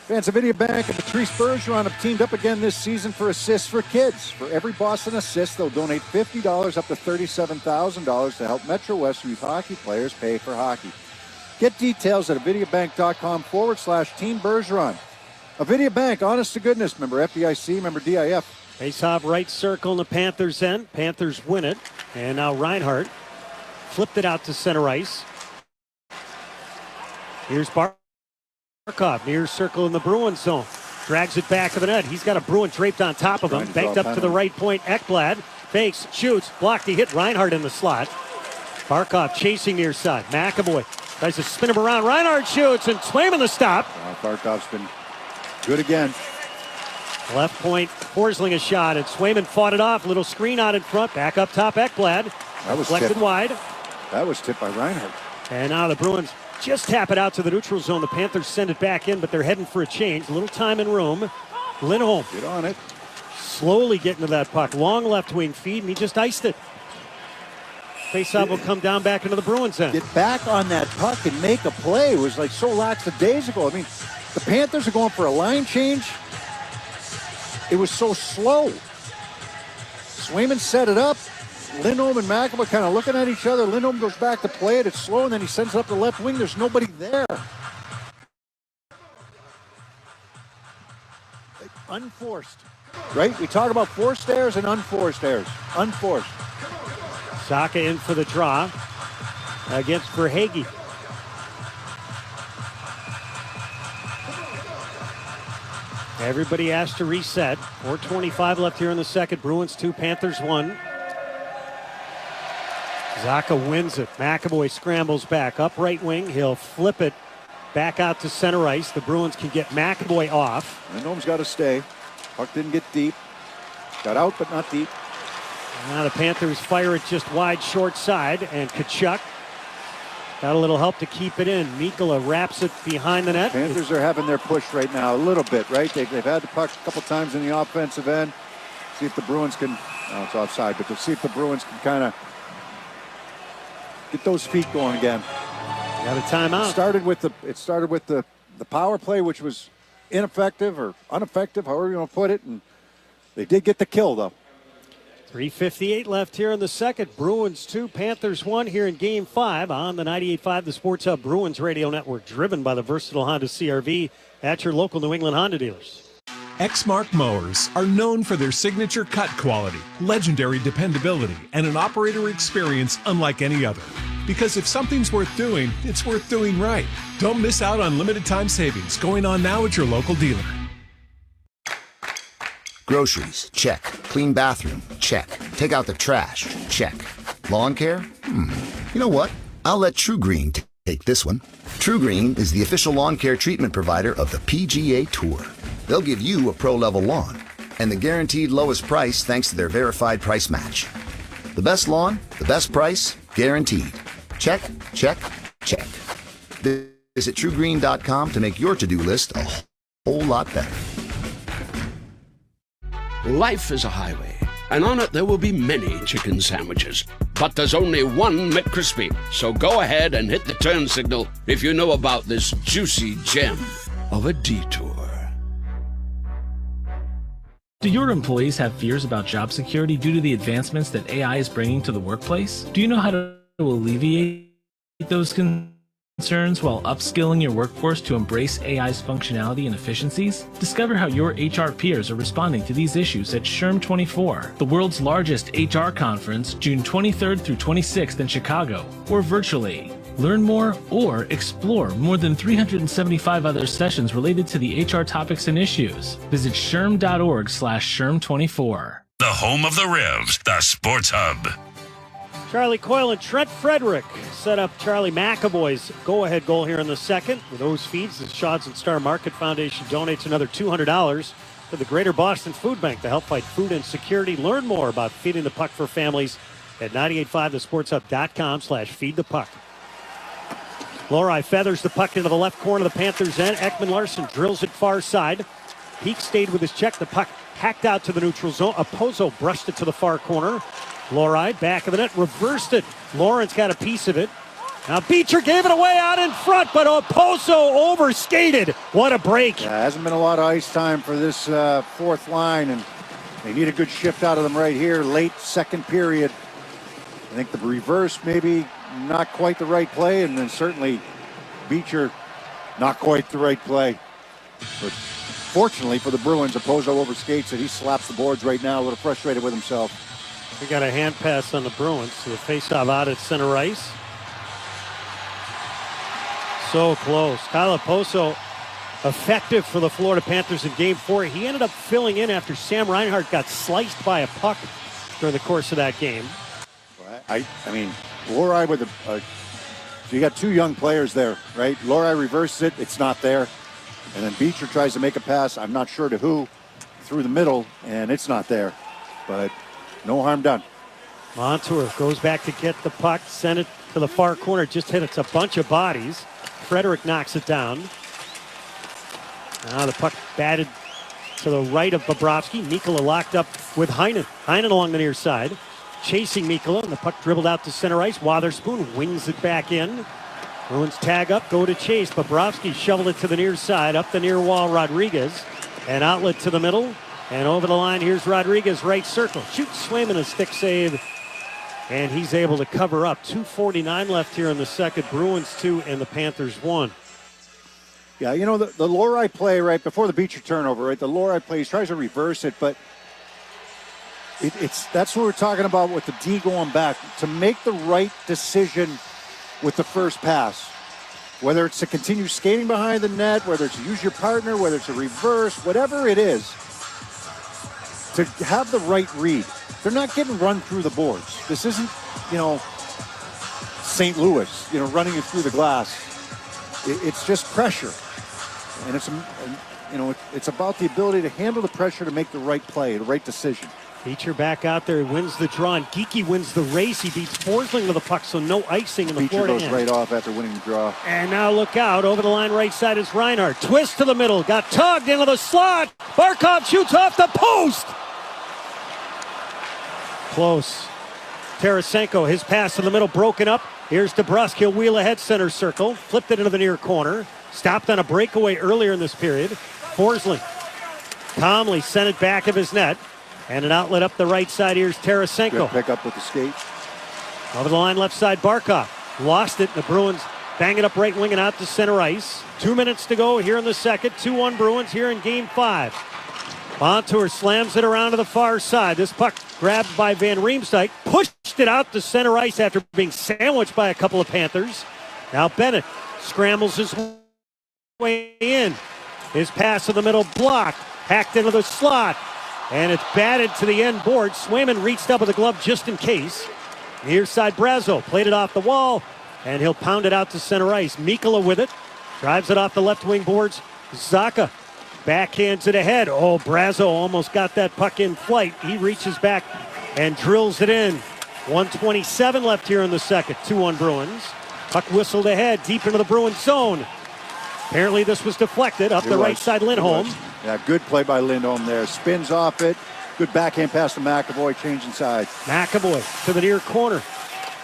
Fans of Video Bank and Patrice Bergeron have teamed up again this season for Assists for Kids. For every Boston assist, they'll donate $50 up to $37,000 to help Metro West youth hockey players pay for hockey. Get details at avideobank.com/Team Bergeron. Avidia Bank, honest to goodness, member FDIC, member DIF. Face-off right circle in the Panthers' end. Panthers win it. And now Reinhart flipped it out to center ice. Here's Barkov, near circle in the Bruins zone. Drags it back to the net. He's got a Bruin draped on top of him. Banked up to the right point. Ekblad fakes, shoots, blocked. He hit Reinhart in the slot. Barkov chasing near side. McAvoy tries to spin him around. Reinhart shoots and Swayman the stop. Barkov's been good again. Left point, Forsling a shot, and Swayman fought it off. Little screen out in front. Back up top, Ekblad. That was deflected wide. That was tipped by Reinhart. And now the Bruins just tap it out to the neutral zone. The Panthers send it back in, but they're heading for a change. A little time and room. Lindholm. Get on it. Slowly getting to that puck. Long left wing feed, and he just iced it. Faceoff will come down back into the Bruins end. Get back on that puck and make a play. It was like so lackadaisical. I mean, the Panthers are going for a line change. It was so slow. Swayman set it up. Lindholm and McAvoy kind of looking at each other. Lindholm goes back to play it. It's slow, and then he sends it up the left wing. There's nobody there. Like unforced. Right? We talk about forced errors and unforced errors. Unforced. Saka in for the draw against Verhage. Everybody asked to reset. 4:25 left here in the second. Bruins 2, Panthers 1. Zaka wins it. McAvoy scrambles back. Up right wing. He'll flip it back out to center ice. The Bruins can get McAvoy off. Lindholm's got to stay. Puck didn't get deep. Got out, but not deep. Now the Panthers fire it just wide short side. And Tkachuk got a little help to keep it in. Mikkola wraps it behind the net. Panthers are having their push right now a little bit, right? They've had the puck a couple times in the offensive end. See if the Bruins can, it's offside, but to see if the Bruins can kind of get those feet going again. Got a timeout. It started with the power play, which was ineffective or ineffective, however you want to put it, and they did get the kill, though. 3:58 left here in the second. Bruins 2, Panthers 1 here in Game 5 on the 98.5 The Sports Hub Bruins Radio Network, driven by the versatile Honda CR-V at your local New England Honda dealers. Exmark mowers are known for their signature cut quality, legendary dependability, and an operator experience unlike any other. Because if something's worth doing, it's worth doing right. Don't miss out on limited time savings going on now at your local dealer. Groceries, check. Clean bathroom, check. Take out the trash, check. Lawn care? You know what? I'll let True Green take this one. True Green is the official lawn care treatment provider of the PGA Tour. They'll give you a pro-level lawn and the guaranteed lowest price thanks to their verified price match. The best lawn, the best price, guaranteed. Check, check, check. Visit TrueGreen.com to make your to-do list a whole lot better. Life is a highway, and on it there will be many chicken sandwiches. But there's only one McCrispy. So go ahead and hit the turn signal if you know about this juicy gem of a detour. Do your employees have fears about job security due to the advancements that AI is bringing to the workplace? Do you know how to alleviate those concerns while upskilling your workforce to embrace AI's functionality and efficiencies? Discover how your HR peers are responding to these issues at SHRM 24, the world's largest HR conference, June 23rd through 26th in Chicago, or virtually. Learn more or explore more than 375 other sessions related to the HR topics and issues. Visit SHRM.org/SHRM24. The home of the Revs, the Sports Hub. Charlie Coyle and Trent Frederick set up Charlie McAvoy's go-ahead goal here in the second. With those feeds, the Shods and Star Market Foundation donates another $200 to the Greater Boston Food Bank to help fight food insecurity. Learn more about feeding the puck for families at 985thesportshub.com/feedthepuck. Lohrei feathers the puck into the left corner of the Panthers' end. Ekman Larsson drills it far side. Peak stayed with his check. The puck hacked out to the neutral zone. Opozo brushed it to the far corner. Lohrei, back of the net, reversed it. Lawrence got a piece of it. Now Beecher gave it away out in front, but Oposo overskated. What a break. Yeah, hasn't been a lot of ice time for this fourth line, and they need a good shift out of them right here. Late second period. I think the reverse maybe not quite the right play, and then certainly Beecher not quite the right play. But fortunately for the Bruins, Oposo overskates it. He slaps the boards right now, a little frustrated with himself. We got a hand pass on the Bruins. So the faceoff out at center ice. So close. Kyle Oposo effective for the Florida Panthers in Game 4. He ended up filling in after Sam Reinhart got sliced by a puck during the course of that game. I mean, Lohrei with you got two young players there, right? Lohrei reverses it, it's not there. And then Beecher tries to make a pass, I'm not sure to who, through the middle, and it's not there. But no harm done. Montour goes back to get the puck, send it to the far corner, just hit it. It's a bunch of bodies. Frederick knocks it down. Now the puck batted to the right of Bobrovsky. Mikkola locked up with Heinen. Heinen along the near side. Chasing Mikkola, and the puck dribbled out to center ice. Wotherspoon wings it back in. Bruins tag up, go to chase. Bobrovsky shoveled it to the near side, up the near wall, Rodriguez. An outlet to the middle, and over the line, here's Rodriguez, right circle. Shoots Swayman a stick save, and he's able to cover up. 2:49 left here in the second. Bruins 2 and the Panthers 1. Yeah, you know, the Lohrei play right before the Beecher turnover, right? The Lohrei play, he tries to reverse it, but that's what we're talking about with the D going back. To make the right decision with the first pass, whether it's to continue skating behind the net, whether it's to use your partner, whether it's a reverse, whatever it is, to have the right read. They're not getting run through the boards. This isn't, St. Louis, running you through the glass. It's just pressure. And it's about the ability to handle the pressure to make the right play, the right decision. Beecher back out there. He wins the draw, and Geekie wins the race. He beats Forsling to the puck, so no icing in the Florida end. Beecher goes right off after winning the draw. And now look out. Over the line right side is Reinhart. Twist to the middle. Got tugged into the slot. Barkov shoots off the post. Close. Tarasenko, his pass to the middle broken up. Here's DeBrusk. He'll wheel ahead center circle. Flipped it into the near corner. Stopped on a breakaway earlier in this period. Forsling calmly sent it back of his net. And an outlet up the right side. Here's Tarasenko. Good pick up with the skate. Over the line, left side, Barkov. Lost it. The Bruins bang it up right wing and out to center ice. 2 minutes to go here in the second. 2-1 Bruins here in Game 5. Montour slams it around to the far side. This puck grabbed by Van Riemsdyk. Pushed it out to center ice after being sandwiched by a couple of Panthers. Now Bennett scrambles his way in. His pass to the middle block. Hacked into the slot. And it's batted to the end board. Swayman reached up with a glove just in case. Near side, Brazo played it off the wall, and he'll pound it out to center ice. Mikkola with it. Drives it off the left wing boards. Zacha backhands it ahead. Oh, Brazo almost got that puck in flight. He reaches back and drills it in. 1:27 left here in the second. 2-1 Bruins. Puck whistled ahead, deep into the Bruins zone. Apparently this was deflected up the right side, Lindholm. Yeah, good play by Lindholm there. Spins off it. Good backhand pass to McAvoy, changing sides. McAvoy to the near corner.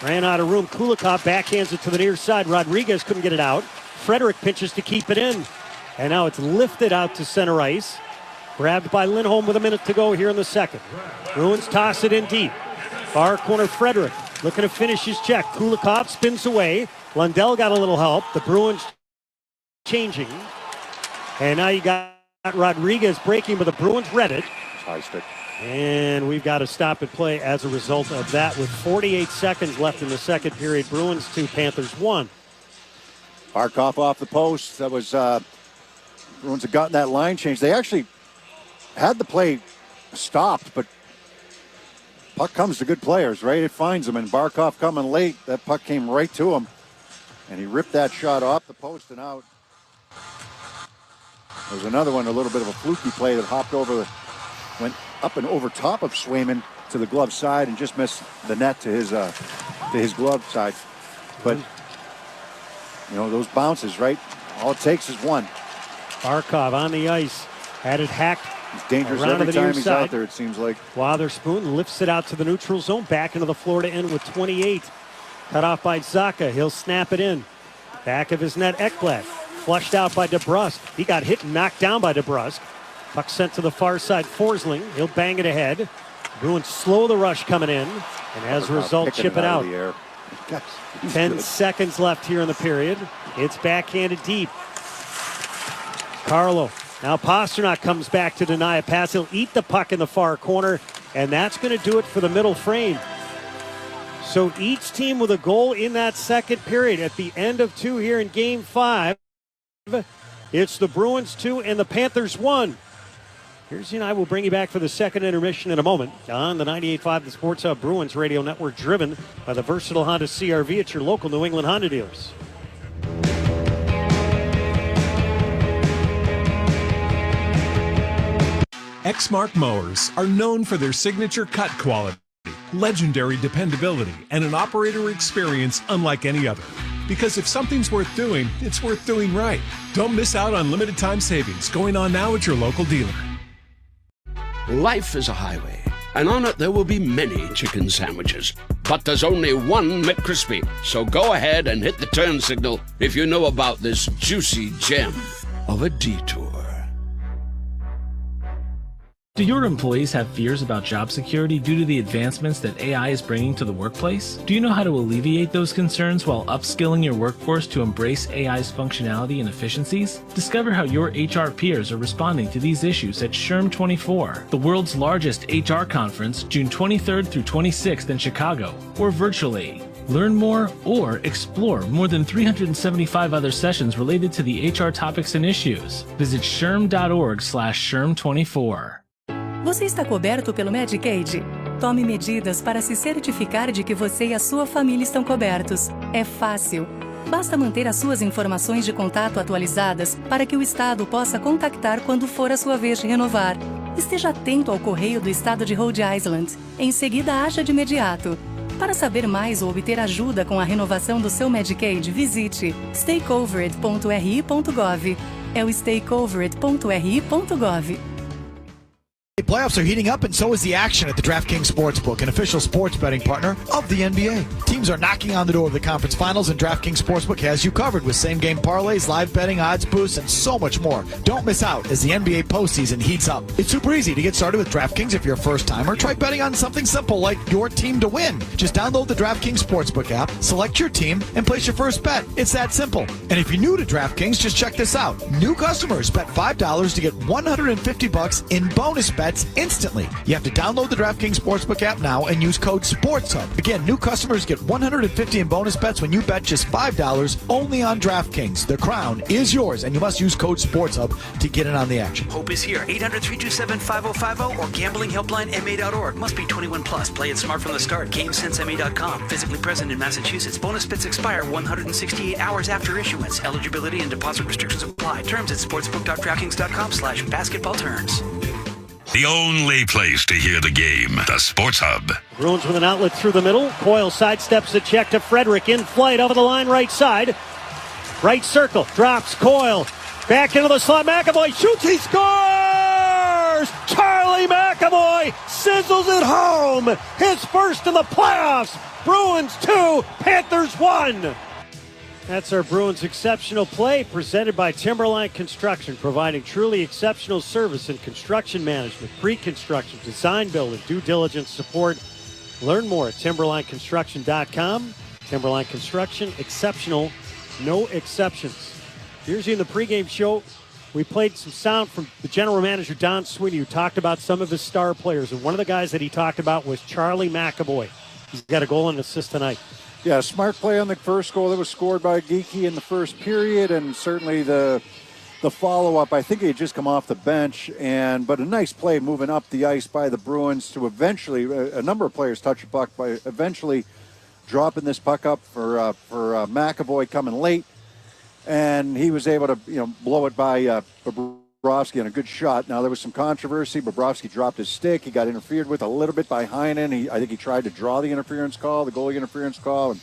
Ran out of room. Kulikov backhands it to the near side. Rodriguez couldn't get it out. Frederick pinches to keep it in. And now it's lifted out to center ice. Grabbed by Lindholm with a minute to go here in the second. Bruins toss it in deep. Far corner, Frederick looking to finish his check. Kulikov spins away. Lundell got a little help. The Bruins changing. And now you got Rodriguez breaking, but the Bruins read it. High stick. And we've got to stop and play as a result of that with 48 seconds left in the second period. Bruins 2, Panthers 1. Barkov off the post. That was Bruins had gotten that line change. They actually had the play stopped, but puck comes to good players, right? It finds them, and Barkov coming late. That puck came right to him, and he ripped that shot off the post and out. There's another one, a little bit of a fluky play that hopped over, went up and over top of Swayman to the glove side and just missed the net to his glove side. But, those bounces, right? All it takes is one. Barkov on the ice, had it hacked. He's dangerous every time he's out there, it seems like. Wotherspoon lifts it out to the neutral zone, back into the Florida end with 28. Cut off by Zacha. He'll snap it in. Back of his net, Ekblad. Flushed out by DeBrusk. He got hit and knocked down by DeBrusk. Puck sent to the far side. Forsling. He'll bang it ahead. Bruins slow the rush coming in. And as a result, chip it out. 10 seconds left here in the period. It's backhanded deep. Carlo. Now Pasternak comes back to deny a pass. He'll eat the puck in the far corner. And that's going to do it for the middle frame. So each team with a goal in that second period. At the end of 2 here in Game 5, it's the Bruins 2 and the Panthers 1. Here's and I will bring you back for the second intermission in a moment on the 98.5 The Sports Hub Bruins Radio Network, driven by the versatile Honda CR-V at your local New England Honda dealers. Exmark mowers are known for their signature cut quality, legendary dependability, and an operator experience unlike any other. Because if something's worth doing, it's worth doing right. Don't miss out on limited time savings going on now at your local dealer. Life is a highway, and on it there will be many chicken sandwiches. But there's only one McCrispy. So go ahead and hit the turn signal if you know about this juicy gem of a detour. Do your employees have fears about job security due to the advancements that AI is bringing to the workplace? Do you know how to alleviate those concerns while upskilling your workforce to embrace AI's functionality and efficiencies? Discover how your HR peers are responding to these issues at SHRM 24, the world's largest HR conference, June 23rd through 26th in Chicago, or virtually. Learn more or explore more than 375 other sessions related to the HR topics and issues. Visit shrm.org/SHRM24. Você está coberto pelo Medicaid? Tome medidas para se certificar de que você e a sua família estão cobertos. É fácil. Basta manter as suas informações de contato atualizadas para que o Estado possa contactar quando for a sua vez de renovar. Esteja atento ao correio do Estado de Rhode Island. Em seguida, haja de imediato. Para saber mais ou obter ajuda com a renovação do seu Medicaid, visite staycovered.ri.gov. É o staycovered.ri.gov. Playoffs are heating up, and so is the action at the DraftKings Sportsbook, an official sports betting partner of the NBA. Teams are knocking on the door of the conference finals, and DraftKings Sportsbook has you covered with same-game parlays, live betting, odds boosts, and so much more. Don't miss out as the NBA postseason heats up. It's super easy to get started with DraftKings if you're a first-timer. Try betting on something simple like your team to win. Just download the DraftKings Sportsbook app, select your team, and place your first bet. It's that simple. And if you're new to DraftKings, just check this out. New customers bet $5 to get $150 in bonus bets instantly. You have to download the DraftKings Sportsbook app now and use code SPORTSHUB. Again, new customers get $150 in bonus bets when you bet just $5 only on DraftKings. The crown is yours, and you must use code SPORTSHUB to get in on the action. Hope is here. 800-327-5050 or gamblinghelplinema.org. Must be 21 plus. Play it smart from the start. GameSenseMA.com. Physically present in Massachusetts. Bonus bets expire 168 hours after issuance. Eligibility and deposit restrictions apply. Terms at sportsbook.draftkings.com/basketball-terms. The only place to hear the game, the Sports Hub. Bruins with an outlet through the middle. Coyle sidesteps the check to Frederick. In flight over the line right side. Right circle. Drops Coyle. Back into the slot. McAvoy shoots. He scores! Charlie McAvoy sizzles it home. His first in the playoffs. Bruins 2, Panthers 1. That's our Bruins Exceptional Play, presented by Timberline Construction, providing truly exceptional service in construction management, pre-construction, design, build, and due diligence support. Learn more at timberlineconstruction.com. Timberline Construction, exceptional, no exceptions. Here's you in the pregame show. We played some sound from the general manager, Don Sweeney, who talked about some of his star players. And one of the guys that he talked about was Charlie McAvoy. He's got a goal and assist tonight. Yeah, smart play on the first goal that was scored by Geekie in the first period, and certainly the follow-up. I think he had just come off the bench, but a nice play moving up the ice by the Bruins to eventually, a number of players touch the puck, by eventually dropping this puck up for McAvoy coming late, and he was able to blow it by Bobrovsky on a good shot. Now, there was some controversy. Bobrovsky dropped his stick. He got interfered with a little bit by Heinen. I think he tried to draw the interference call, the goalie interference call. And,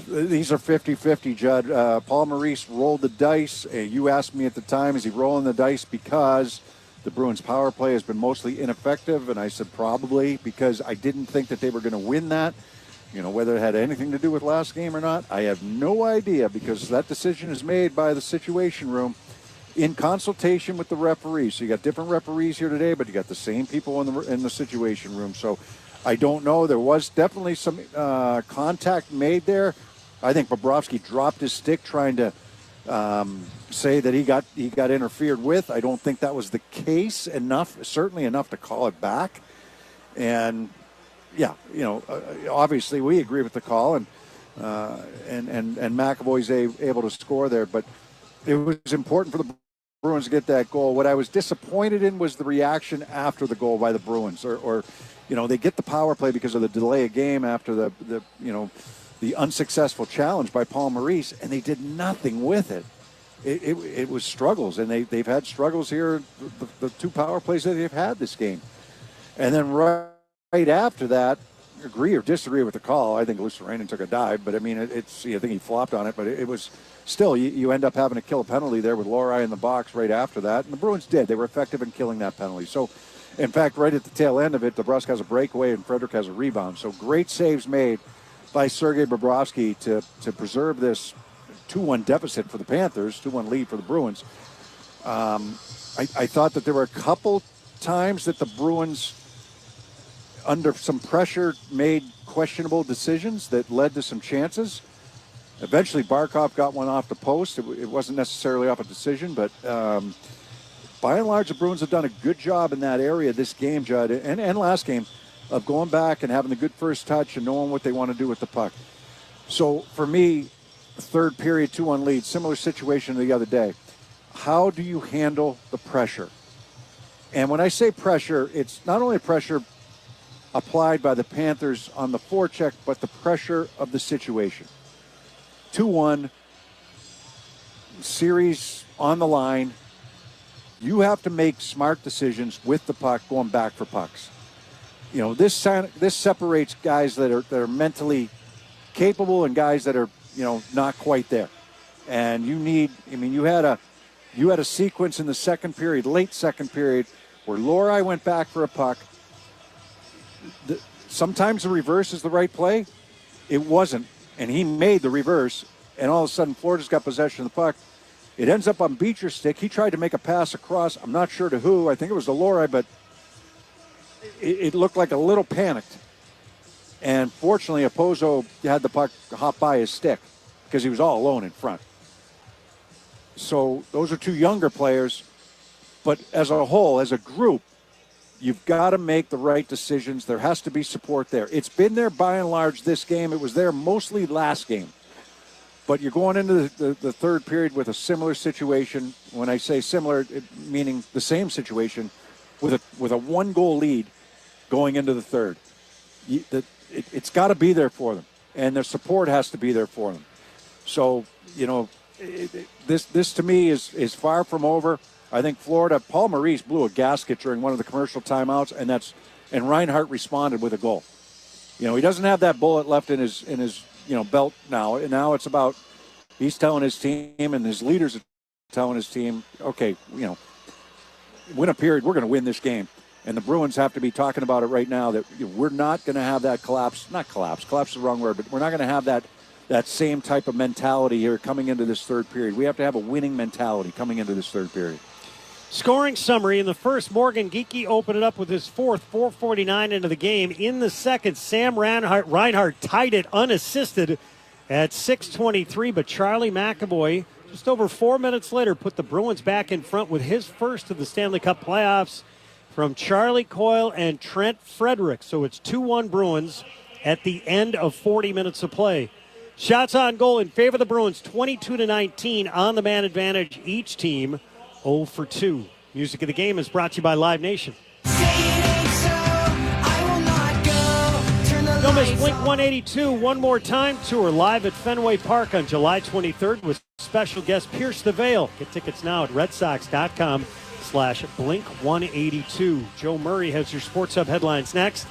these are 50-50, Judd. Paul Maurice rolled the dice. You asked me at the time, is he rolling the dice because the Bruins' power play has been mostly ineffective? And I said probably, because I didn't think that they were going to win that. Whether it had anything to do with last game or not, I have no idea, because that decision is made by the Situation Room in consultation with the referees. So you got different referees here today, but you got the same people in the Situation Room. So I don't know. There was definitely some contact made there. I think Bobrovsky dropped his stick trying to say that he got interfered with. I don't think that was the case certainly enough to call it back. And yeah, obviously we agree with the call, and McAvoy's able to score there, but it was important for the Bruins to get that goal. What I was disappointed in was the reaction after the goal by the Bruins, or they get the power play because of the delay of game after the unsuccessful challenge by Paul Maurice, and they did nothing with it. It was struggles, and they've had struggles here, the two power plays that they've had this game. And then right after that, agree or disagree with the call, I think Lucieranen took a dive, but I mean, I think he flopped on it, but it was still, you end up having to kill a penalty there with Lohrei in the box right after that, and the Bruins did. They were effective in killing that penalty. So, in fact, right at the tail end of it, DeBrusk has a breakaway and Frederick has a rebound. So great saves made by Sergei Bobrovsky to preserve this 2-1 deficit for the Panthers, 2-1 lead for the Bruins. I thought that there were a couple times that the Bruins, under some pressure, made questionable decisions that led to some chances. Eventually, Barkov got one off the post. It wasn't necessarily off a decision, but by and large, the Bruins have done a good job in that area this game, Judd, and last game, of going back and having the good first touch and knowing what they want to do with the puck. So, for me, third period, 2-1 lead, similar situation the other day. How do you handle the pressure? And when I say pressure, it's not only pressure applied by the Panthers on the forecheck, but the pressure of the situation. 2-1, series on the line. You have to make smart decisions with the puck, going back for pucks. This separates guys that are mentally capable and guys that are not quite there. And you had a sequence in the second period, late second period, where Lohrei went back for a puck. Sometimes the reverse is the right play. It wasn't, and he made the reverse, and all of a sudden Florida's got possession of the puck. It ends up on Beecher's stick. He tried to make a pass across. I'm not sure to who. I think it was to Lohrei, but it looked like a little panicked. And fortunately, Opozo had the puck hop by his stick because he was all alone in front. So those are two younger players. But as a whole, as a group, you've got to make the right decisions. There has to be support there. It's been there by and large this game. It was there mostly last game. But you're going into the third period with a similar situation. When I say similar, meaning the same situation, with a one-goal lead going into the third. It's got to be there for them, and their support has to be there for them. So, this to me is far from over. I think Florida, Paul Maurice blew a gasket during one of the commercial timeouts, and Reinhart responded with a goal. He doesn't have that bullet left in his belt now. And now it's about, he's telling his team, and his leaders are telling his team, okay, win a period, we're going to win this game. And the Bruins have to be talking about it right now, that we're not going to have that collapse is the wrong word, but we're not going to have that same type of mentality here coming into this third period. We have to have a winning mentality coming into this third period. Scoring summary. In the first, Morgan Geekie opened it up with his fourth, 4:49 into the game. In the second, Sam Reinhart tied it unassisted at 6:23, but Charlie McAvoy, just over 4 minutes later, put the Bruins back in front with his first of the Stanley Cup playoffs from Charlie Coyle and Trent Frederick. So it's 2-1 Bruins at the end of 40 minutes of play. Shots on goal in favor of the Bruins, 22-19 on the man advantage. Each team 0 for 2. Music of the game is brought to you by Live Nation. Don't miss Blink 182 One More Time tour live at Fenway Park on July 23rd with special guest Pierce the Veil. Get tickets now at redsox.com/Blink182. Joe Murray has your Sports Hub headlines next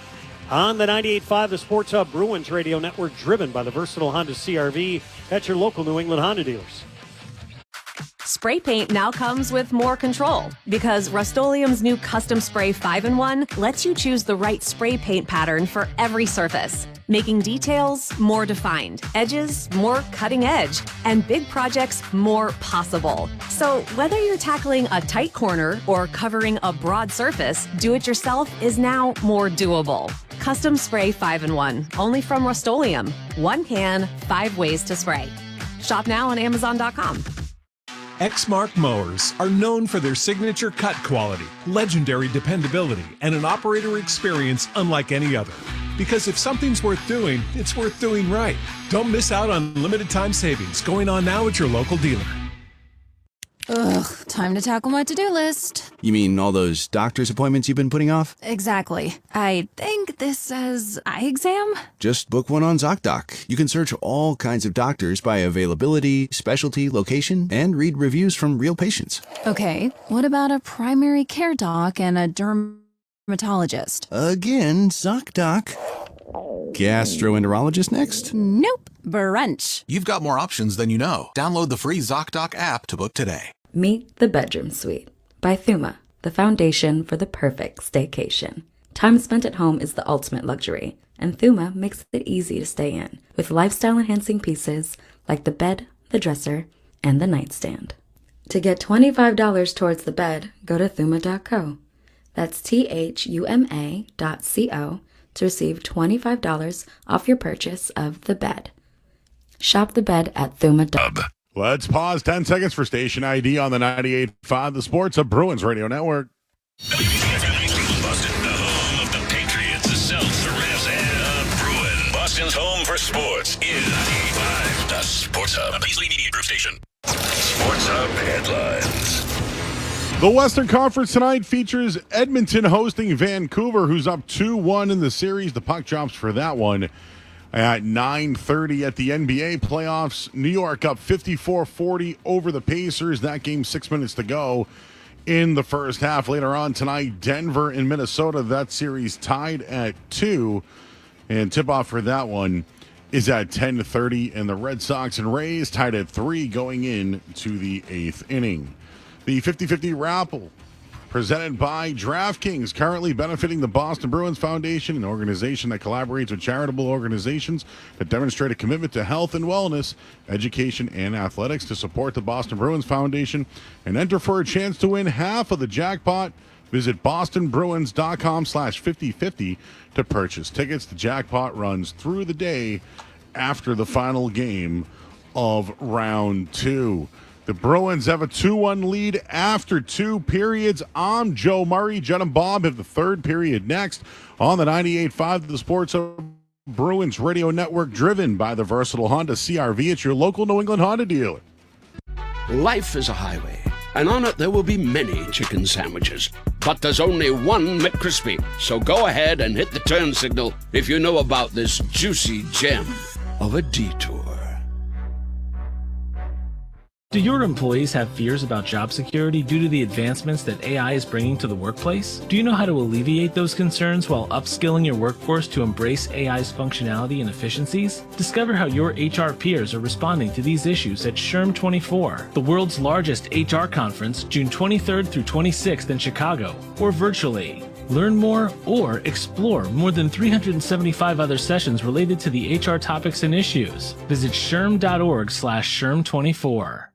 on the 98.5 The Sports Hub Bruins Radio Network, driven by the versatile Honda CR-V at your local New England Honda dealers. Spray paint now comes with more control because Rust-Oleum's new Custom Spray 5-in-1 lets you choose the right spray paint pattern for every surface. making details more defined, edges more cutting edge, and big projects more possible. So whether you're tackling a tight corner or covering a broad surface, do-it-yourself is now more doable. Custom Spray 5-in-1, only from Rust-Oleum. 1 can, 5 ways to spray. Shop now on Amazon.com. Exmark mowers are known for their signature cut quality, legendary dependability, and an operator experience unlike any other. Because if something's worth doing, it's worth doing right. Don't miss out on limited time savings going on now at your local dealer. Ugh, time to tackle my to-do list. You mean all those doctor's appointments you've been putting off? Exactly. I think this says eye exam? Just book one on ZocDoc. You can search all kinds of doctors by availability, specialty, location, and read reviews from real patients. Okay, what about a primary care doc and a dermatologist? Again, ZocDoc. Gastroenterologist next? Nope, brunch. You've got more options than you know. Download the free ZocDoc app to book today. Meet the Bedroom Suite by Thuma, the foundation for the perfect staycation. Time spent at home is the ultimate luxury, and Thuma makes it easy to stay in with lifestyle-enhancing pieces like the bed, the dresser, and the nightstand. To get $25 towards the bed, go to Thuma.co. That's THUMA.co to receive $25 off your purchase of the bed. Shop the bed at Thuma.co. Let's pause 10 seconds for station ID on the 98.5, the Sports of Bruins Radio Network. Boston, the home of the Patriots, the Celts, the Revs, and the Bruins. Boston's home for sports is 95, the Sports Hub, a Beasley Media Group station. Sports Hub headlines. The Western Conference tonight features Edmonton hosting Vancouver, who's up 2-1 in the series. The puck drops for that one at 9:30 at the NBA playoffs. New York up 54-40 over the Pacers. That game 6 minutes to go in the first half. Later on tonight, Denver and Minnesota. That series tied at 2. And tip-off for that one is at 10:30. And the Red Sox and Rays tied at 3 going into the 8th inning. The 50-50 raffle presented by DraftKings, currently benefiting the Boston Bruins Foundation, an organization that collaborates with charitable organizations that demonstrate a commitment to health and wellness, education, and athletics. To support the Boston Bruins Foundation and enter for a chance to win half of the jackpot, visit bostonbruins.com/5050 to purchase tickets. The jackpot runs through the day after the final game of round 2. The Bruins have a 2-1 lead after 2 periods. I'm Joe Murray. Judd and Bob have the third period next on the 98.5 The Sports of Bruins Radio Network, driven by the versatile Honda CR-V. It's your local New England Honda dealer. Life is a highway, and on it there will be many chicken sandwiches. But there's only one McCrispy. So go ahead and hit the turn signal if you know about this juicy gem of a detour. Do your employees have fears about job security due to the advancements that AI is bringing to the workplace? Do you know how to alleviate those concerns while upskilling your workforce to embrace AI's functionality and efficiencies? Discover how your HR peers are responding to these issues at SHRM 24, the world's largest HR conference, June 23rd through 26th in Chicago, or virtually. Learn more or explore more than 375 other sessions related to the HR topics and issues. Visit shrm.org/SHRM24.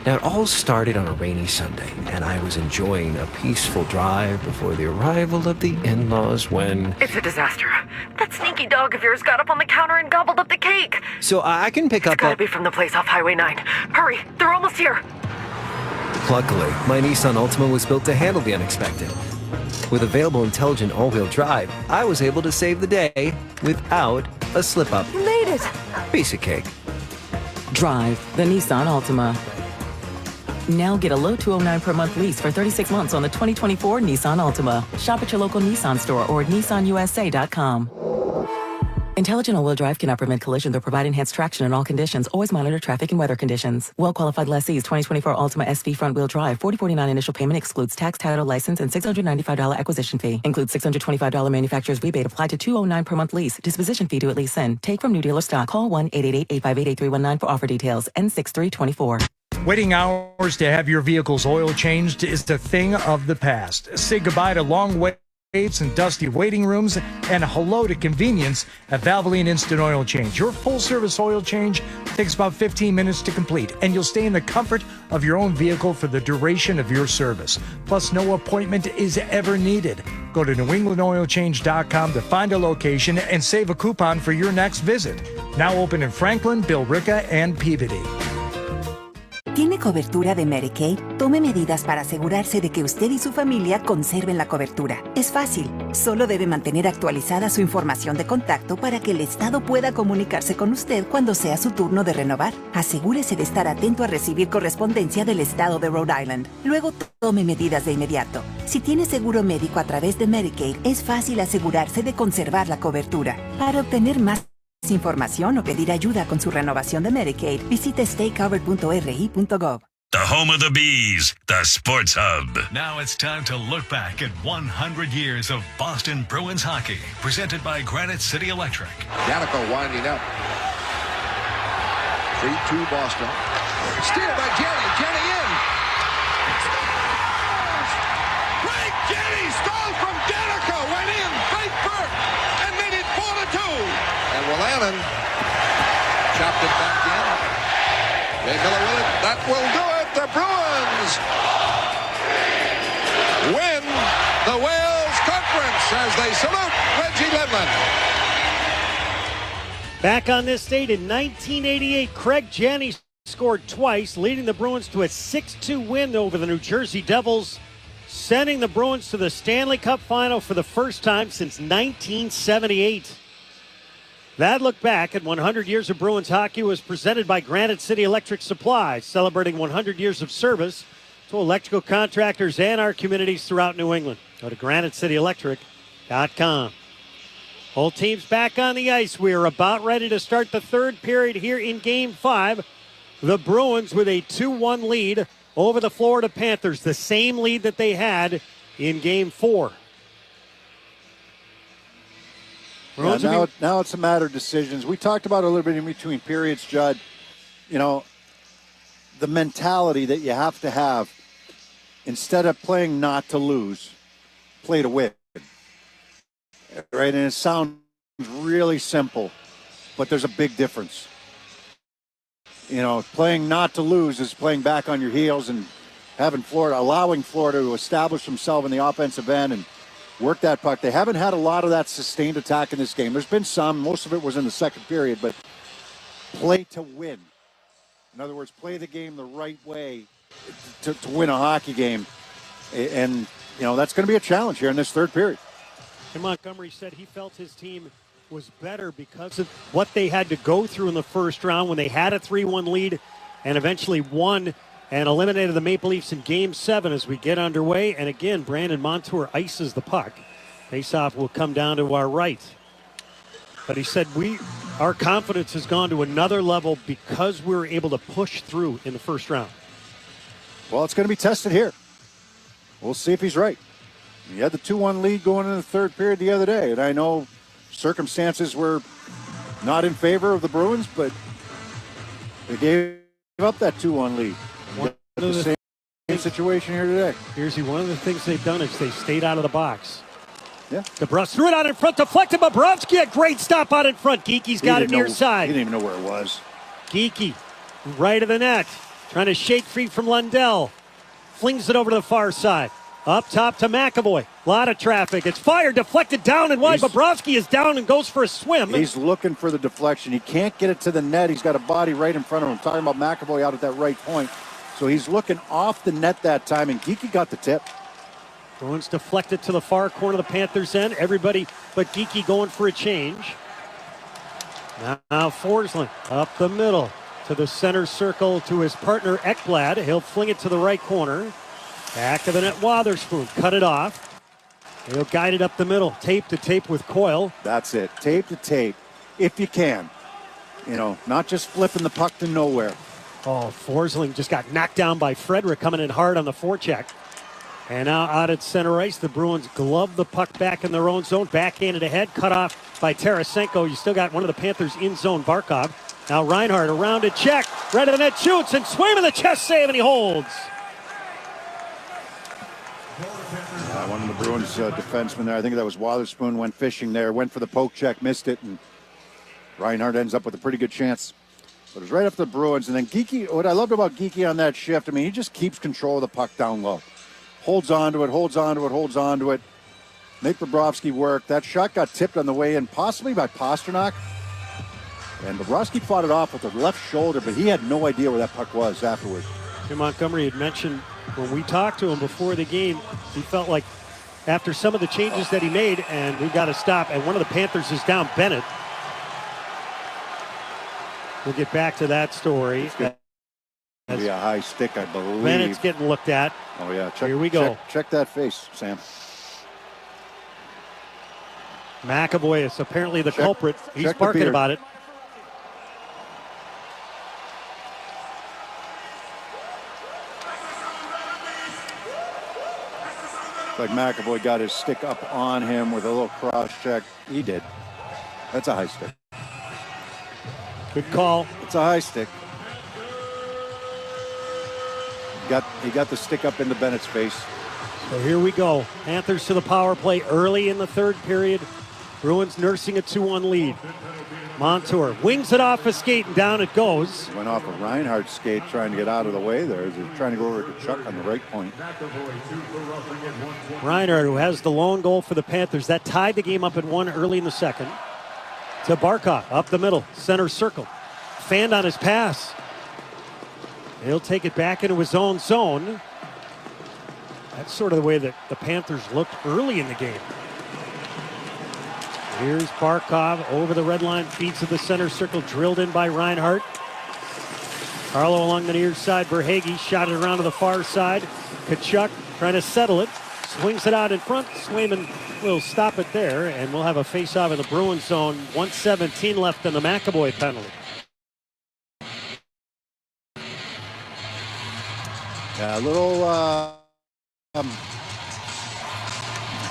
Now, it all started on a rainy Sunday, and I was enjoying a peaceful drive before the arrival of the in-laws when... It's a disaster. That sneaky dog of yours got up on the counter and gobbled up the cake. So I can pick up... It's gotta be from the place off Highway 9. Hurry, they're almost here. Luckily, my Nissan Altima was built to handle the unexpected. With available intelligent all-wheel drive, I was able to save the day without a slip-up. You made it. Piece of cake. Drive the Nissan Altima. Now get a low $209 per month lease for 36 months on the 2024 Nissan Altima. Shop at your local Nissan store or at nissanusa.com. Intelligent all-wheel drive cannot prevent collisions or provide enhanced traction in all conditions. Always monitor traffic and weather conditions. Well-qualified lessees 2024 Altima SV front-wheel drive. $4049 initial payment excludes tax, title, license, and $695 acquisition fee. Includes $625 manufacturer's rebate applied to $209 per month lease. Disposition fee due at lease in. Take from new dealer stock. Call 1-888-858-8319 for offer details. N6324. Waiting hours to have your vehicle's oil changed is a thing of the past. Say goodbye to long wait and dusty waiting rooms, and hello to convenience at Valvoline Instant Oil Change. Your full-service oil change takes about 15 minutes to complete, and you'll stay in the comfort of your own vehicle for the duration of your service. Plus, no appointment is ever needed. Go to newenglandoilchange.com to find a location and save a coupon for your next visit. Now open in Franklin, Billerica, and Peabody. ¿Tiene cobertura de Medicaid? Tome medidas para asegurarse de que usted y su familia conserven la cobertura. Es fácil. Solo debe mantener actualizada su información de contacto para que el Estado pueda comunicarse con usted cuando sea su turno de renovar. Asegúrese de estar atento a recibir correspondencia del Estado de Rhode Island. Luego tome medidas de inmediato. Si tiene seguro médico a través de Medicaid, es fácil asegurarse de conservar la cobertura. Para obtener más información o pedir ayuda con su renovación de Medicaid, visite staycovered.ri.gov. The home of the Bees, the Sports Hub. Now it's time to look back at 100 years of Boston Bruins hockey, presented by Granite City Electric. Danica winding up. 3-2 Boston. Steal by Jenny. Jenny in. Frank Jenny stole from Danica. Went in. Frank Burke. And made it 4-2. And Willannon chopped it back in. Jay Miller with it. That will do it. The Bruins win the Wales Conference as they salute Reggie Ledlin. Back on this date in 1988, Craig Janney scored twice, leading the Bruins to a 6-2 win over the New Jersey Devils, sending the Bruins to the Stanley Cup final for the first time since 1978. That look back at 100 years of Bruins hockey was presented by Granite City Electric Supply, celebrating 100 years of service to electrical contractors and our communities throughout New England. Go to granitecityelectric.com. Whole team's back on the ice. We are about ready to start the third period here in Game 5. The Bruins with a 2-1 lead over the Florida Panthers, the same lead that they had in Game 4. Yeah, now it's a matter of decisions. We talked about it a little bit in between periods, Judd. You know, the mentality that you have to have, instead of playing not to lose, play to win. Right? And it sounds really simple, but there's a big difference. You know, playing not to lose is playing back on your heels and allowing Florida to establish themselves in the offensive end and work that puck. They haven't had a lot of that sustained attack in this game. There's been some. Most of it was in the second period, but play to win. In other words, play the game the right way to win a hockey game. And, you know, that's going to be a challenge here in this third period. And Montgomery said he felt his team was better because of what they had to go through in the first round when they had a 3-1 lead and eventually won and eliminated the Maple Leafs in Game 7 as we get underway. And again, Brandon Montour ices the puck. Faceoff will come down to our right. But he said our confidence has gone to another level because we were able to push through in the first round. Well, it's going to be tested here. We'll see if he's right. He had the 2-1 lead going into the third period the other day. And I know circumstances were not in favor of the Bruins, but they gave up that 2-1 lead. The same situation here today. Here's one of the things they've done is they stayed out of the box. Yeah. DeBrusque threw it out in front, deflected. Bobrovsky, a great stop out in front. Geeky's got it near side. He didn't even know where it was. Geeky, right of the net, trying to shake free from Lundell. Flings it over to the far side. Up top to McAvoy. A lot of traffic. It's fired, deflected down and wide. Bobrovsky is down and goes for a swim. He's looking for the deflection. He can't get it to the net. He's got a body right in front of him. I'm talking about McAvoy out at that right point. So he's looking off the net that time, and Geeky got the tip. Bruins deflected to the far corner of the Panthers' end. Everybody but Geeky going for a change. Now Forsling up the middle to the center circle to his partner Ekblad. He'll fling it to the right corner. Back of the net, Wotherspoon cut it off. He'll guide it up the middle. Tape to tape with Coyle. That's it. Tape to tape, if you can. You know, not just flipping the puck to nowhere. Oh, Forsling just got knocked down by Frederick coming in hard on the forecheck. And now out at center ice, the Bruins glove the puck back in their own zone. Backhanded ahead, cut off by Tarasenko. You still got one of the Panthers in zone, Barkov. Now Reinhart around to check. Right of the net, shoots, and swing in the chest save, and he holds. One of the Bruins defenseman there. I think that was Wotherspoon, went fishing there, went for the poke check, missed it, and Reinhart ends up with a pretty good chance. But it was right after the Bruins. And then Geekie, what I loved about Geekie on that shift, I mean, he just keeps control of the puck down low. Holds on to it, holds on to it, holds on to it. Make Bobrovsky work. That shot got tipped on the way in, possibly by Pasternak. And Bobrovsky fought it off with the left shoulder, but he had no idea where that puck was afterwards. Jim Montgomery had mentioned when we talked to him before the game, he felt like after some of the changes that he made, and we've got to stop, and one of the Panthers is down, Bennett. We'll get back to that story. It's going to be a high stick, I believe. Bennett's getting looked at. Oh, yeah. Here we go. Check that face, Sam. McAvoy is apparently the culprit. He's barking about it. Like McAvoy got his stick up on him with a little cross check. He did. That's a high stick. Good call. It's a high stick. He got the stick up into Bennett's face. So here we go. Panthers to the power play early in the third period. Bruins nursing a 2-1 lead. Montour wings it off a skate and down it goes. Went off a Reinhardt's skate trying to get out of the way there. They're trying to go over to Chuck on the right point. Reinhardt, who has the lone goal for the Panthers, that tied the game up at 1 early in the second. To Barkov, up the middle, center circle. Fanned on his pass. He'll take it back into his own zone. That's sort of the way that the Panthers looked early in the game. Here's Barkov over the red line, feeds to the center circle, drilled in by Reinhart. Carlo along the near side, Verhage shot it around to the far side. Tkachuk trying to settle it, swings it out in front. Swayman will stop it there, and we'll have a face-off in the Bruins zone. 1:17 left in the McAvoy penalty. Yeah, a little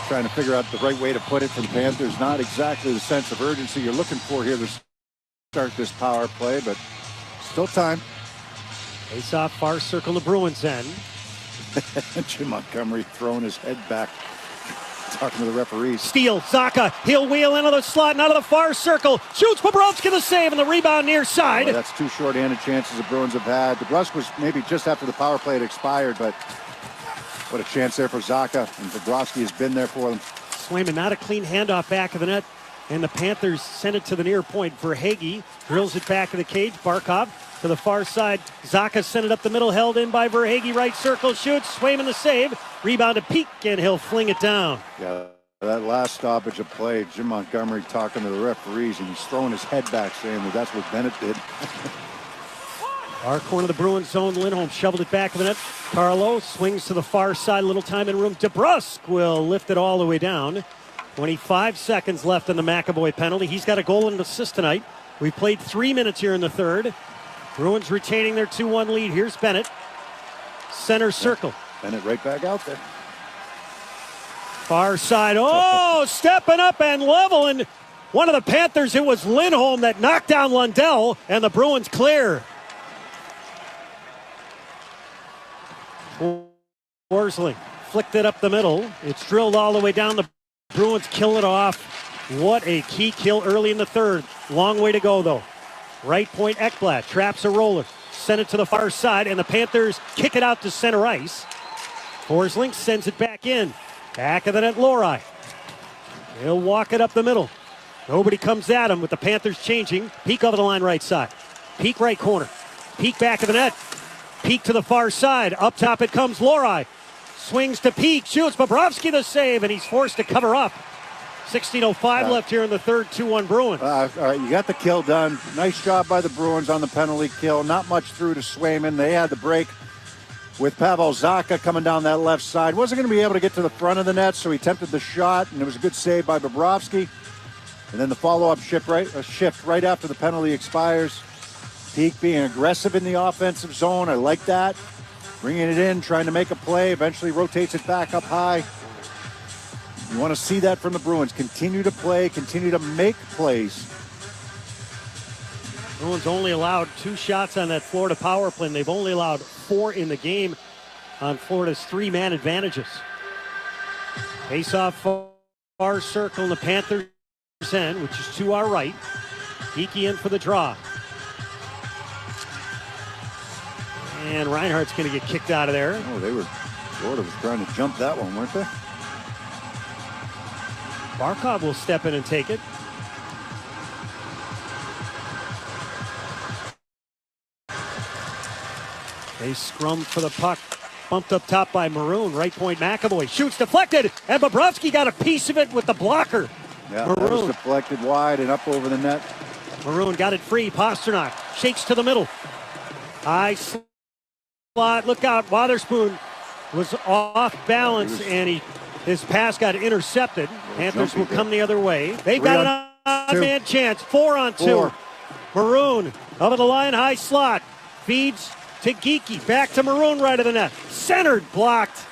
trying to figure out the right way to put it for the Panthers. Not exactly the sense of urgency you're looking for here to start this power play, but still time. Face off far circle to Bruins end. Jim Montgomery throwing his head back, talking to the referees. Steele, Zacha, he'll wheel into the slot and out of the far circle. Shoots, Bobrovsky the save and the rebound near side. Well, that's two short-handed chances the Bruins have had. DeBrusk was maybe just after the power play had expired, but what a chance there for Zacha, and Bobrovsky has been there for them. Swayman, not a clean handoff back of the net, and the Panthers send it to the near point. Verhage drills it back of the cage. Barkov to the far side. Zacha sent it up the middle, held in by Verhage. Right circle, shoots. Swayman the save. Rebound to Peak, and he'll fling it down. Yeah, that last stoppage of play, Jim Montgomery talking to the referees, and he's throwing his head back, saying that that's what Bennett did. Our corner of the Bruins zone. Lindholm shoveled it back of the net. Carlo swings to the far side. Little time in room. DeBrusk will lift it all the way down. 25 seconds left in the McAvoy penalty. He's got a goal and an assist tonight. We played 3 minutes here in the third. Bruins retaining their 2-1 lead. Here's Bennett. Center circle. Bennett right back out there. Far side. Oh, stepping up and leveling. One of the Panthers, it was Lindholm that knocked down Lundell, and the Bruins clear. Forsling flicked it up the middle. It's drilled all the way down. The Bruins kill it off. What a key kill early in the third. Long way to go, though. Right point, Ekblad traps a roller. Send it to the far side, and the Panthers kick it out to center ice. Forsling sends it back in. Back of the net, Lori. He'll walk it up the middle. Nobody comes at him with the Panthers changing. Peak over the line right side. Peak right corner. Peak back of the net. Peak to the far side. Up top it comes Lori. Swings to Peak. Shoots. Bobrovsky the save, and he's forced to cover up. 16:05 left here in the third. 2-1 Bruins. All right, you got the kill done. Nice job by the Bruins on the penalty kill. Not much through to Swayman. They had the break with Pavel Zacha coming down that left side. Wasn't going to be able to get to the front of the net, so he attempted the shot, and it was a good save by Bobrovsky. And then the follow-up shift right after the penalty expires. Peak being aggressive in the offensive zone. I like that. Bringing it in, trying to make a play. Eventually rotates it back up high. You want to see that from the Bruins. Continue to play, continue to make plays. Bruins only allowed 2 shots on that Florida power play, and they've only allowed 4 in the game on Florida's 3-man advantages. Face off far circle in the Panthers end, which is to our right. Geeky in for the draw. And Reinhardt's going to get kicked out of there. Oh, Florida was trying to jump that one, weren't they? Barkov will step in and take it. They scrum for the puck. Bumped up top by Maroon. Right point McAvoy. Shoots deflected. And Bobrovsky got a piece of it with the blocker. Yeah, Maroon. That was deflected wide and up over the net. Maroon got it free. Pasternak shakes to the middle. High slot. Look out. Wotherspoon was off balance and his pass got intercepted. Panthers will come the other way. They've got an odd-man chance. 4-on-2. Maroon over the line. High slot. Feeds to Geeky. Back to Maroon right of the net. Centered. Blocked.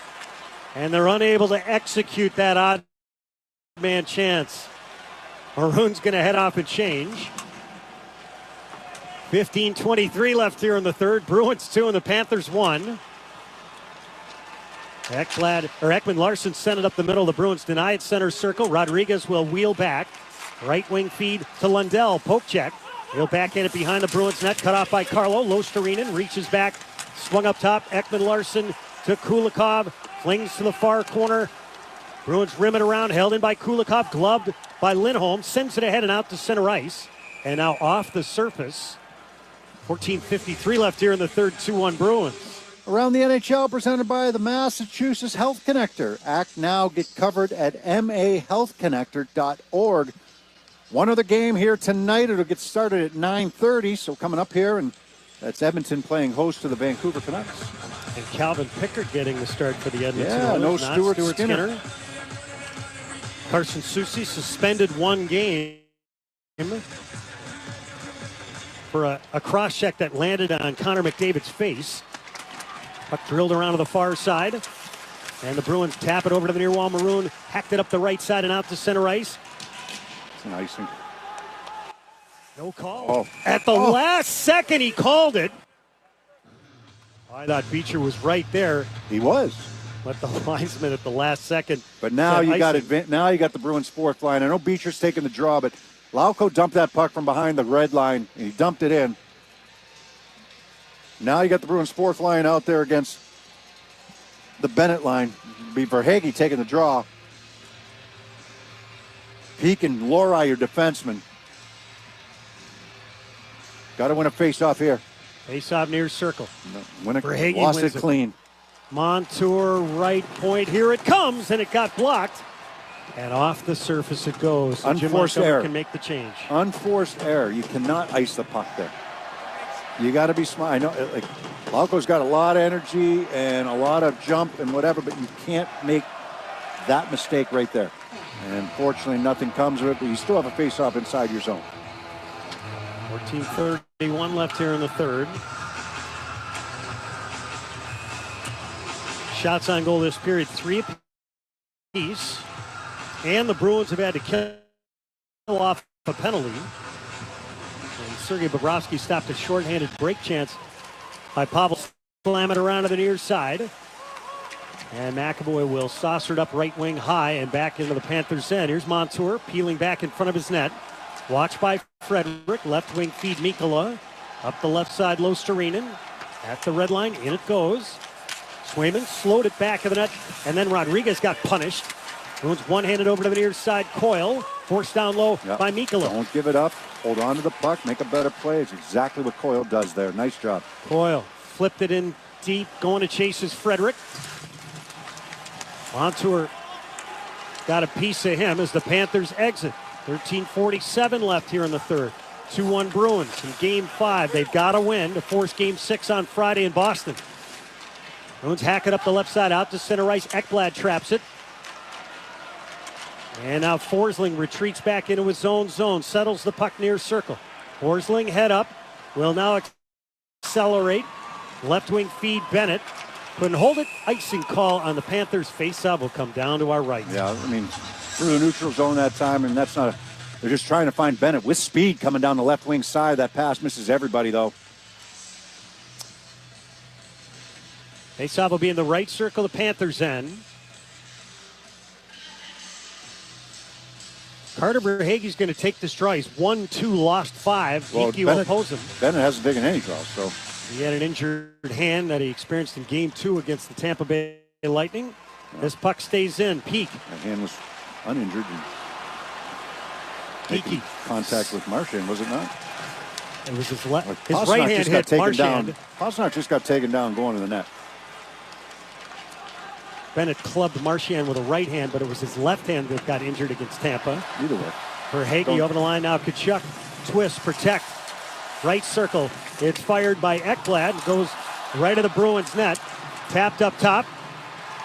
And they're unable to execute that odd-man chance. Maroon's going to head off and change. 15:23 left here in the third. Bruins 2 and the Panthers 1. Ekman Larson sent it up the middle. The Bruins deny it center circle. Rodriguez will wheel back. Right wing feed to Lundell. Poke check. He'll backhand it behind the Bruins net. Cut off by Carlo. Lostarinen reaches back. Swung up top. Ekman Larson to Kulikov. Flings to the far corner. Bruins rim it around. Held in by Kulikov. Gloved by Lindholm. Sends it ahead and out to center ice. And now off the surface. 14:53 left here in the third. 2-1 Bruins. Around the NHL, presented by the Massachusetts Health Connector. Act now, get covered at mahealthconnector.org. One other game here tonight. It'll get started at 9:30. So coming up here, and that's Edmonton playing host to the Vancouver Canucks. And Calvin Pickard getting the start for the Edmonton Oilers. Yeah, no Stuart Skinner. Carson Soucy suspended one game for a cross check that landed on Connor McDavid's face. Puck drilled around to the far side. And the Bruins tap it over to the near wall. Maroon hacked it up the right side and out to center ice. It's an icing. No call. At the last second, he called it. I thought Beecher was right there. He was. Let the linesman at the last second. But now you got now you got the Bruins' fourth line. I know Beecher's taking the draw, but Lauko dumped that puck from behind the red line, and he dumped it in. Now you got the Bruins' fourth line out there against the Bennett line. Be Verhaeghe taking the draw. Peak and Lori, your defenseman. Got to win a face-off here. Face-off near circle. No, win it. Verhaeghe lost wins it clean. Montour, right point. Here it comes, and it got blocked. And off the surface it goes. So Unforced error. Can make the change. Unforced error. You cannot ice the puck there. You got to be smart. I know, like, Lauko's got a lot of energy and a lot of jump and whatever, but you can't make that mistake right there. And fortunately, nothing comes of it, but you still have a face-off inside your zone. 14:31 left here in the third. Shots on goal this period, 3 apiece. And the Bruins have had to kill off a penalty. And Sergei Bobrovsky stopped a shorthanded break chance by Pavel. Slam it around to the near side. And McAvoy will saucer it up right wing high and back into the Panthers' end. Here's Montour peeling back in front of his net. Watched by Frederick. Left wing feed Mikkola. Up the left side, Lostarinen. At the red line, in it goes. Swayman slowed it back of the net. And then Rodriguez got punished. Bruins one-handed over to the near side. Coyle forced down low by Mikkola. Don't give it up. Hold on to the puck. Make a better play. It's exactly what Coyle does there. Nice job. Coyle flipped it in deep. Going to chase his Frederick. Montour got a piece of him as the Panthers exit. 13:47 left here in the third. 2-1 Bruins in Game 5. They've got to win to force Game 6 on Friday in Boston. Bruins hack it up the left side out to center ice. Ekblad traps it. And now Forsling retreats back into his own zone. Settles the puck near circle. Forsling head up. Will now accelerate. Left wing feed Bennett. Couldn't hold it. Icing call on the Panthers. Face-off will come down to our right. Yeah, I mean, through the neutral zone that time, and that's not. They're just trying to find Bennett with speed coming down the left wing side. That pass misses everybody, though. Face-off will be in the right circle, the Panthers' end. Carter Verhaeghe's going to take this draw. He's 1-2, lost 5. Well, Geekie will oppose him. Bennett hasn't taken any draws, so. He had an injured hand that he experienced in Game 2 against the Tampa Bay Lightning. This puck stays in. Peak. That hand was uninjured. Geekie. Contact with Marchand, was it not? It was his right hand hit Marchand. Pastrnak just got taken down going to the net. Bennett clubbed Marchand with a right hand, but it was his left hand that got injured against Tampa. Either way. Verhaeghe over the line now. Tkachuk, twist, protect. Right circle. It's fired by Ekblad. Goes right of the Bruins net. Tapped up top.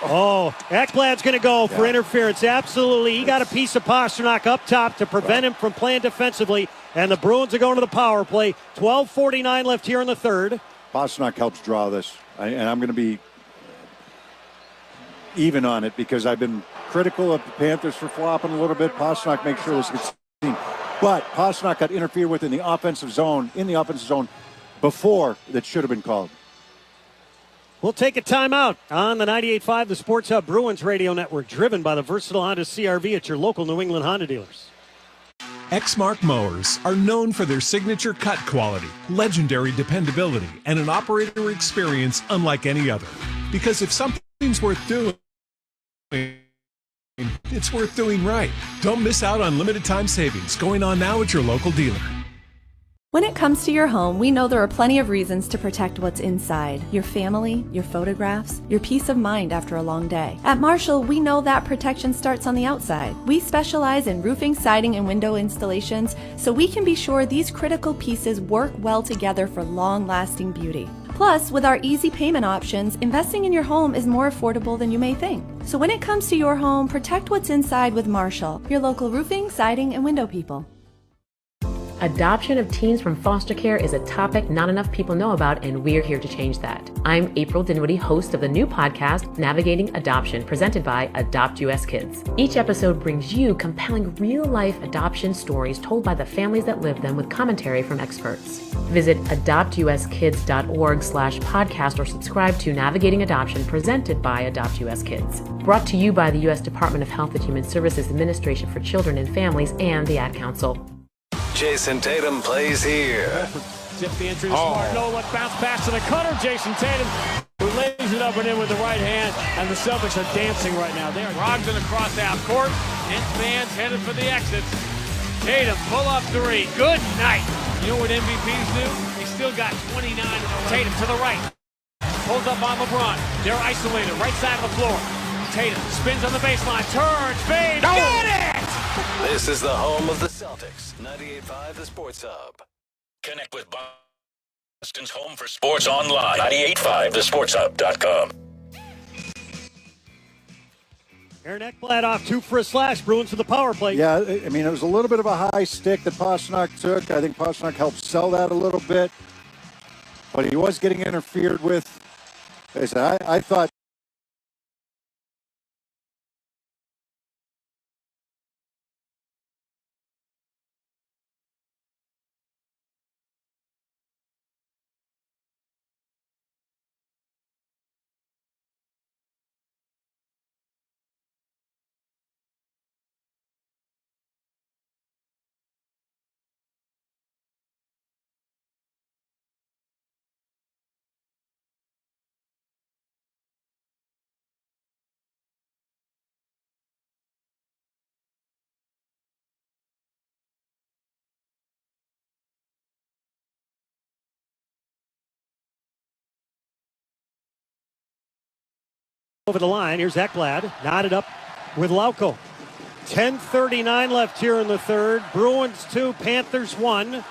Oh, Ekblad's going to go for interference. Absolutely. He got a piece of Pastrnak up top to prevent him from playing defensively. And the Bruins are going to the power play. 12:49 left here in the third. Pastrnak helps draw this. And I'm going to be even on it because I've been critical of the Panthers for flopping a little bit. Pastrnak makes sure this gets seen. But Pastrnak got interfered with in the offensive zone, before that should have been called. We'll take a timeout on the 98.5, the Sports Hub Bruins radio network, driven by the versatile Honda CR-V at your local New England Honda dealers. Exmark mowers are known for their signature cut quality, legendary dependability, and an operator experience unlike any other. Because if something's worth doing, it's worth doing right. Don't miss out on limited time savings going on now at your local dealer. When it comes to your home, we know there are plenty of reasons to protect what's inside. Your family, your photographs, your peace of mind after a long day. At Marshall, we know that protection starts on the outside. We specialize in roofing, siding, and window installations, so we can be sure these critical pieces work well together for long-lasting beauty. Plus, with our easy payment options, investing in your home is more affordable than you may think. So when it comes to your home, protect what's inside with Marshall, your local roofing, siding, and window people. Adoption of teens from foster care is a topic not enough people know about, and we're here to change that. I'm April Dinwiddie, host of the new podcast, Navigating Adoption, presented by Adopt US Kids. Each episode brings you compelling real-life adoption stories told by the families that live them with commentary from experts. Visit adoptuskids.org/podcast or subscribe to Navigating Adoption, presented by Adopt US Kids. Brought to you by the U.S. Department of Health and Human Services Administration for Children and Families and the Ad Council. Jason Tatum plays here. Zip the entry to Smart. No look, bounce pass to the cutter. Jason Tatum, who lays it up and in with the right hand, and the Celtics are dancing right now. They are Brogdon across half court, and fans headed for the exits. Tatum, pull up three. Good night. You know what MVPs do? They still got 29 in the left. Tatum to the right. Pulls up on LeBron. They're isolated, right side of the floor. Tatum spins on the baseline, turns, fades, got it! This is the home of the Celtics. 98.5 The Sports Hub. Connect with Boston's home for sports online. 98.5thesportshub.com. Aaron Ekblad off 2 for a slash. Bruins for the power play. Yeah, I mean, it was a little bit of a high stick that Pastrnak took. I think Pastrnak helped sell that a little bit. But he was getting interfered with. I thought over the line. Here's Ekblad, knotted up with Lauko. 10:39 left here in the third. Bruins 2, Panthers 1.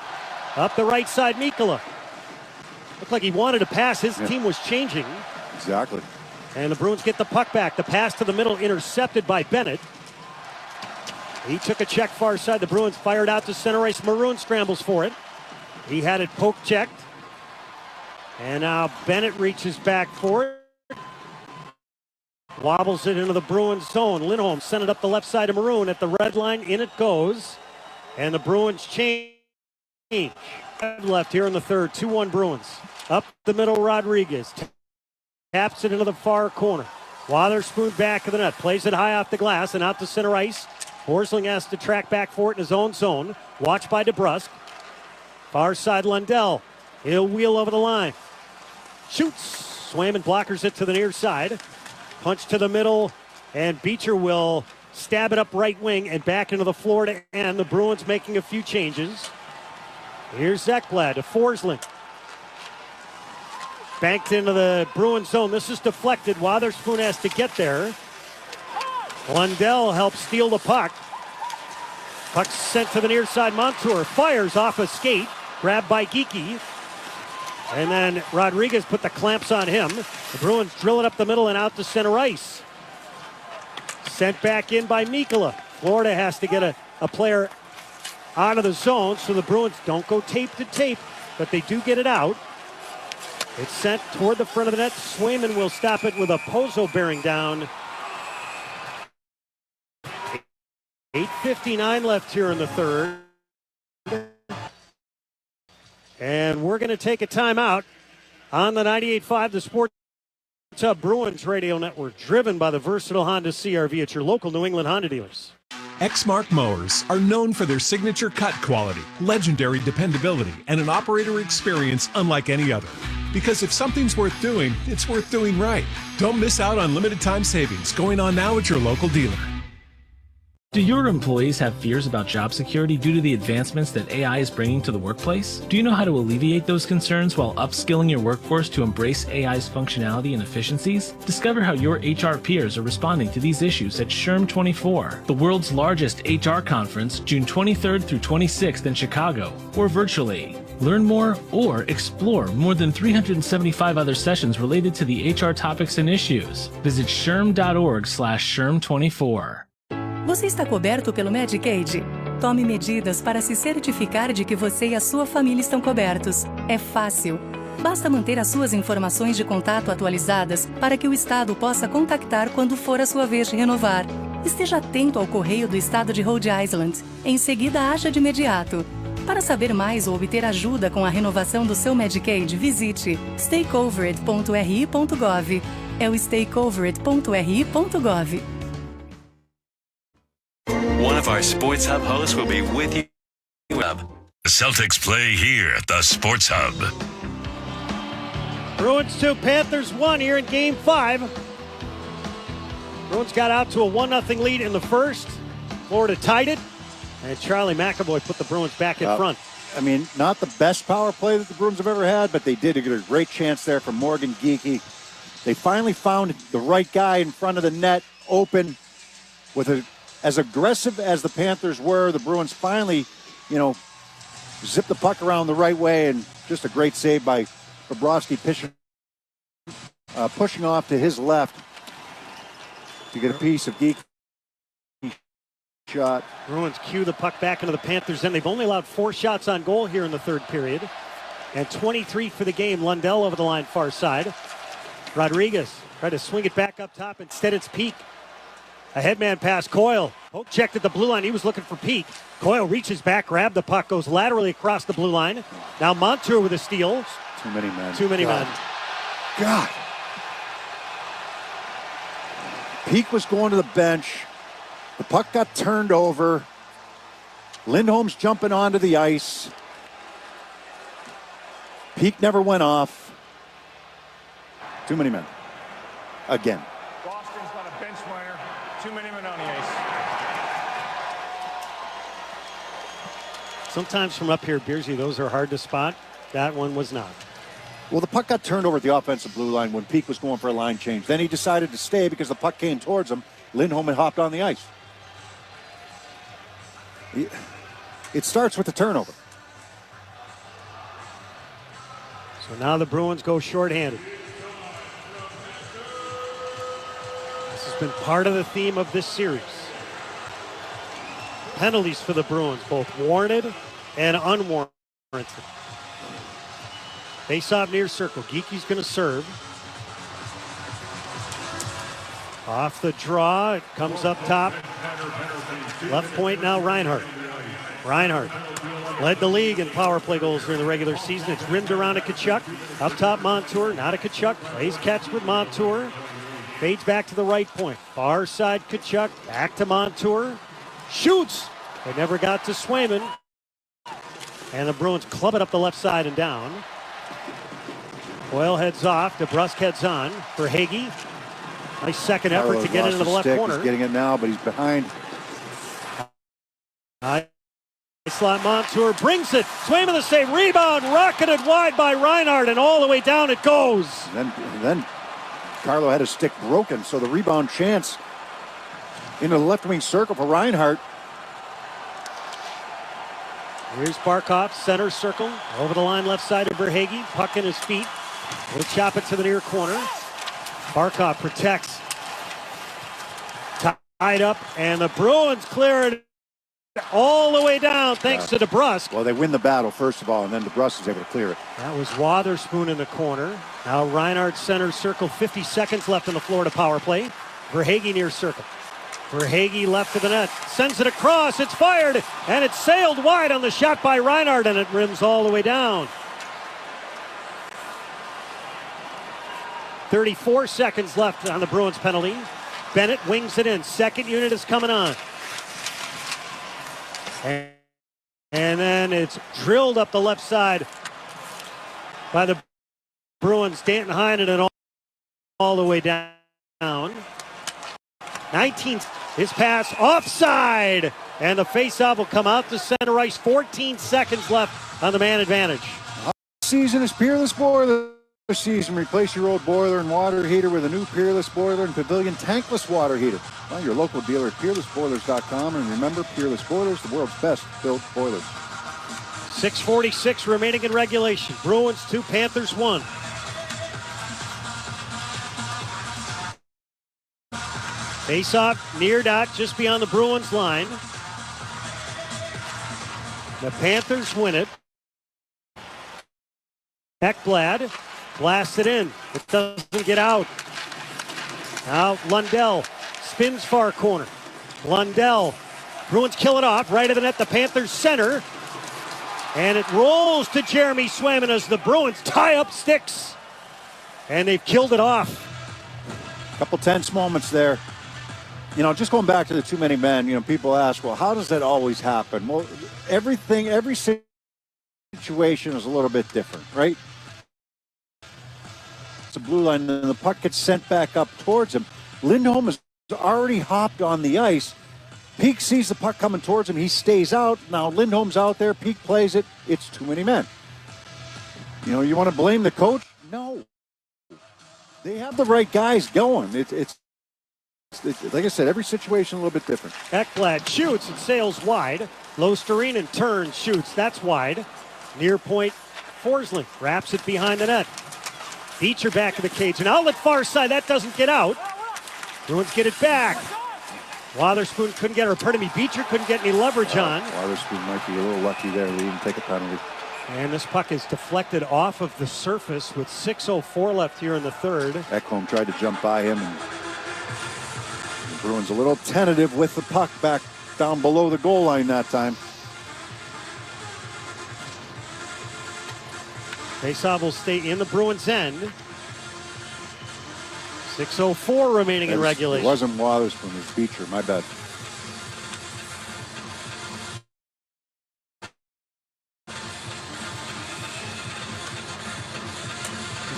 Up the right side, Mikkola. Looked like he wanted to pass. His team was changing. Exactly. And the Bruins get the puck back. The pass to the middle intercepted by Bennett. He took a check far side. The Bruins fired out to center ice. Maroon scrambles for it. He had it poke checked. And now Bennett reaches back for it. Wobbles it into the Bruins zone. Lindholm sent it up the left side of Maroon at the red line. In it goes. And the Bruins change. Left here in the third. 2-1 Bruins. Up the middle, Rodriguez. Taps it into the far corner. Wotherspoon back of the net. Plays it high off the glass and out to center ice. Forsling has to track back for it in his own zone. Watched by DeBrusque. Far side Lundell. He'll wheel over the line. Shoots. Swayman blockers it to the near side. Punch to the middle. And Beecher will stab it up right wing and back into the Florida end. The Bruins making a few changes. Here's Ekblad to Forsling. Banked into the Bruins zone. This is deflected. Wotherspoon has to get there. Lundell helps steal the puck. Puck sent to the near side. Montour fires off a skate. Grabbed by Geekie. And then Rodriguez put the clamps on him. The Bruins drill it up the middle and out to center ice. Sent back in by Mikkola. Florida has to get a player out of the zone, so the Bruins don't go tape to tape, but they do get it out. It's sent toward the front of the net. Swayman will stop it with a Pozo bearing down. 8:59 left here in the third. And we're going to take a timeout on the 98.5, the Sports Hub Bruins Radio Network, driven by the versatile Honda CR-V at your local New England Honda dealers. Exmark mowers are known for their signature cut quality, legendary dependability, and an operator experience unlike any other. Because if something's worth doing, it's worth doing right. Don't miss out on limited time savings going on now at your local dealer. Do your employees have fears about job security due to the advancements that AI is bringing to the workplace? Do you know how to alleviate those concerns while upskilling your workforce to embrace AI's functionality and efficiencies? Discover how your HR peers are responding to these issues at SHRM 24, the world's largest HR conference, June 23rd through 26th in Chicago, or virtually. Learn more or explore more than 375 other sessions related to the HR topics and issues. Visit shrm.org/SHRM24. Você está coberto pelo Medicaid? Tome medidas para se certificar de que você e a sua família estão cobertos. É fácil. Basta manter as suas informações de contato atualizadas para que o Estado possa contactar quando for a sua vez de renovar. Esteja atento ao correio do Estado de Rhode Island. Em seguida, haja de imediato. Para saber mais ou obter ajuda com a renovação do seu Medicaid, visite staycovered.ri.gov. É o staycovered.ri.gov. One of our Sports Hub hosts will be with you. Celtics play here at the Sports Hub. Bruins 2, Panthers 1 here in Game 5. Bruins got out to a 1-0 lead in the first. Florida tied it, and Charlie McAvoy put the Bruins back in front. I mean, not the best power play that the Bruins have ever had, but they did get a great chance there from Morgan Geekie. They finally found the right guy in front of the net, open, with as aggressive as the Panthers were. The Bruins finally, zipped the puck around the right way, and just a great save by Bobrovsky pushing off to his left to get a piece of Geekie shot. Bruins cue the puck back into the Panthers end. They've only allowed 4 shots on goal here in the third period, and 23 for the game. Lundell over the line far side. Rodriguez tried to swing it back up top. Instead, it's Peak. A headman pass, Coyle. Poke checked at the blue line. He was looking for Peak. Coyle reaches back, grabbed the puck, goes laterally across the blue line. Now Montour with a steal. Too many men. Too many men. God. Peak was going to the bench. The puck got turned over. Lindholm's jumping onto the ice. Peak never went off. Too many men. Again. Boston's got a bench minor. Too many men on the ice. Sometimes from up here, Beersy, those are hard to spot. That one was not. Well, the puck got turned over at the offensive blue line when Peak was going for a line change. Then he decided to stay because the puck came towards him. Lindholm had hopped on the ice. It starts with the turnover. So now the Bruins go shorthanded. This has been part of the theme of this series. Penalties for the Bruins, both warranted and unwarranted. Face off near circle. Geekie's going to serve. Off the draw. It comes up top. Left point now, Reinhart. Reinhart led the league in power play goals during the regular season. It's rimmed around to Tkachuk. Up top, Montour. Not a Tkachuk. Plays catch with Montour. Fades back to the right point. Far side, Tkachuk. Back to Montour. Shoots. They never got to Swayman. And the Bruins club it up the left side and down. Boyle heads off. DeBrusk heads on for Hagee. Nice second effort to get into the left corner. He's getting it now, but he's behind. Slot Montour brings it. Swayman the save. Rebound. Rocketed wide by Reinhart, and all the way down it goes. And then Carlo had his stick broken, so the rebound chance into the left wing circle for Reinhart. Here's Barkov, center circle. Over the line, left side of Verhage. Puck in his feet. He'll chop it to the near corner. Barkov protects. Tied up, and the Bruins clear it all the way down thanks to DeBrusk. Well, they win the battle, first of all, and then DeBrusk is able to clear it. That was Wotherspoon in the corner. Now Reinhart center circle, 50 seconds left in the Florida power play. Verhage near circle. Verhage left to the net, sends it across, it's fired, and it's sailed wide on the shot by Reinhart, and it rims all the way down. 34 seconds left on the Bruins penalty. Bennett wings it in, second unit is coming on. And then it's drilled up the left side by the Bruins. Danton Heinen and all the way down. 19th, his pass offside. And the faceoff will come out to center ice. 14 seconds left on the man advantage. Season is Peerless Boiler season. Replace your old boiler and water heater with a new Peerless Boiler and Pavilion tankless water heater. Find your local dealer at peerlessboilers.com, and remember, Peerless Boilers, the world's best built boilers. 6:46 remaining in regulation. Bruins 2, Panthers 1. Face-off near dot, just beyond the Bruins line. The Panthers win it. Ekblad blasts it in. It doesn't get out. Now Lundell spins far corner. Lundell. Bruins kill it off. Right of the net, the Panthers center. And it rolls to Jeremy Swayman as the Bruins tie up sticks. And they've killed it off. Couple tense moments there. You know, just going back to the too many men, you know, people ask, well, how does that always happen? Well, every situation is a little bit different, right? It's a blue line, and the puck gets sent back up towards him. Lindholm has already hopped on the ice. Peak sees the puck coming towards him. He stays out. Now Lindholm's out there. Peak plays it. It's too many men. You know, you want to blame the coach? No. They have the right guys going. It's like I said, every situation a little bit different. Ekblad shoots and sails wide. Losterinen turns, shoots. That's wide. Near point, Forsling wraps it behind the net. Beecher back of the cage. An outlet far side. That doesn't get out. Bruins get it back. Wotherspoon couldn't get, or pardon me, Beecher couldn't get any leverage on. Wotherspoon might be a little lucky there. They didn't take a penalty. And this puck is deflected off of the surface with 6:04 left here in the third. Ekholm tried to jump by him, and the Bruins a little tentative with the puck back down below the goal line that time. Faceoff will stay in the Bruins' end. 6:04 remaining in regulation. It wasn't Wotherspoon, it was Beecher. My bad.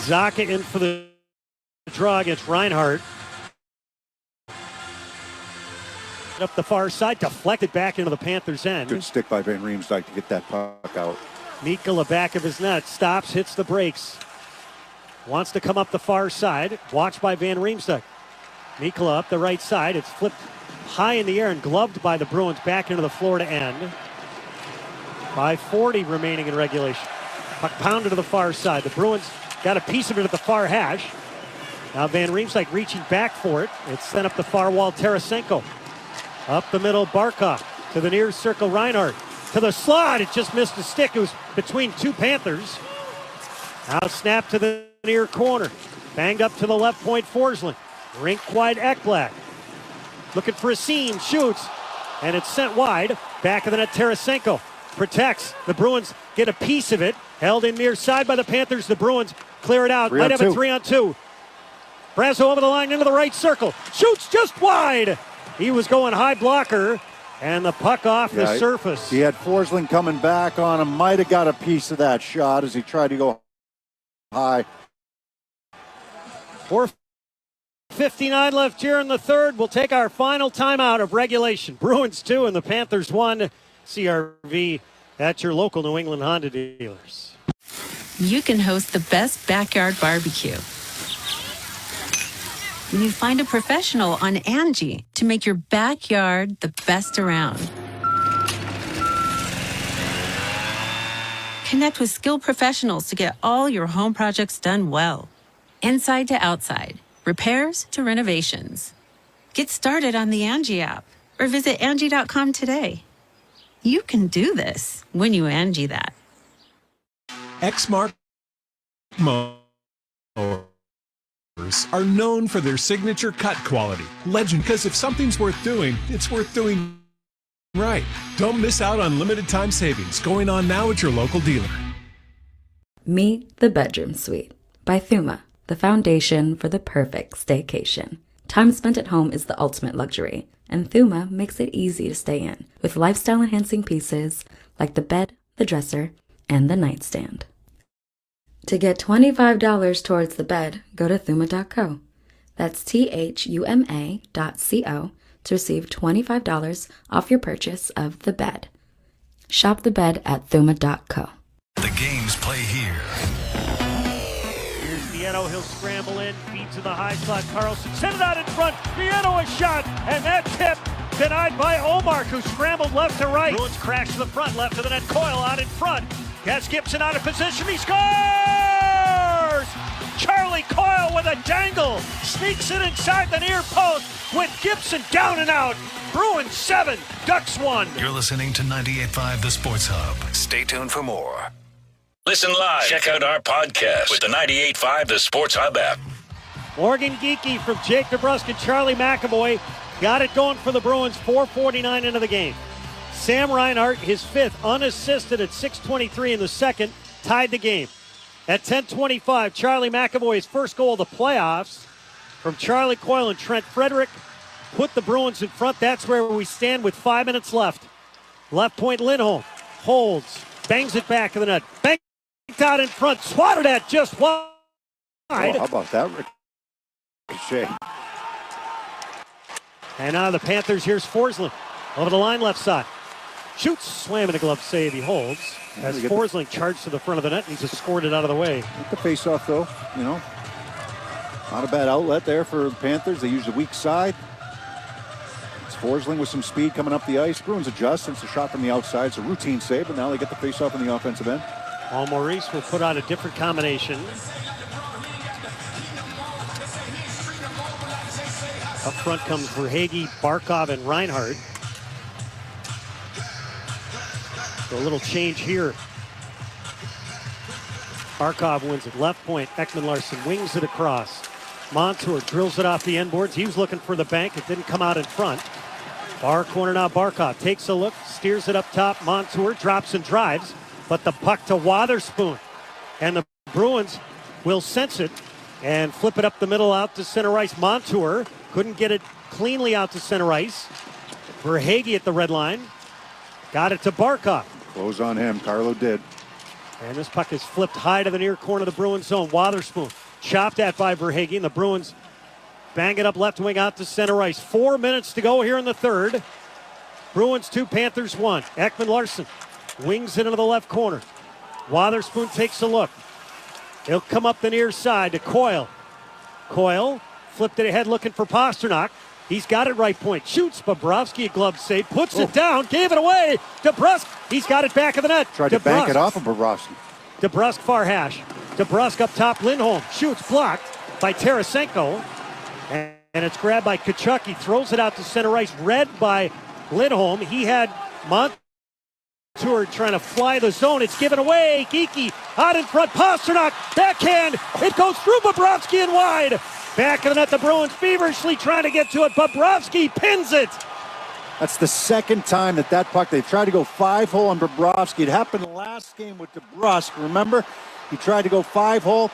Zacha in for the draw against Reinhart. Up the far side, deflected back into the Panthers' end. Good stick by Van Riemsdyk to get that puck out. Mikkola back of his net, stops, hits the brakes. Wants to come up the far side, watched by Van Riemsdyk. Mikkola up the right side, it's flipped high in the air and gloved by the Bruins back into the Florida end. 5:40 remaining in regulation. Puck pounded to the far side. The Bruins got a piece of it at the far hash. Now Van Riemsdyk reaching back for it. It's sent up the far wall, Tarasenko. Up the middle, Barkov. To the near circle, Reinhart. To the slot, it just missed the stick. It was between two Panthers. Now snap to the near corner. Banged up to the left point, Forsling. Rink wide, Ekblad. Looking for a seam, shoots. And it's sent wide. Back of the net, Tarasenko. Protects. The Bruins get a piece of it. Held in near side by the Panthers. The Bruins clear it out. Might have a 3-on-2. Brasso over the line into the right circle. Shoots just wide. He was going high blocker. And the puck off the surface. He had Forsling coming back on him. Might have got a piece of that shot as he tried to go high. 4:59 left here in the third. We'll take our final timeout of regulation. Bruins 2 and the Panthers 1. CRV at your local New England Honda dealers. You can host the best backyard barbecue when you find a professional on Angie to make your backyard the best around. Connect with skilled professionals to get all your home projects done well. Inside to outside, repairs to renovations. Get started on the Angie app or visit Angie.com today. You can do this when you Angie that. Exmark mowers are known for their signature cut quality. Legend, because if something's worth doing, it's worth doing right. Don't miss out on limited time savings going on now at your local dealer. Meet the Bedroom Suite by Thuma, the foundation for the perfect staycation. Time spent at home is the ultimate luxury, and Thuma makes it easy to stay in with lifestyle-enhancing pieces like the bed, the dresser, and the nightstand. To get $25 towards the bed, go to Thuma.co. That's THUMA.co to receive $25 off your purchase of the bed. Shop the bed at Thuma.co. The games play here. Here's Vienno. He'll scramble in, feed to the high slot. Carlson sent it out in front. Vienno a shot, and that tip denied by Omar, who scrambled left to right. Bruins crash to the front, left of the net. Coyle out in front. Gets Gibson out of position. He scores! Charlie Coyle with a dangle. Sneaks it inside the near post with Gibson down and out. Bruins 7, Ducks 1. You're listening to 98.5 The Sports Hub. Stay tuned for more. Listen live. Check out our podcast with the 98.5 The Sports Hub app. Morgan Geekie from Jake DeBrusk and Charlie McAvoy got it going for the Bruins. 4:49 into the game. Sam Reinhart, his fifth, unassisted at 6:23 in the second, tied the game. At 10:25, Charlie McAvoy's first goal of the playoffs from Charlie Coyle and Trent Frederick put the Bruins in front. That's where we stand with 5 minutes left. Left point, Lindholm holds, bangs it back of the net. Banked out in front, swatted at just wide. Oh, how about that, Ricochet? And now the Panthers, here's Forsling over the line left side. Shoots, slam in a glove save, he holds. As Forsling charged to the front of the net, and he's just scored it out of the way. Get the face-off, though, you know. Not a bad outlet there for the Panthers. They use the weak side. It's Forsling with some speed coming up the ice. Bruins adjust. It's a shot from the outside. It's a routine save, but now they get the face-off in the offensive end. Paul Maurice will put out a different combination. Up front comes Verhage, Barkov, and Reinhart. So a little change here. Barkov wins it. Left point, Ekman Larsson wings it across. Montour drills it off the end boards. He was looking for the bank. It didn't come out in front. Far corner now, Barkov takes a look, steers it up top. Montour drops and drives, but the puck to Wotherspoon. And the Bruins will sense it and flip it up the middle out to center ice. Montour couldn't get it cleanly out to center ice. Verhage at the red line. Got it to Barkov. Close on him. Carlo did. And this puck is flipped high to the near corner of the Bruins zone. Wotherspoon chopped at by Verhage. And the Bruins bang it up left wing out to center ice. 4 minutes to go here in the third. Bruins 2, Panthers 1. Ekman Larsson wings it into the left corner. Wotherspoon takes a look. He'll come up the near side to Coyle. Coyle flipped it ahead looking for Pasternak. He's got it right point. Shoots. Bobrovsky, a glove save. Puts it down. Gave it away. DeBrusk. He's got it back of the net. Tried to bank it off of Bobrovsky. DeBrusk far hash. DeBrusk up top. Lindholm shoots. Blocked by Tarasenko. And it's grabbed by Tkachuk. He throws it out to center ice. Read by Lindholm. He had Montour trying to fly the zone. It's given away. Geekie out in front. Pasternak. Backhand. It goes through Bobrovsky and wide. Back of the net, the Bruins feverishly trying to get to it. Bobrovsky pins it. That's the second time that puck, they've tried to go 5-hole on Bobrovsky. It happened last game with DeBrusk, remember? He tried to go 5-hole,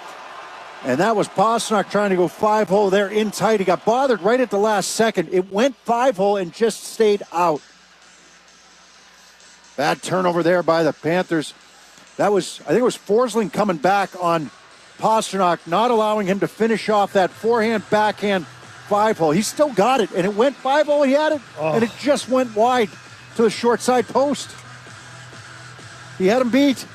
and that was Pasternak trying to go 5-hole there in tight. He got bothered right at the last second. It went 5-hole and just stayed out. Bad turnover there by the Panthers. I think it was Forsling coming back on Pasternak, not allowing him to finish off that forehand, backhand 5-hole. He still got it, and it went 5-hole. He had it, and it just went wide to the short side post. He had him beat.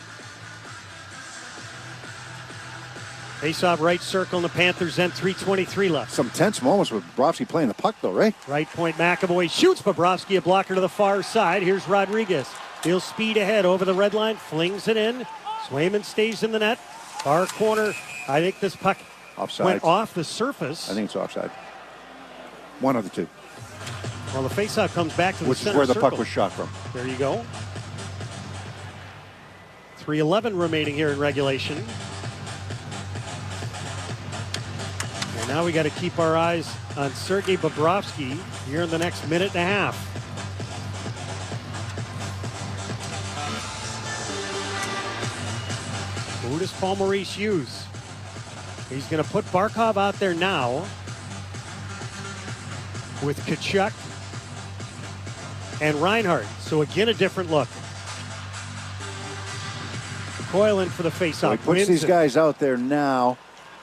Face-off right circle, and the Panthers end 3:23 left. Some tense moments with Bobrovsky playing the puck, though, right? Right point, McAvoy shoots Bobrovsky, a blocker to the far side. Here's Rodriguez. He'll speed ahead over the red line, flings it in. Swayman stays in the net. Far corner. I think this puck went off the surface. I think it's offside. One of the two. Well, the faceoff comes back to the which center is where the circle. puck was shot from. There you go. 3:11 remaining here in regulation. And now we got to keep our eyes on Sergei Bobrovsky here in the next minute and a half. Who does Paul Maurice use? He's going to put Barkov out there now with Tkachuk and Reinhart. So again, a different look. Coyle in for the faceoff. So he puts these guys out there now.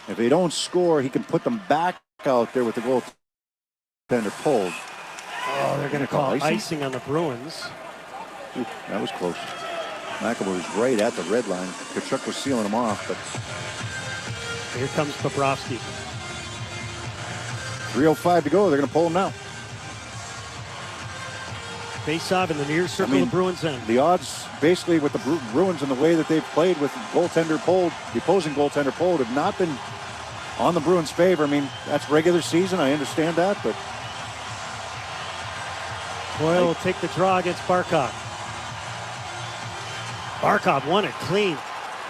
If they don't score, he can put them back out there with the goaltender pulled. Oh, they're going to call icing on the Bruins. Ooh, that was close. McAvoy was right at the red line. Tkachuk was sealing him off, but here comes Bobrovsky. 3:05 to go. They're going to pull him now. Face-off in the near circle of Bruins end. The odds, basically, with the Bruins and the way that they've played with goaltender pulled, the opposing goaltender pulled, have not been on the Bruins' favor. I mean, that's regular season. I understand that, but Coyle will take the draw against Barkov. Barkov won it clean.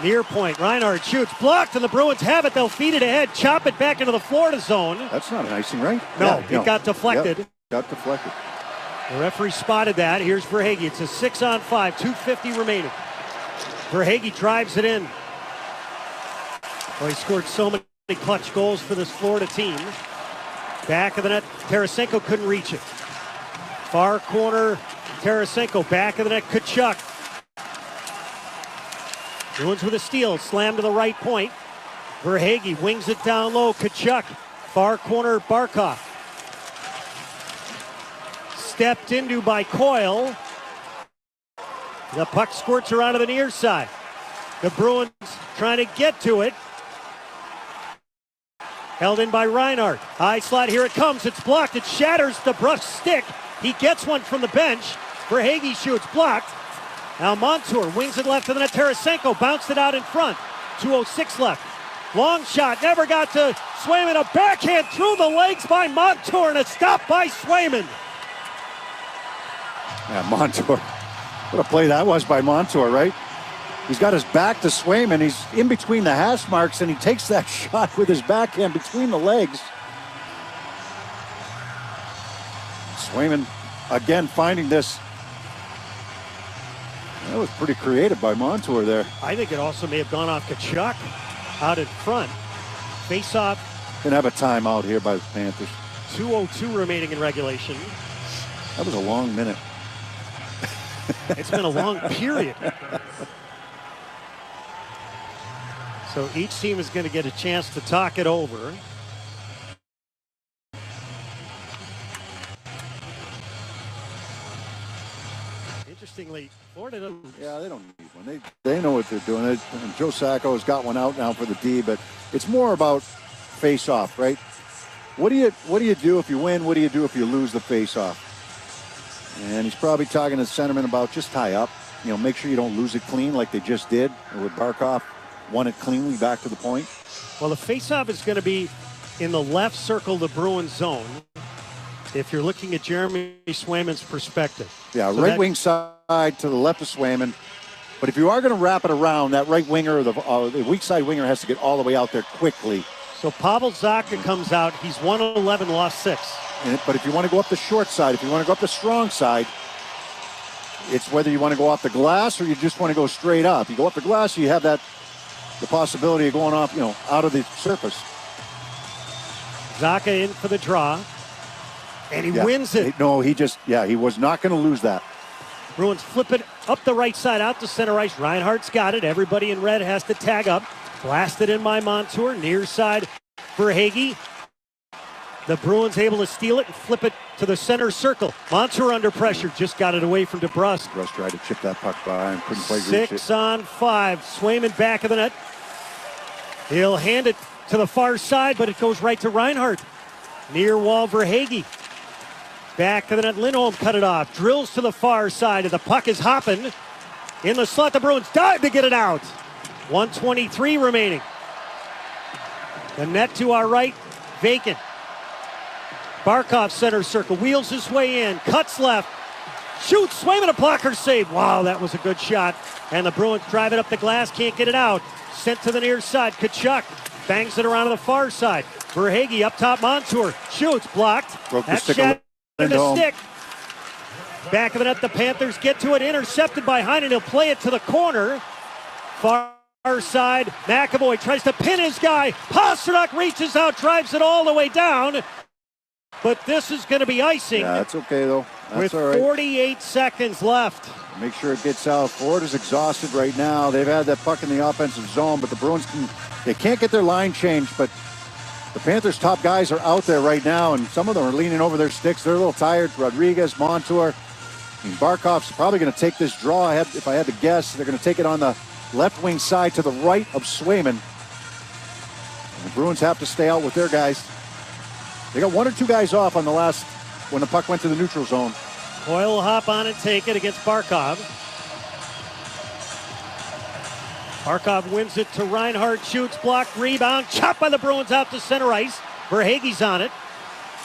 Near point, Reinhart shoots, blocked, and the Bruins have it. They'll feed it ahead, chop it back into the Florida zone. That's not an icing, right? No, it got deflected. Yep, got deflected. The referee spotted that. Here's Verhage. It's a 6-on-5, 2:50 remaining. Verhage drives it in. Well, he scored so many clutch goals for this Florida team. Back of the net, Tarasenko couldn't reach it. Far corner, Tarasenko, back of the net, Tkachuk. Bruins with a steal, slam to the right point. Verhage wings it down low, Tkachuk. Far corner, Barkov. Stepped into by Coyle. The puck squirts around to the near side. The Bruins trying to get to it. Held in by Reinhart. High slot, here it comes. It's blocked. It shatters the Bruff's stick. He gets one from the bench. Verhage shoots, blocked. Now Montour wings it left to the net. Tarasenko bounced it out in front. 2:06 left. Long shot, never got to Swayman. A backhand through the legs by Montour and a stop by Swayman. Yeah, Montour. What a play that was by Montour, right? He's got his back to Swayman. He's in between the hash marks, and he takes that shot with his backhand between the legs. Swayman, again, finding this. That was pretty creative by Montour there. I think it also may have gone off Tkachuk out in front. Face-off. Gonna have a timeout here by the Panthers. 2:02 remaining in regulation. That was a long minute. It's been a long period. So each team is going to get a chance to talk it over. Interestingly, Florida doesn't. Yeah, they don't need one. They know what they're doing. And Joe Sacco has got one out now for the D, but it's more about face-off, right? What do you do if you win? What do you do if you lose the face-off? And he's probably talking to the centerman about just tie up. You know, make sure you don't lose it clean like they just did with Barkov. Won it cleanly back to the point. Well, the face-off is going to be in the left circle of the Bruins zone. If you're looking at Jeremy Swayman's perspective. Yeah, so right wing side to the left of Swayman. But if you are going to wrap it around, that right winger, or the weak side winger has to get all the way out there quickly. So Pavel Zacha comes out. He's 1-11, lost 6. But if you want to go up the short side, if you want to go up the strong side, it's whether you want to go off the glass or you just want to go straight up. You go up the glass, you have the possibility of going off, out of the surface. Zacha in for the draw. And he wins it. No, he was not going to lose that. Bruins flip it up the right side, out to center ice. Reinhardt's got it. Everybody in red has to tag up. Blasted in by Montour. Near side for Hagee. The Bruins able to steal it and flip it to the center circle. Montour under pressure. Just got it away from DeBrusk. DeBrusk tried to chip that puck by and couldn't quite reach it. 6 on 5. Swayman back of the net. He'll hand it to the far side, but it goes right to Reinhardt. Near wall for Hagee. Back of the net. Lindholm cut it off. Drills to the far side. The puck is hopping. In the slot, the Bruins dive to get it out. 1:23 remaining. The net to our right, vacant. Barkov center circle, wheels his way in, cuts left, shoots, Swayman a blocker save. Wow, that was a good shot. And the Bruins drive it up the glass, can't get it out. Sent to the near side, Tkachuk bangs it around to the far side. Verhaeghe up top, Montour shoots, blocked. Broke the That stick shot in the Lindholm. stick. Back of the net, the Panthers get to it, intercepted by Heinen. He'll play it to the corner. Far side, McAvoy tries to pin his guy. Pastrnak reaches out, drives it all the way down. But this is going to be icing. Yeah, that's okay, though. That's with all right. 48 seconds left. Make sure it gets out. Florida's exhausted right now. They've had that puck in the offensive zone, but the Bruins can't get their line changed, but the Panthers' top guys are out there right now, and some of them are leaning over their sticks. They're a little tired. Rodriguez, Montour. I mean, Barkov's probably going to take this draw. If I had to guess, they're going to take it on the left wing side to the right of Swayman. And the Bruins have to stay out with their guys. They got one or two guys off on the last, when the puck went to the neutral zone. Coyle will hop on and take it against Barkov. Barkov wins it to Reinhardt, shoots, blocked, rebound, chopped by the Bruins out to center ice. Verhaeghe's on it.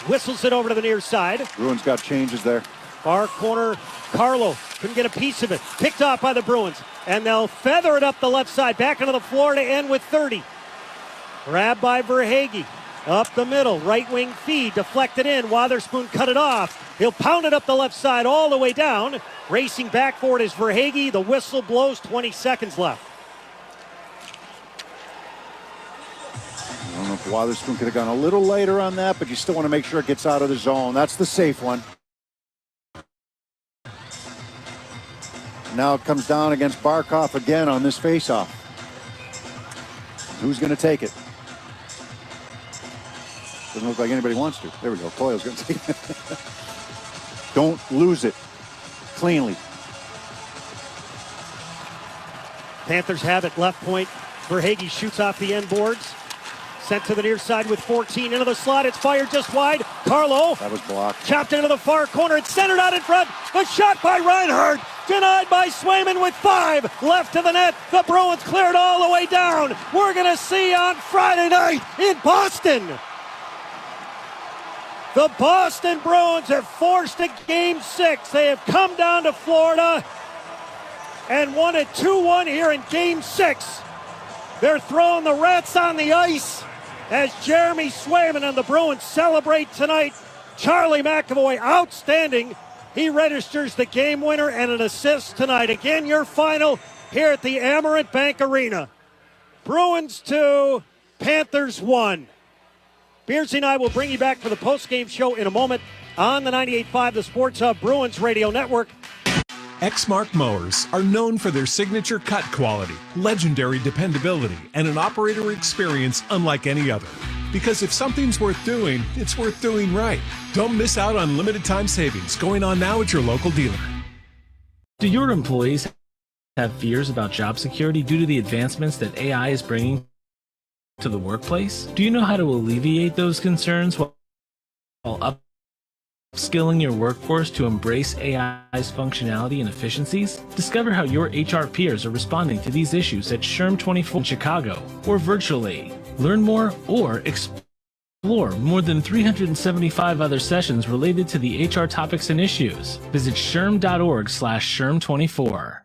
Whistles it over to the near side. Bruins got changes there. Far corner, Carlo couldn't get a piece of it. Picked off by the Bruins. And they'll feather it up the left side, back into the floor to end with 30. Grabbed by Verhaeghe. Up the middle, right wing feed, deflected in. Wotherspoon cut it off. He'll pound it up the left side all the way down. Racing back for it is Verhaeghe. The whistle blows, 20 seconds left. I don't know if Wotherspoon could have gone a little later on that, but you still want to make sure it gets out of the zone. That's the safe one. Now it comes down against Barkov again on this faceoff. Who's going to take it? Doesn't look like anybody wants to. There we go. Coyle's going to take it. Don't lose it cleanly. Panthers have it, left point. Verhaeghe shoots off the end boards. Sent to the near side with 14 into the slot. It's fired just wide. Carlo. That was blocked. Chopped into the far corner. It's centered out in front. The shot by Reinhardt. Denied by Swayman with 5 left to the net. The Bruins cleared all the way down. We're going to see on Friday night in Boston. The Boston Bruins are forced to Game 6. They have come down to Florida and won it 2-1 here in Game 6. They're throwing the Rats on the ice as Jeremy Swayman and the Bruins celebrate tonight. Charlie McAvoy, outstanding. He registers the game winner and an assist tonight. Again, your final here at the Amerant Bank Arena. Bruins 2, Panthers 1. Bearsy and I will bring you back for the postgame show in a moment on the 98.5 The Sports Hub Bruins Radio Network. Exmark mowers are known for their signature cut quality, legendary dependability, and an operator experience unlike any other. Because if something's worth doing, it's worth doing right. Don't miss out on limited time savings going on now at your local dealer. Do your employees have fears about job security due to the advancements that AI is bringing to the workplace? Do you know how to alleviate those concerns while upskilling your workforce to embrace AI's functionality and efficiencies? Discover how your HR peers are responding to these issues at SHRM 24 in Chicago or virtually. Learn more or explore more than 375 other sessions related to the HR topics and issues. Visit shrm.org/SHRM24.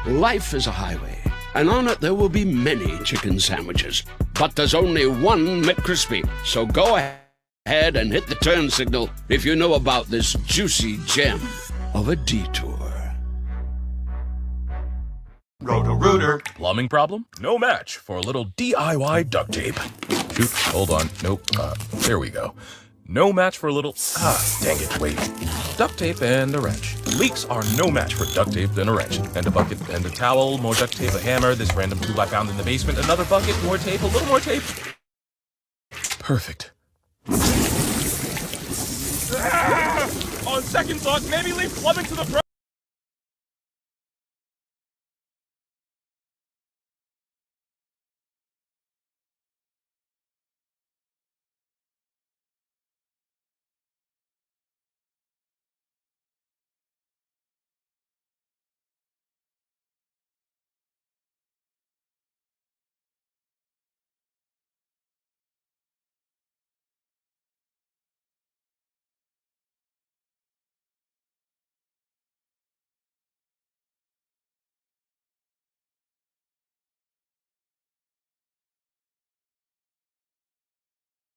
Life is a highway, and on it there will be many chicken sandwiches. But there's only one McCrispy. So go ahead and hit the turn signal if you know about this juicy gem of a detour. Roto-Rooter. Plumbing problem? No match for a little DIY duct tape. Shoot, hold on. Nope. There we go. No match for a little... dang it, wait. Duct tape and a wrench. Leaks are no match for duct tape and a wrench. And a bucket and a towel, more duct tape, a hammer, this random tube I found in the basement, another bucket, more tape, a little more tape. Perfect. On second thought, maybe leave plumbing to the pro...